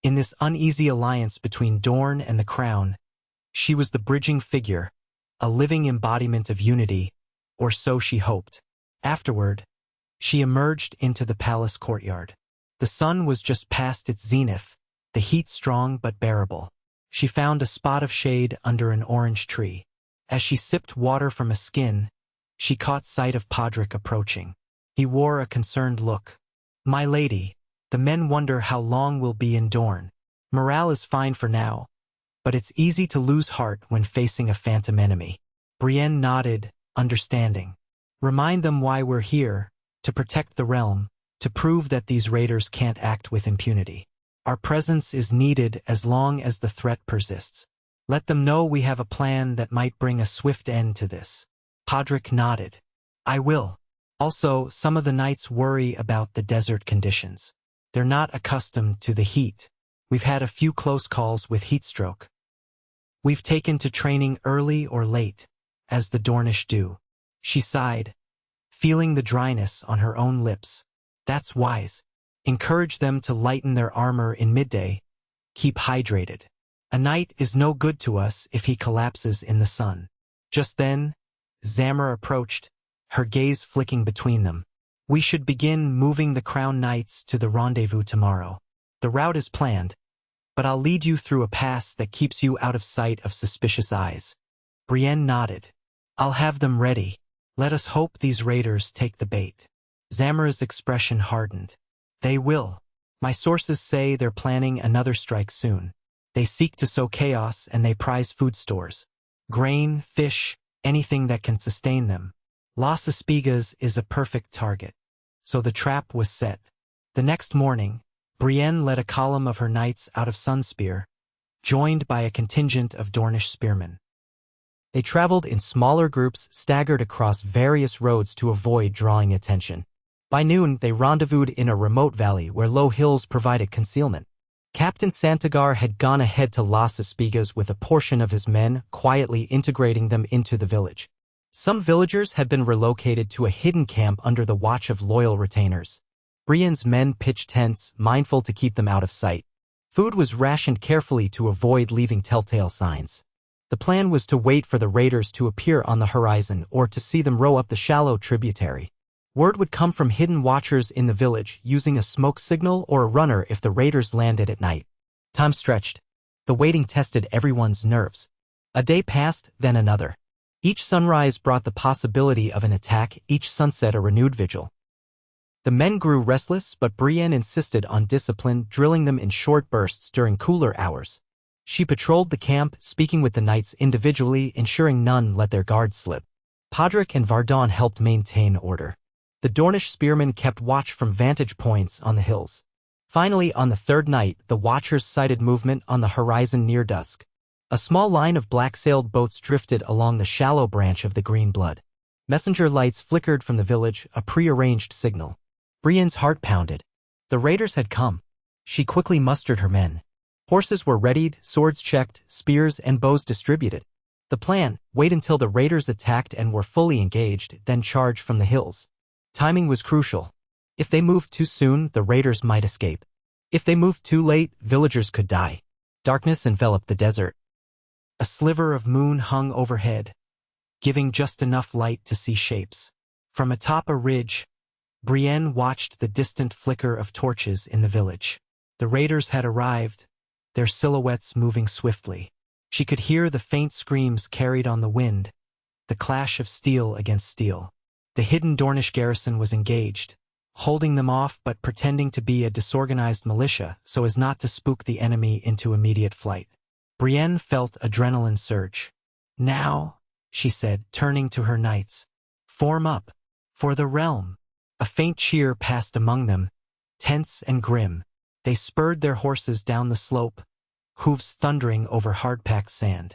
In this uneasy alliance between Dorne and the Crown, she was the bridging figure, a living embodiment of unity, or so she hoped. Afterward, she emerged into the palace courtyard. The sun was just past its zenith, the heat strong but bearable. She found a spot of shade under an orange tree. As she sipped water from a skin, she caught sight of Podrick approaching. He wore a concerned look. My lady, the men wonder how long we'll be in Dorne. Morale is fine for now, but it's easy to lose heart when facing a phantom enemy. Brienne nodded, understanding. Remind them why we're here, to protect the realm, to prove that these raiders can't act with impunity. Our presence is needed as long as the threat persists. Let them know we have a plan that might bring a swift end to this. Podrick nodded. I will. Also, some of the knights worry about the desert conditions. They're not accustomed to the heat. We've had a few close calls with heatstroke. We've taken to training early or late, as the Dornish do. She sighed. feeling the dryness on her own lips. That's wise. Encourage them to lighten their armor in midday. Keep hydrated. A knight is no good to us if he collapses in the sun. Just then, Zamra approached, her gaze flicking between them. We should begin moving the crown knights to the rendezvous tomorrow. The route is planned, but I'll lead you through a pass that keeps you out of sight of suspicious eyes. Brienne nodded. I'll have them ready. Let us hope these raiders take the bait. Zamra's expression hardened. They will. My sources say they're planning another strike soon. They seek to sow chaos and they prize food stores. Grain, fish, anything that can sustain them. Las Espigas is a perfect target. So the trap was set. The next morning, Brienne led a column of her knights out of Sunspear, joined by a contingent of Dornish spearmen. They traveled in smaller groups staggered across various roads to avoid drawing attention. By noon, they rendezvoused in a remote valley where low hills provided concealment. Captain Santagar had gone ahead to Las Espigas with a portion of his men, quietly integrating them into the village. Some villagers had been relocated to a hidden camp under the watch of loyal retainers. Brienne's men pitched tents, mindful to keep them out of sight. Food was rationed carefully to avoid leaving telltale signs. The plan was to wait for the raiders to appear on the horizon or to see them row up the shallow tributary. Word would come from hidden watchers in the village using a smoke signal or a runner if the raiders landed at night. Time stretched. The waiting tested everyone's nerves. A day passed, then another. Each sunrise brought the possibility of an attack, each sunset a renewed vigil. The men grew restless, but Brienne insisted on discipline, drilling them in short bursts during cooler hours. She patrolled the camp, speaking with the knights individually, ensuring none let their guard slip. Podrick and Vardon helped maintain order. The Dornish spearmen kept watch from vantage points on the hills. Finally, on the third night, the watchers sighted movement on the horizon near dusk. A small line of black-sailed boats drifted along the shallow branch of the Green Blood. Messenger lights flickered from the village, a prearranged signal. Brienne's heart pounded. The raiders had come. She quickly mustered her men. Horses were readied, swords checked, spears and bows distributed. The plan, wait until the raiders attacked and were fully engaged, then charge from the hills. Timing was crucial. If they moved too soon, the raiders might escape. If they moved too late, villagers could die. Darkness enveloped the desert. A sliver of moon hung overhead, giving just enough light to see shapes. From atop a ridge, Brienne watched the distant flicker of torches in the village. The raiders had arrived, their silhouettes moving swiftly. She could hear the faint screams carried on the wind, the clash of steel against steel. The hidden Dornish garrison was engaged, holding them off but pretending to be a disorganized militia so as not to spook the enemy into immediate flight. Brienne felt adrenaline surge. Now, she said, turning to her knights, form up. For the realm. A faint cheer passed among them, tense and grim. They spurred their horses down the slope, hooves thundering over hard-packed sand.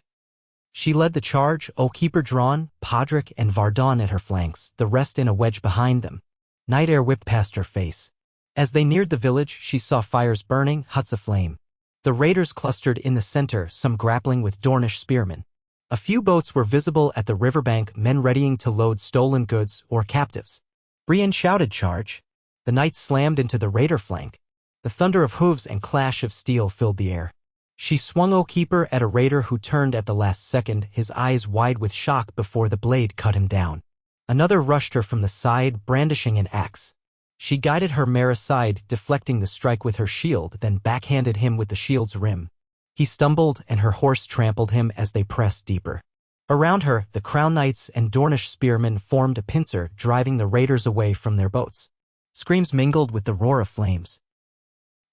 She led the charge, Oathkeeper drawn, Podrick and Vardon at her flanks, the rest in a wedge behind them. Night air whipped past her face. As they neared the village, she saw fires burning, huts aflame. The raiders clustered in the center, some grappling with Dornish spearmen. A few boats were visible at the riverbank, men readying to load stolen goods or captives. Brienne shouted charge. The knights slammed into the raider flank. The thunder of hooves and clash of steel filled the air. She swung Oathkeeper at a raider who turned at the last second, his eyes wide with shock before the blade cut him down. Another rushed her from the side, brandishing an axe. She guided her mare aside, deflecting the strike with her shield, then backhanded him with the shield's rim. He stumbled, and her horse trampled him as they pressed deeper. Around her, the Crown Knights and Dornish spearmen formed a pincer, driving the raiders away from their boats. Screams mingled with the roar of flames.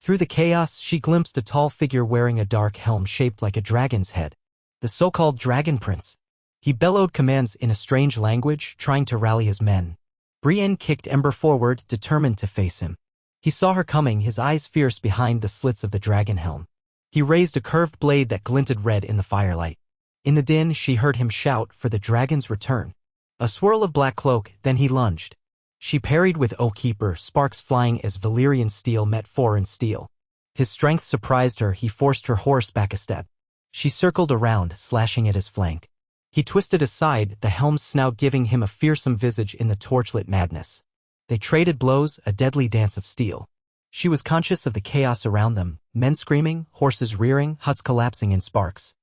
Through the chaos, she glimpsed a tall figure wearing a dark helm shaped like a dragon's head. The so-called Dragon Prince. He bellowed commands in a strange language, trying to rally his men. Brienne kicked Ember forward, determined to face him. He saw her coming, his eyes fierce behind the slits of the dragon helm. He raised a curved blade that glinted red in the firelight. In the din, she heard him shout for the dragon's return. A swirl of black cloak, then he lunged. She parried with Oathkeeper, sparks flying as Valyrian steel met foreign steel. His strength surprised her, he forced her horse back a step. She circled around, slashing at his flank. He twisted aside, the helm's snout giving him a fearsome visage in the torchlit madness. They traded blows, a deadly dance of steel. She was conscious of the chaos around them, men screaming, horses rearing, huts collapsing in sparks.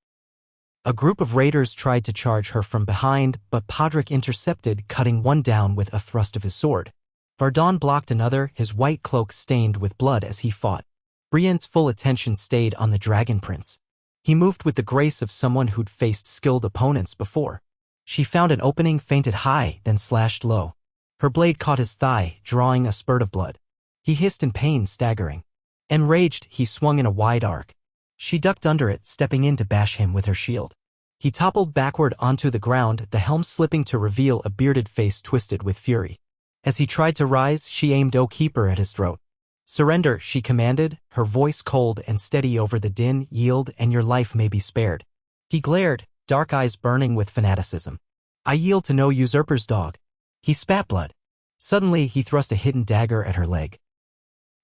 A group of raiders tried to charge her from behind, but Podrick intercepted, cutting one down with a thrust of his sword. Vardon blocked another, his white cloak stained with blood as he fought. Brienne's full attention stayed on the Dragon Prince. He moved with the grace of someone who'd faced skilled opponents before. She found an opening, feinted high, then slashed low. Her blade caught his thigh, drawing a spurt of blood. He hissed in pain, staggering. Enraged, he swung in a wide arc. She ducked under it, stepping in to bash him with her shield. He toppled backward onto the ground, the helm slipping to reveal a bearded face twisted with fury. As he tried to rise, she aimed Oathkeeper at his throat. "Surrender," she commanded, her voice cold and steady over the din. "Yield, and your life may be spared." He glared, dark eyes burning with fanaticism. "I yield to no usurper's dog." He spat blood. Suddenly, he thrust a hidden dagger at her leg.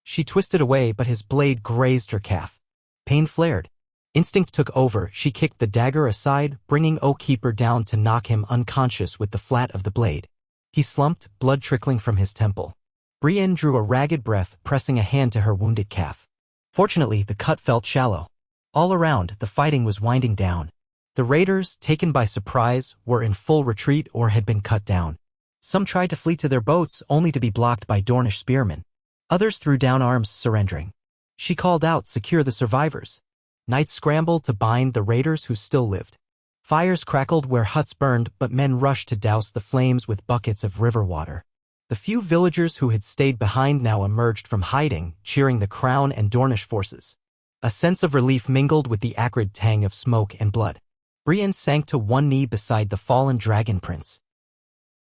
She twisted away, but his blade grazed her calf. Pain flared. Instinct took over. She kicked the dagger aside, bringing Oathkeeper down to knock him unconscious with the flat of the blade. He slumped, blood trickling from his temple. Brienne drew a ragged breath, pressing a hand to her wounded calf. Fortunately, the cut felt shallow. All around, the fighting was winding down. The raiders, taken by surprise, were in full retreat or had been cut down. Some tried to flee to their boats, only to be blocked by Dornish spearmen. Others threw down arms, surrendering. She called out, "Secure the survivors." Knights scrambled to bind the raiders who still lived. Fires crackled where huts burned, but men rushed to douse the flames with buckets of river water. The few villagers who had stayed behind now emerged from hiding, cheering the Crown and Dornish forces. A sense of relief mingled with the acrid tang of smoke and blood. Brienne sank to one knee beside the fallen Dragon Prince.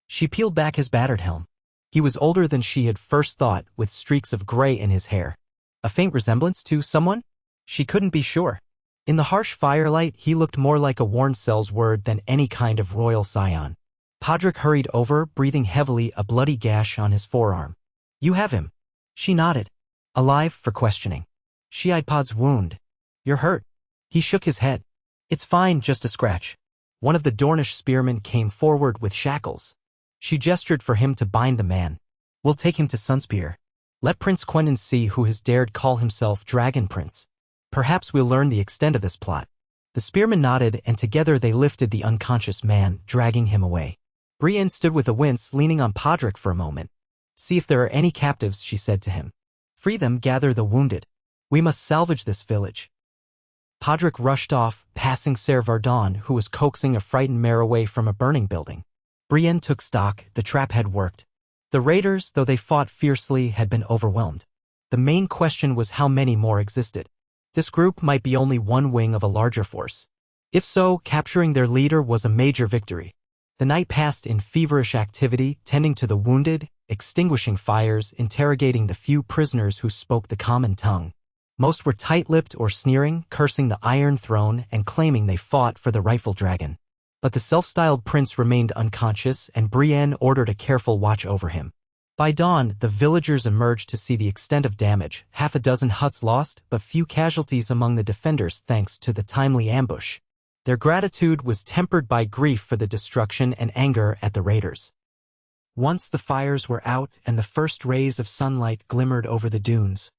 She peeled back his battered helm. He was older than she had first thought, with streaks of gray in his hair. A faint resemblance to someone? She couldn't be sure. In the harsh firelight, he looked more like a Warncell's word than any kind of royal scion. Podrick hurried over, breathing heavily, a bloody gash on his forearm. "You have him." She nodded. "Alive for questioning." She eyed Pod's wound. "You're hurt." He shook his head. "It's fine, just a scratch." One of the Dornish spearmen came forward with shackles. She gestured for him to bind the man. "We'll take him to Sunspear. Let Prince Quentyn see who has dared call himself Dragon Prince. Perhaps we'll learn the extent of this plot." The spearman nodded, and together they lifted the unconscious man, dragging him away. Brienne stood with a wince, leaning on Podrick for a moment. "See if there are any captives," she said to him. "Free them, gather the wounded. We must salvage this village." Podrick rushed off, passing Ser Vardon, who was coaxing a frightened mare away from a burning building. Brienne took stock. The trap had worked. The raiders, though they fought fiercely, had been overwhelmed. The main question was how many more existed. This group might be only one wing of a larger force. If so, capturing their leader was a major victory. The night passed in feverish activity, tending to the wounded, extinguishing fires, interrogating the few prisoners who spoke the common tongue. Most were tight-lipped or sneering, cursing the Iron Throne and claiming they fought for the rightful dragon. But the self-styled prince remained unconscious, and Brienne ordered a careful watch over him. By dawn, the villagers emerged to see the extent of damage, half a dozen huts lost, but few casualties among the defenders thanks to the timely ambush. Their gratitude was tempered by grief for the destruction and anger at the raiders. Once the fires were out and the first rays of sunlight glimmered over the dunes,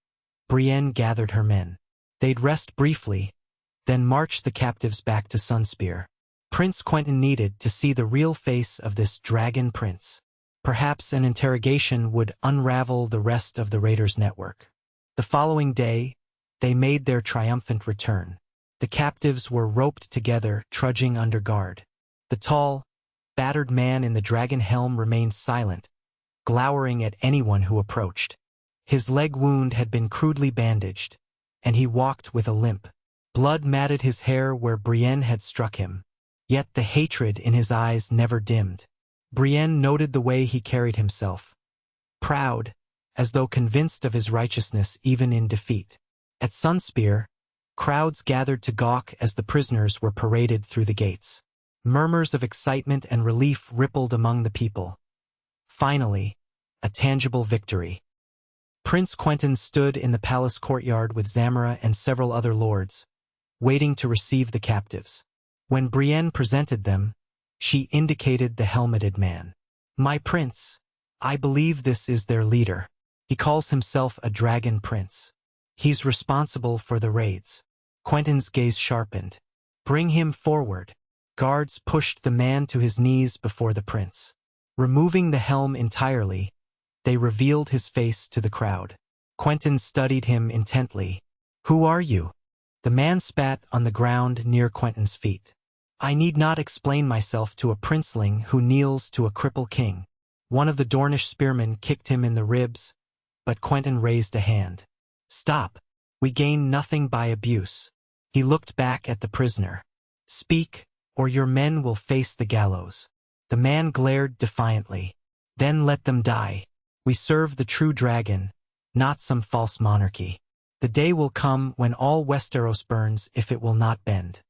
Brienne gathered her men. They'd rest briefly, then march the captives back to Sunspear. Prince Quentyn needed to see the real face of this dragon prince. Perhaps an interrogation would unravel the rest of the raiders' network. The following day, they made their triumphant return. The captives were roped together, trudging under guard. The tall, battered man in the dragon helm remained silent, glowering at anyone who approached. His leg wound had been crudely bandaged, and he walked with a limp. Blood matted his hair where Brienne had struck him, yet the hatred in his eyes never dimmed. Brienne noted the way he carried himself, proud, as though convinced of his righteousness even in defeat. At Sunspear, crowds gathered to gawk as the prisoners were paraded through the gates. Murmurs of excitement and relief rippled among the people. Finally, a tangible victory. Prince Quentyn stood in the palace courtyard with Zamora and several other lords, waiting to receive the captives. When Brienne presented them, She indicated the helmeted man. My prince, I believe this is their leader. He calls himself a dragon prince. He's responsible for the raids. Quentin's gaze sharpened. Bring him forward. Guards pushed the man to his knees before the prince. Removing the helm entirely, they revealed his face to the crowd. Quentin studied him intently. Who are you? The man spat on the ground near Quentin's feet. I need not explain myself to a princeling who kneels to a cripple king. One of the Dornish spearmen kicked him in the ribs, but Quentin raised a hand. Stop. We gain nothing by abuse. He looked back at the prisoner. Speak, or your men will face the gallows. The man glared defiantly. Then let them die. We serve the true dragon, not some false monarchy. The day will come when all Westeros burns if it will not bend.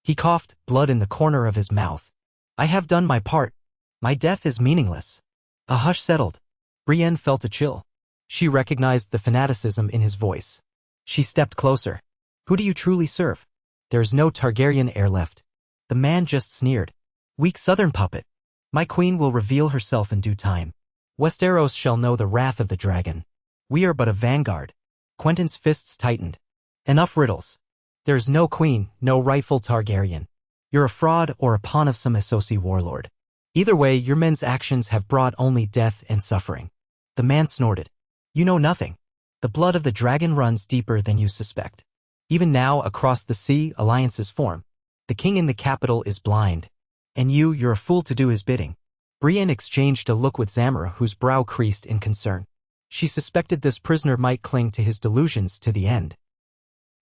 He coughed, blood in the corner of his mouth. I have done my part. My death is meaningless. A hush settled. Brienne felt a chill. She recognized the fanaticism in his voice. She stepped closer. Who do you truly serve? There is no Targaryen heir left. The man just sneered. Weak southern puppet. My queen will reveal herself in due time. Westeros shall know the wrath of the dragon. We are but a vanguard. Quentin's fists tightened. Enough riddles. There is no queen, no rightful Targaryen. You're a fraud or a pawn of some Essosi warlord. Either way, your men's actions have brought only death and suffering. The man snorted. You know nothing. The blood of the dragon runs deeper than you suspect. Even now, across the sea, alliances form. The king in the capital is blind. And you're a fool to do his bidding. Brienne exchanged a look with Zamora, whose brow creased in concern. She suspected this prisoner might cling to his delusions to the end.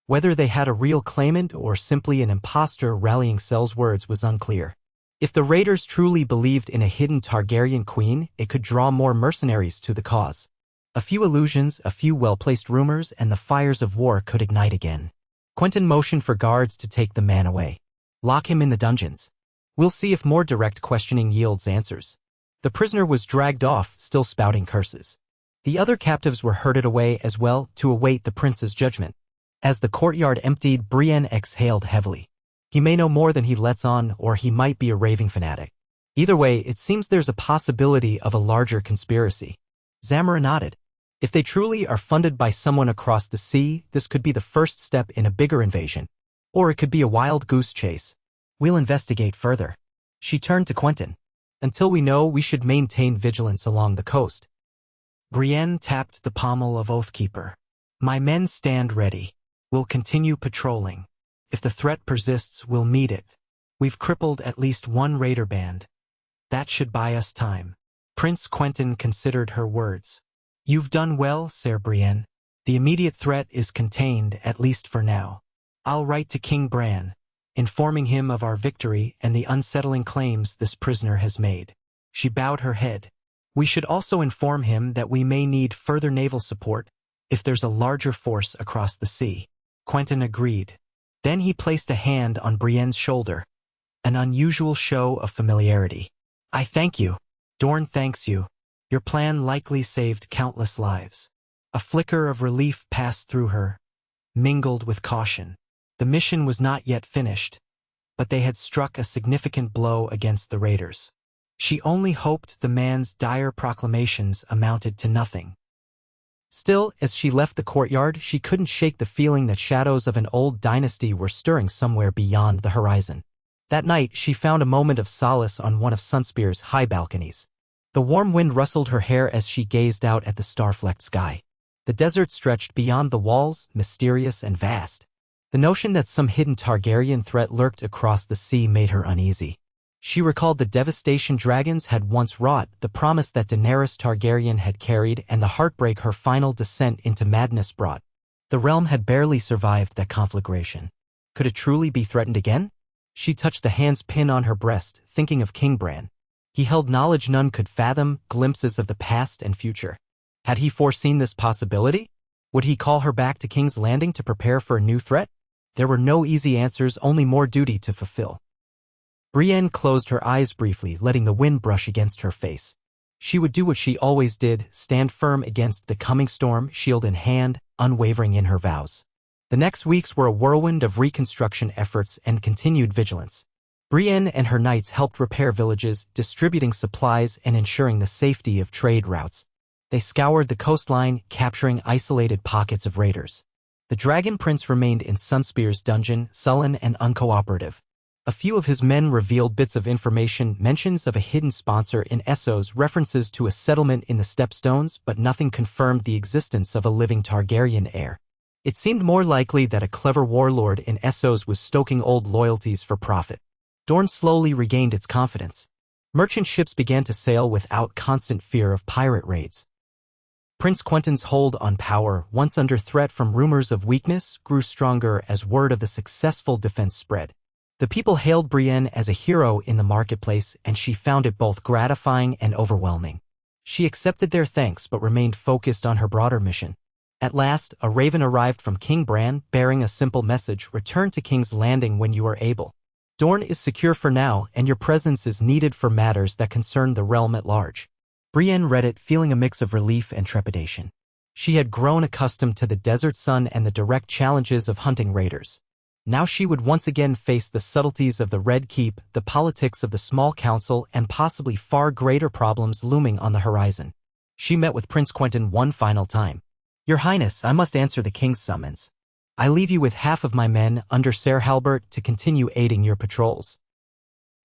Whether they had a real claimant or simply an impostor rallying Sel's words was unclear. If the raiders truly believed in a hidden Targaryen queen, it could draw more mercenaries to the cause. A few illusions, a few well-placed rumors, and the fires of war could ignite again. Quentin motioned for guards to take the man away. Lock him in the dungeons. We'll see if more direct questioning yields answers. The prisoner was dragged off, still spouting curses. The other captives were herded away as well to await the prince's judgment. As the courtyard emptied, Brienne exhaled heavily. He may know more than he lets on, or he might be a raving fanatic. Either way, it seems there's a possibility of a larger conspiracy. Zamora nodded. If they truly are funded by someone across the sea, this could be the first step in a bigger invasion. Or it could be a wild goose chase. We'll investigate further. She turned to Quentin. Until we know, we should maintain vigilance along the coast. Brienne tapped the pommel of Oathkeeper. My men stand ready. We'll continue patrolling. If the threat persists, we'll meet it. We've crippled at least one raider band. That should buy us time. Prince Quentin considered her words. You've done well, Sir Brienne. The immediate threat is contained, at least for now. I'll write to King Bran, informing him of our victory and the unsettling claims this prisoner has made. She bowed her head. We should also inform him that we may need further naval support if there's a larger force across the sea. Quentin agreed. Then he placed a hand on Brienne's shoulder, an unusual show of familiarity. I thank you. Dorne thanks you. Your plan likely saved countless lives. A flicker of relief passed through her, mingled with caution. The mission was not yet finished, but they had struck a significant blow against the raiders. She only hoped the man's dire proclamations amounted to nothing. Still, as she left the courtyard, she couldn't shake the feeling that shadows of an old dynasty were stirring somewhere beyond the horizon. That night, she found a moment of solace on one of Sunspear's high balconies. The warm wind rustled her hair as she gazed out at the star-flecked sky. The desert stretched beyond the walls, mysterious and vast. The notion that some hidden Targaryen threat lurked across the sea made her uneasy. She recalled the devastation dragons had once wrought, the promise that Daenerys Targaryen had carried, and the heartbreak her final descent into madness brought. The realm had barely survived that conflagration. Could it truly be threatened again? She touched the hand's pin on her breast, thinking of King Bran. He held knowledge none could fathom, glimpses of the past and future. Had he foreseen this possibility? Would he call her back to King's Landing to prepare for a new threat? There were no easy answers, only more duty to fulfill. Brienne closed her eyes briefly, letting the wind brush against her face. She would do what she always did, stand firm against the coming storm, shield in hand, unwavering in her vows. The next weeks were a whirlwind of reconstruction efforts and continued vigilance. Brienne and her knights helped repair villages, distributing supplies and ensuring the safety of trade routes. They scoured the coastline, capturing isolated pockets of raiders. The Dragon Prince remained in Sunspear's dungeon, sullen and uncooperative. A few of his men revealed bits of information, mentions of a hidden sponsor in Essos, references to a settlement in the Stepstones, but nothing confirmed the existence of a living Targaryen heir. It seemed more likely that a clever warlord in Essos was stoking old loyalties for profit. Dorne slowly regained its confidence. Merchant ships began to sail without constant fear of pirate raids. Prince Quentyn's hold on power, once under threat from rumors of weakness, grew stronger as word of the successful defense spread. The people hailed Brienne as a hero in the marketplace, and she found it both gratifying and overwhelming. She accepted their thanks but remained focused on her broader mission. At last, a raven arrived from King Bran, bearing a simple message: return to King's Landing when you are able. Dorne is secure for now, and your presence is needed for matters that concern the realm at large. Brienne read it, feeling a mix of relief and trepidation. She had grown accustomed to the desert sun and the direct challenges of hunting raiders. Now she would once again face the subtleties of the Red Keep, the politics of the small council, and possibly far greater problems looming on the horizon. She met with Prince Quentyn one final time. Your Highness, I must answer the king's summons. I leave you with half of my men under Ser Halbert to continue aiding your patrols.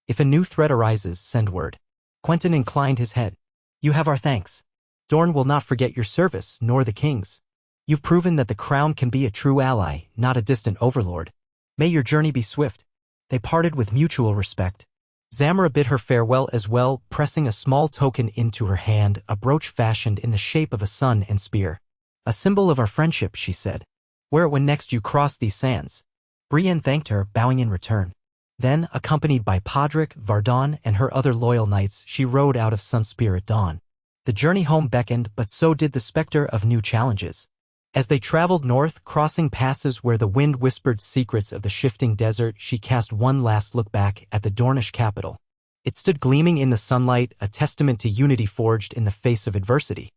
If a new threat arises, send word. Quentyn inclined his head. You have our thanks. Dorne will not forget your service, nor the king's. You've proven that the crown can be a true ally, not a distant overlord. May your journey be swift. They parted with mutual respect. Zamora bid her farewell as well, pressing a small token into her hand, a brooch fashioned in the shape of a sun and spear. A symbol of our friendship, she said. Wear it when next you cross these sands. Brienne thanked her, bowing in return. Then, accompanied by Podrick, Vardon, and her other loyal knights, she rode out of Sunspear at dawn. The journey home beckoned, but so did the specter of new challenges. As they traveled north, crossing passes where the wind whispered secrets of the shifting desert, she cast one last look back at the Dornish capital. It stood gleaming in the sunlight, a testament to unity forged in the face of adversity.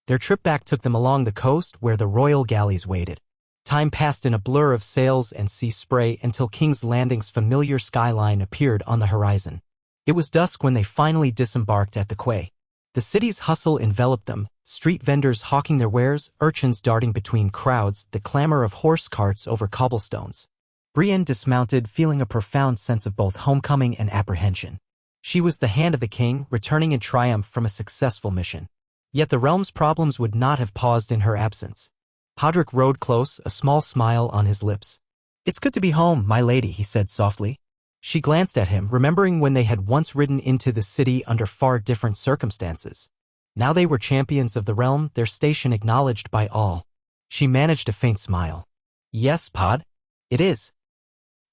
Their trip back took them along the coast where the royal galleys waited. Time passed in a blur of sails and sea spray until King's Landing's familiar skyline appeared on the horizon. It was dusk when they finally disembarked at the quay. The city's hustle enveloped them, street vendors hawking their wares, urchins darting between crowds, the clamor of horse carts over cobblestones. Brienne dismounted, feeling a profound sense of both homecoming and apprehension. She was the hand of the king, returning in triumph from a successful mission. Yet the realm's problems would not have paused in her absence. Podrick rode close, a small smile on his lips. It's good to be home, my lady, he said softly. She glanced at him, remembering when they had once ridden into the city under far different circumstances. Now they were champions of the realm, their station acknowledged by all. She managed a faint smile. Yes, Pod. It is.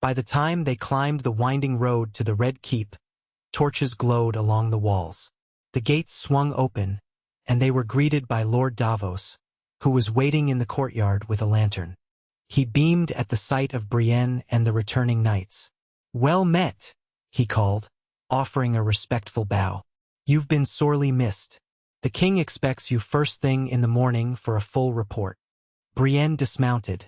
By the time they climbed the winding road to the Red Keep, torches glowed along the walls. The gates swung open, and they were greeted by Lord Davos, who was waiting in the courtyard with a lantern. He beamed at the sight of Brienne and the returning knights. Well met, he called, offering a respectful bow. You've been sorely missed. The king expects you first thing in the morning for a full report. Brienne dismounted,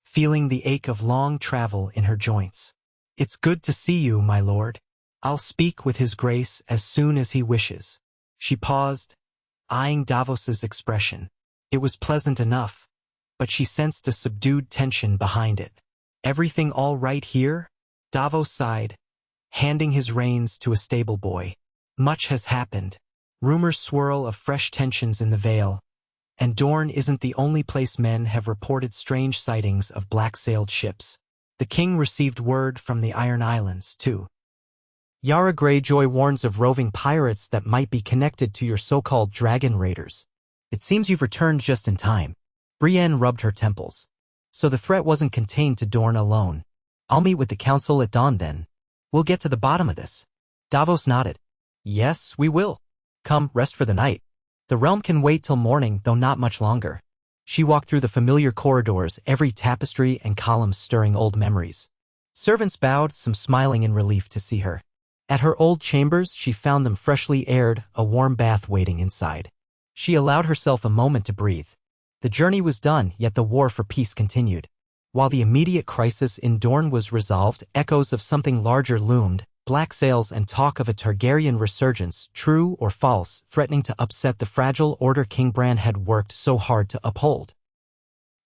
feeling the ache of long travel in her joints. It's good to see you, my lord. I'll speak with his grace as soon as he wishes. She paused, eyeing Davos's expression. It was pleasant enough, but she sensed a subdued tension behind it. Everything all right here? Davos sighed, handing his reins to a stable boy. Much has happened. Rumors swirl of fresh tensions in the Vale, and Dorne isn't the only place men have reported strange sightings of black-sailed ships. The king received word from the Iron Islands, too. Yara Greyjoy warns of roving pirates that might be connected to your so-called dragon raiders. It seems you've returned just in time. Brienne rubbed her temples. So the threat wasn't contained to Dorne alone. I'll meet with the council at dawn then. We'll get to the bottom of this. Davos nodded. Yes, we will. Come, rest for the night. The realm can wait till morning, though not much longer. She walked through the familiar corridors, every tapestry and column stirring old memories. Servants bowed, some smiling in relief to see her. At her old chambers, she found them freshly aired, a warm bath waiting inside. She allowed herself a moment to breathe. The journey was done, yet the war for peace continued. While the immediate crisis in Dorne was resolved, echoes of something larger loomed, black sails and talk of a Targaryen resurgence, true or false, threatening to upset the fragile order King Bran had worked so hard to uphold.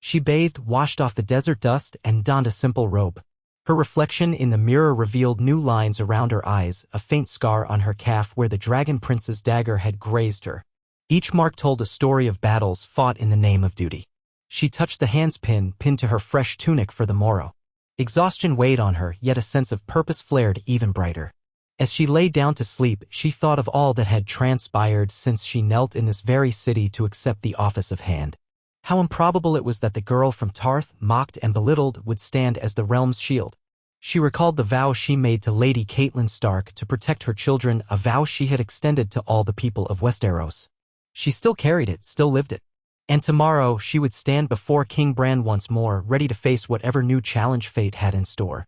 She bathed, washed off the desert dust, and donned a simple robe. Her reflection in the mirror revealed new lines around her eyes, a faint scar on her calf where the Dragon Prince's dagger had grazed her. Each mark told a story of battles fought in the name of duty. She touched the handspin pinned to her fresh tunic for the morrow. Exhaustion weighed on her, yet a sense of purpose flared even brighter. As she lay down to sleep, she thought of all that had transpired since she knelt in this very city to accept the office of hand. How improbable it was that the girl from Tarth, mocked and belittled, would stand as the realm's shield. She recalled the vow she made to Lady Catelyn Stark to protect her children, a vow she had extended to all the people of Westeros. She still carried it, still lived it. And tomorrow she would stand before King Bran once more, ready to face whatever new challenge fate had in store.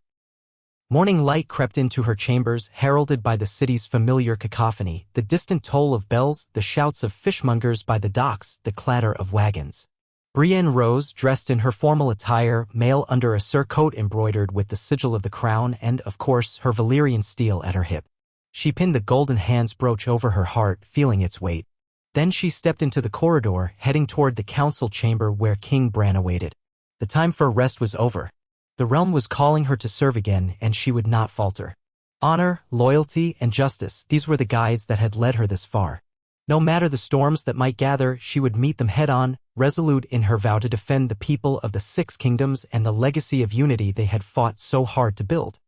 Morning light crept into her chambers, heralded by the city's familiar cacophony, the distant toll of bells, the shouts of fishmongers by the docks, the clatter of wagons. Brienne rose, dressed in her formal attire, mail under a surcoat embroidered with the sigil of the crown and, of course, her Valyrian steel at her hip. She pinned the golden hands brooch over her heart, feeling its weight. Then she stepped into the corridor, heading toward the council chamber where King Bran awaited. The time for rest was over. The realm was calling her to serve again, and she would not falter. Honor, loyalty, and justice, these were the guides that had led her this far. No matter the storms that might gather, she would meet them head-on, resolute in her vow to defend the people of the Six Kingdoms and the legacy of unity they had fought so hard to build.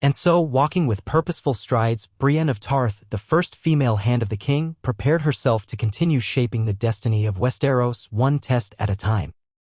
And so, walking with purposeful strides, Brienne of Tarth, the first female hand of the king, prepared herself to continue shaping the destiny of Westeros one test at a time.